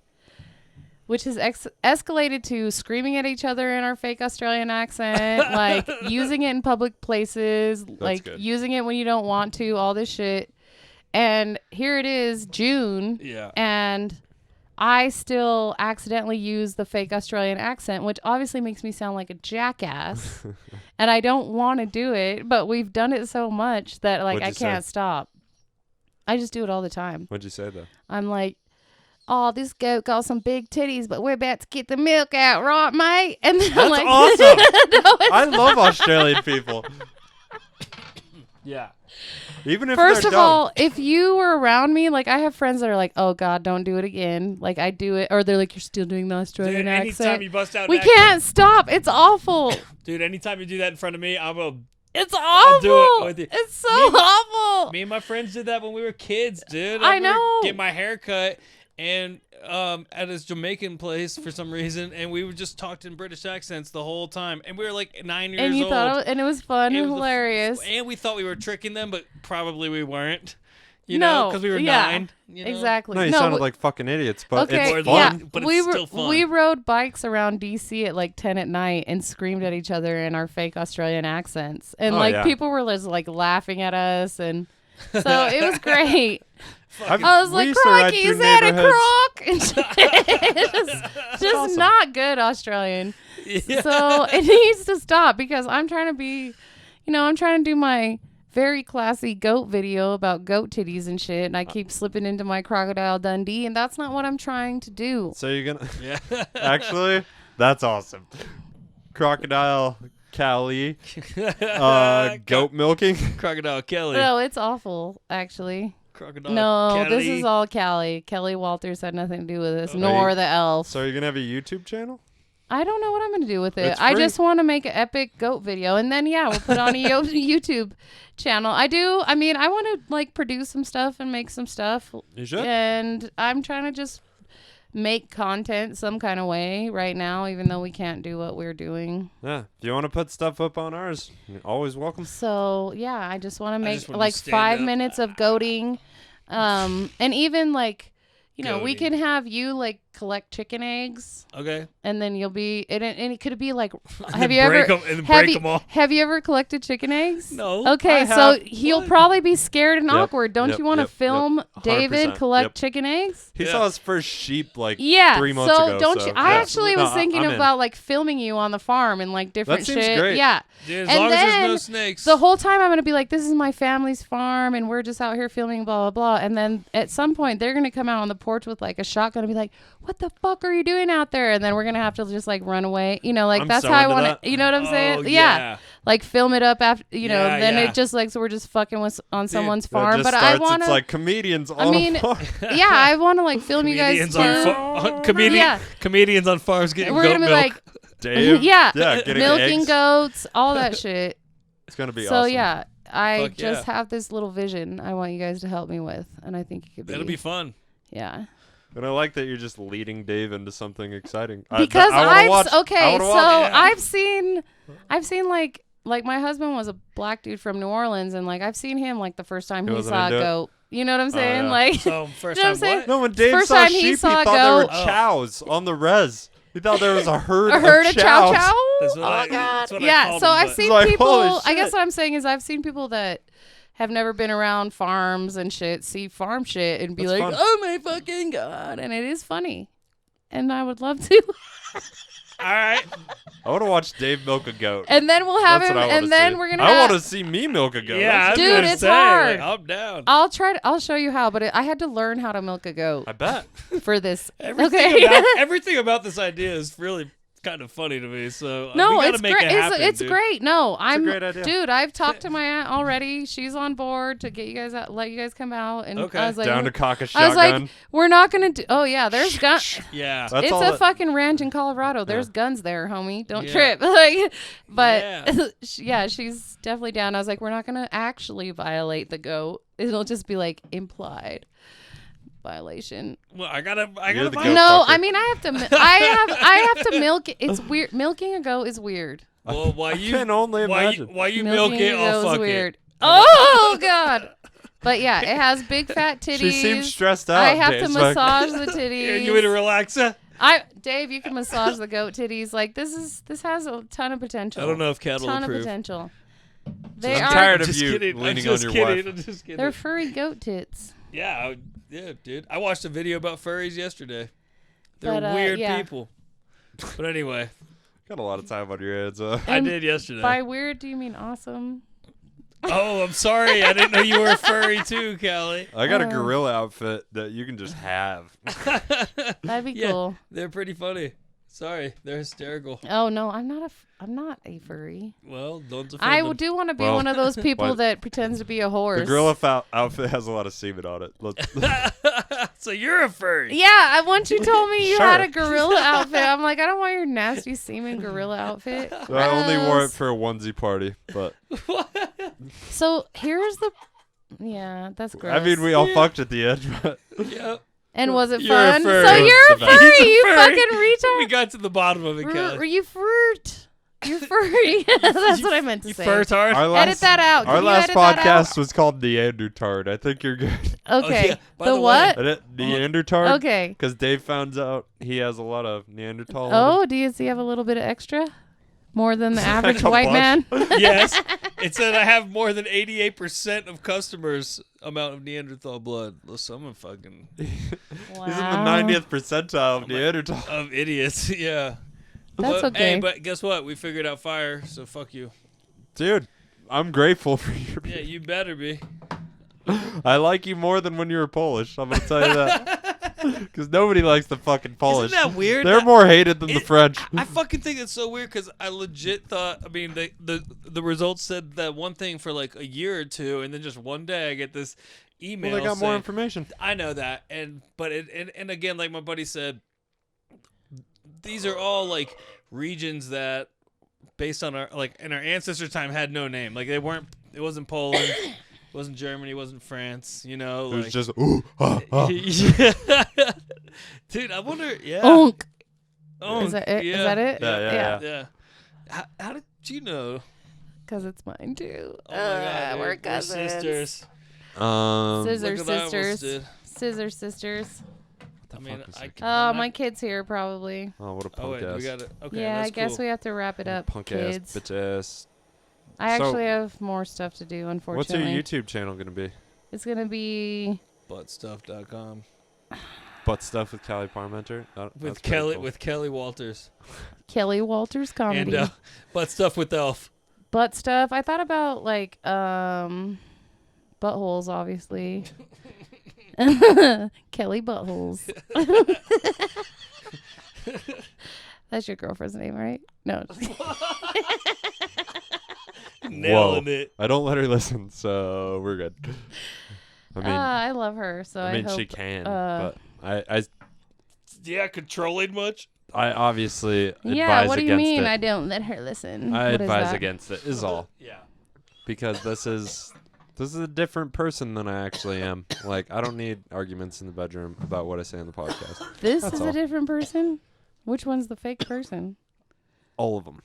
which has escalated to screaming at each other in our fake Australian accent, like using it in public places, like good. using it when you don't want to, all this shit. And here it is, June, Yeah. and I still accidentally use the fake Australian accent, which obviously makes me sound like a jackass. And I don't want to do it, but we've done it so much that like What'd I you say? can't stop. I just do it all the time. What'd you say though? I'm like, oh, this goat got some big titties, but we're about to get the milk out, right, mate? And then I'm That's like, awesome. No, I love Australian people. Yeah. Even if First they're of dumb. all, if you were around me, like I have friends that are like, "Oh God, don't do it again." Like I do it, or they're like, "You're still doing the Australian Dude, anytime accent." you bust out We an accent, can't stop. It's awful. dude, anytime you do that in front of me, I will. It's I'll do it awful. with you. It's so Me and my- awful. Me and my friends did that when we were kids, dude. I remember know. Get my hair cut and at this Jamaican place for some reason, and we would just talked in British accents the whole time, and we were like 9 years And you old. thought, and it was fun It and was hilarious. And we thought we were tricking them, but probably we weren't. You know, because we were yeah, 9. You know? Exactly. No, you sounded like fucking idiots, but okay, it's More yeah, fun. but we it's still fun. we rode bikes around DC at like 10 at night and screamed at each other in our fake Australian accents, and Oh, like yeah. people were just like laughing at us, and so it was great. I've- I was we like, used to ride "Crikey, through is that a neighborhoods. croc?" just awesome. not good Australian. Yeah. So it needs to stop because I'm trying to be, I'm trying to do my very classy goat video about goat titties and shit, and I keep slipping into my Crocodile Dundee, and that's not what I'm trying to do. So you're gonna Yeah. actually, that's awesome. Crocodile Cali, goat milking. Crocodile Kelly. No, it's awful, actually. Crocodile No, Kelly. this is all Callie. Kelly Walters had nothing to do with this, Okay. nor the elf. So you're gonna have a YouTube channel? I don't know what I'm going to do with it. It's I free. just want to make an epic goat video, and then, yeah, we'll put on a YouTube channel. I want to, like, produce some stuff and make some stuff. You should. And I'm trying to just make content some kind of way right now, even though we can't do what we're doing. Yeah. If you want to put stuff up on ours, you're always welcome. So, yeah, I just want to make, just wanna like, stand 5 up. minutes of goating. And even, like, we Goating. can have you, like, collect chicken eggs. Okay. And then you'll be, and it could be like, And have then you ever, break 'em- and then have break you, 'em all. have you ever collected chicken eggs? No. Okay, I so have. he'll What? probably be scared and Yep, awkward. Don't yep, you want to yep, film yep. David 100%, collect yep. chicken eggs? He Yeah. saw his first sheep like Yeah. 3 months so ago. don't so, you? I yeah. actually No, was thinking I'm in. about like filming you on the farm and like different seems shit. great. Yeah. Dude, as And long as there's no then snakes. The whole time I'm gonna be like, this is my family's farm, and we're just out here filming, blah blah blah. And then at some point they're gonna come out on the porch with like a shotgun and be like, "What the fuck are you doing out there?" And then we're gonna have to just like run away. Like I'm that's so how I into want that. to. You know what I'm saying? Oh, Yeah. yeah. Like film it up after. Yeah, Then yeah. it just like so we're just fucking with on someone's That farm. just But starts, I want It's to. like comedians on I mean, a farm. yeah, I want to like film you guys Comedians too. Yeah. Comedians on farms getting We're goat gonna be milk. like, Dave. yeah, getting milking eggs. goats, all that shit. It's gonna be So awesome. yeah, I Fuck just yeah. have this little vision I want you guys to help me with, and I think it could be. That'll be fun. Yeah. And I like that you're just leading Dave into something exciting. Because I wanna I've watch. I okay, wanna so watch. Yeah. I've seen like my husband was a black dude from New Orleans, and like I've seen him like the first time He he wasn't saw a into it? goat. You know what I'm saying? yeah. Like So first You know what I'm time saying? what? No, when Dave First saw time sheep, he he saw a thought there were goat. chows on the res. He thought there was a herd, a herd of chow chow. That's what Oh I- my god! that's what I Yeah, called so them, I've but- seen Like, people. holy I guess shit. what I'm saying is I've seen people that have never been around farms and shit, see farm shit, and be That's like, fun. "Oh my fucking god!" And it is funny, and I would love to. All right. I want to watch Dave milk a goat. And then we'll have That's him, what I wanna and then see. we're gonna. I have, want to see me milk a goat. Yeah, I was Dude, gonna it's say, hard. Like, I'm down. I'll show you how, but I had to learn how to milk a goat I bet. for this. Everything everything about this idea is really kind of funny to me. So No, we gotta it's make great. It happen, It's dude. great. No, I'm great idea. dude. I've talked to my aunt already. She's on board to get you guys out, let you guys come out. And Okay. I was like, Down to cock a I was shotgun. like, we're not gonna do. Oh yeah, there's guns. Yeah. That's It's all a that- fucking ranch in Colorado. There's guns there, homie. Don't Yeah. trip. Like, but Yeah. yeah, she's definitely down. I was like, we're not gonna actually violate the goat. It'll just be like implied violation. Well, I gotta the find goat No, fucker. I mean I have to milk it. It's weird. Milking a goat is weird. Well, why you can only imagine. Why you milk Milking it? a I'll goat is fuck weird. it. Oh god. But yeah, it has big fat titties. She seems stressed out. I have to Dave's like- massage the titties. Here, you need a relaxer? Dave, you can massage the goat titties. Like this has a ton of potential. I don't know if Cat will Ton of approve. potential. They I'm are. tired of Just you kidding. leaning I'm just on your kidding. wife. I'm just kidding. They're furry goat tits. Yeah, yeah, dude. I watched a video about furries yesterday. They're But, weird yeah. people. But anyway, Got a lot of time on your hands. I And did yesterday. By weird, do you mean awesome? Oh, I'm sorry. I didn't know you were a furry too, Callie. I got a Oh. gorilla outfit that you can just have. That'd be Yeah. cool. They're pretty funny. Sorry, they're hysterical. Oh no, I'm not a furry. Well, don't defend I them. do want to be Well, one of those people what? that pretends to be a horse. The gorilla outfit has a lot of semen on it. So you're a furry. Yeah, once you told me you had Sure. a gorilla outfit, I'm like, I don't want your nasty semen gorilla outfit. I only wore it Gross. for a onesie party, but So here's the. Yeah, that's gross. I mean, we all fucked at the end. But Yep. And was it You're a fun? furry. So you're a It's the best. furry, you Furry. fucking retard. We got to the bottom of it, Were Kelly. you furt? You're furry. That's what I meant to You say. furtard. our Edit that out. Our Can you last edit that out? podcast was called Neanderthard. I think you're good. Okay. yeah. By The the way- what? Neanderthard? Okay. Because Dave found out he has a lot of Neanderthal. in him. Oh, does he have a little bit of extra? More than the average a white man? bunch. Yes. It said I have more than 88% of customers amount of Neanderthal blood. Well, someone fucking He's in the Wow. 90th percentile of Neanderthal. of idiots. Yeah. That's But, okay. Hey, but guess what? We figured out fire, so fuck you. Dude, I'm grateful for your. Yeah, you better be. I like you more than when you were Polish. I'm gonna tell you that. Because nobody likes the fucking Polish. Isn't that weird? They're more hated than the It- French. I fucking think it's so weird because I legit thought. I mean, the results said that one thing for like a year or two, and then just one day I get this email. Well, they got more saying- information. I know that, and again, like my buddy said, these are all like regions that, based on our in our ancestors' time, had no name. Like they weren't. It wasn't Poland. It wasn't Germany. It wasn't France. You know. It was Like, just ooh, ah, ah. yeah. Dude, I wonder. Yeah. Onk. Oh, Is that it? yeah. Is that it? Yeah. Yeah. How did you know? Because it's mine too. Oh my god, dude. We're cousins. sisters. Scissor Look what I almost sisters. did. Scissor sisters. I mean, fuck is I that? I'm not- My kid's here probably. Oh, what a Oh punk wait, ass. we got it. Okay, Yeah, that's I guess cool. we have to wrap it up, Punk kids. ass, bitch ass. I So- actually have more stuff to do, What's your unfortunately. YouTube channel gonna be? It's going to be Buttstuff.com Butt stuff with Callie Parmenter. That's with pretty Kelly cool. with Kelly Walters Kelly Walters Comedy. and Butt Stuff with Elf. Butt stuff. I thought about like buttholes, obviously. Kelly Buttholes. That's your girlfriend's name, right? No. Nailing it. I don't let her listen, so we're good. I mean, I love her, so I hope. she can, uh, but I Yeah, controlling much. obviously Yeah, advise what do you against mean? it. I don't let her listen. I What is advise that? against it. Is all Yeah. because this is a different person than I actually am. Like I don't need arguments in the bedroom about what I say on the podcast. This That's is all. a different person? Which one's the fake person? All of them.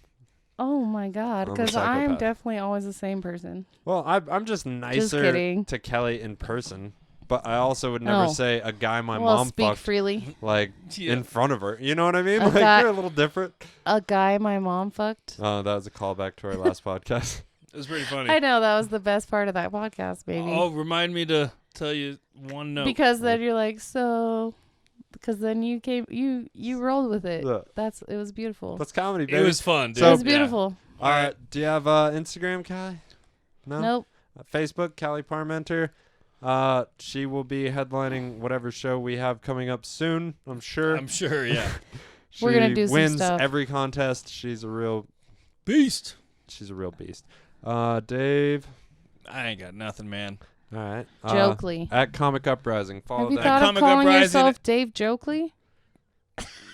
Oh my God, I'm a because I'm psychopath. definitely always the same person. Well, I'm just nicer kidding. to Kelly in person, but I also would never Oh. say a guy my well, mom speak fucked freely. like Yeah. in front of her. You know what I mean? A Like guy- you're a little different. A guy my mom fucked. Oh, that was a callback to our last podcast. It was pretty funny. I know, that was the best part of that podcast, baby. Oh, remind me to tell you one note. Because then you're like, so... Because then you came... You rolled with it. Yeah. It was beautiful. That's comedy, baby. it was fun, dude. So- It was Yeah. beautiful. All right. Do you have Instagram, Callie? No. Nope. Facebook, Callie Parmenter. She will be headlining whatever show we have coming up soon. I'm sure. I'm sure, yeah. She We're gonna do some wins stuff. every contest. She's a real Beast. beast. Dave. I ain't got nothing, man. All right. Jokely. At Comic Uprising. Follow Have you that. thought of Comic calling Uprising- yourself Dave Jokely?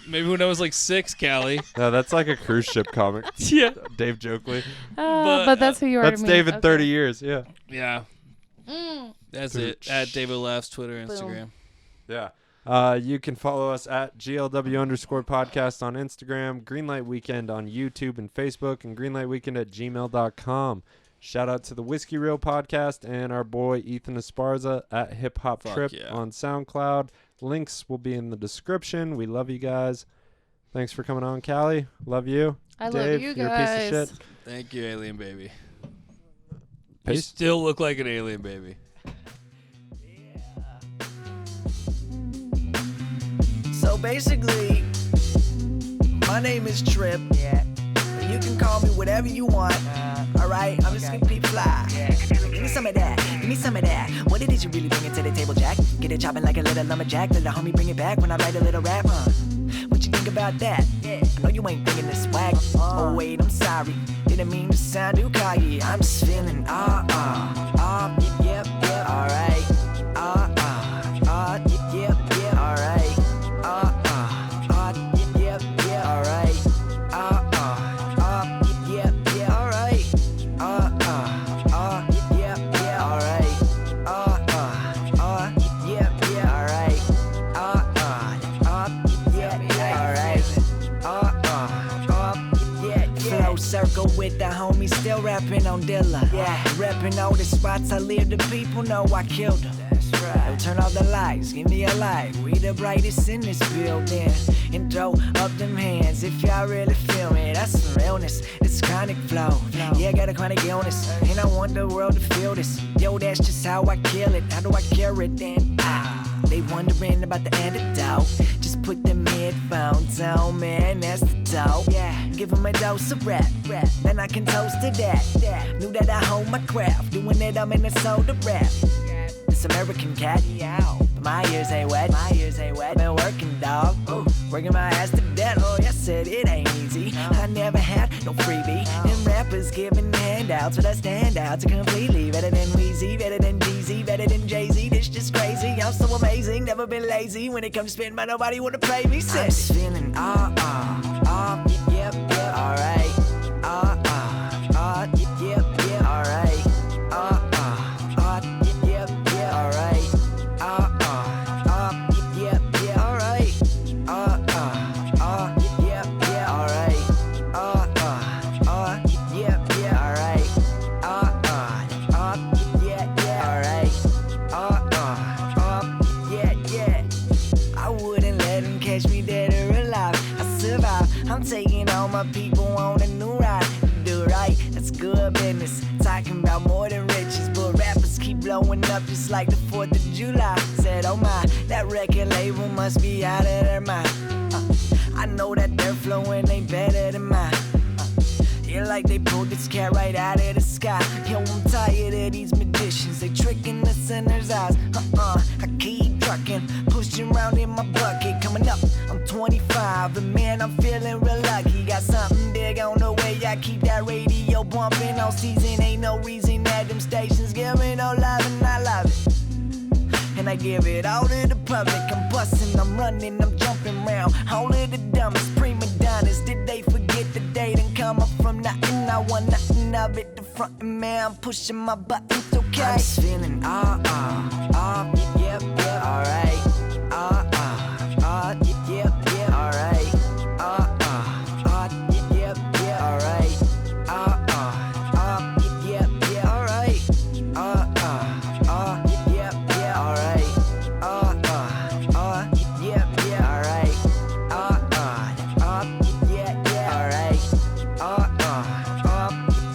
Maybe when I was like 6, Callie. No, that's like a cruise ship comic. Yeah. Dave Jokely. But that's who you are That's to me. Dave in Okay. 30 years. Yeah. Yeah. Mm. That's it. At David Laughs, Twitter, Boom. Instagram. Yeah. You can follow us at GLW_podcast on Instagram, Greenlight Weekend on YouTube and Facebook, and greenlightweekend@gmail.com. Shout out to the Whiskey Reel podcast and our boy Ethan Esparza at Hip Hop Fuck Trip yeah. on SoundCloud. Links will be in the description. We love you guys. Thanks for coming on, Callie. Love you. I Dave, love you you're a piece of guys. shit. Thank you, alien baby. You Peace. still look like an alien baby. So basically, my name is Trip. Yeah. You can call me whatever you want. Alright, I'm just gonna be fly. Give me some of that. Give me some of that. What it is you really bringing to the table, Jack? Get it chopping like a little lumberjack. Let the homie bring it back when I write a little rap, huh? What you think think about that. I know you ain't thinking this swag. Oh wait, I'm sorry. Didn't mean to sound too cocky. I'm just feeling yep, alright. Yep, alright. Yep, alright. Yep, alright. Yep, alright. Yep, alright. Flow circle with the homies, still rapping on Dilla. Yeah, repping all the spots I live, the people know I killed them. That's right. Turn off the lights, give me a light. We the brightest in this building. And throw up them hands if y'all really feel me. That's some realness, it's chronic flow. Yeah, I got a chronic illness, and I want the world to feel this. Yo, that's just how I kill it. How do I cure it then? They wondering about the antidote. Just put them headphones on, man, that's the dope. Yeah, give them a dose of rap. Then I can toast to that. Knew that I hold my craft. Doing it, I'm in a soda rap. This American cat, but my ears ain't wet. I've been working, dog. Working my ass to death. Oh, yes, said it ain't easy. I never had no freebie. Them rappers giving handouts, but I stand out to completely. Better than Weezy, better than Jeezy, better than Jay-Z. This just crazy. I'm so amazing, never been lazy. When it comes to spitting, man, nobody wanna pay me. I'm just feeling yep, alright. Yep, alright. Yep, alright. Yep, alright. Yep, alright. Yep, alright. I wouldn't let him catch me dead or alive. I survive. I'm taking all my people on a new ride. Do right, that's good business. Talking about more than riches, but rappers keep blowing up just like the 4th of July. Said, oh my, that record label must be out of their mind. I know that their flowing ain't better than mine. Yeah, like they pulled this cat right out of the sky. Yo, I'm tired of these magicians. They tricking the sinner's eyes. I keep trucking, pushing around in my bucket. Coming up, I'm 25, and man, I'm feeling real lucky. Got something big on the way. I keep that radio bumping all season. Ain't no reason that them stations give me no love, and I love it. And I give it all to the public. I'm busting, I'm running, I'm jumping round. All of the dumbest prima donnas. Did they forget that they done come up from nothing? I want nothing of it. The front man, I'm pushing my buttons, okay? I'm just feeling yep, alright. Yep, alright. Yep, alright. Yep, alright. Yep, alright. Yep, alright.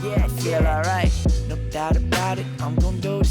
Yeah, feel alright. No doubt about it, I'm gonna do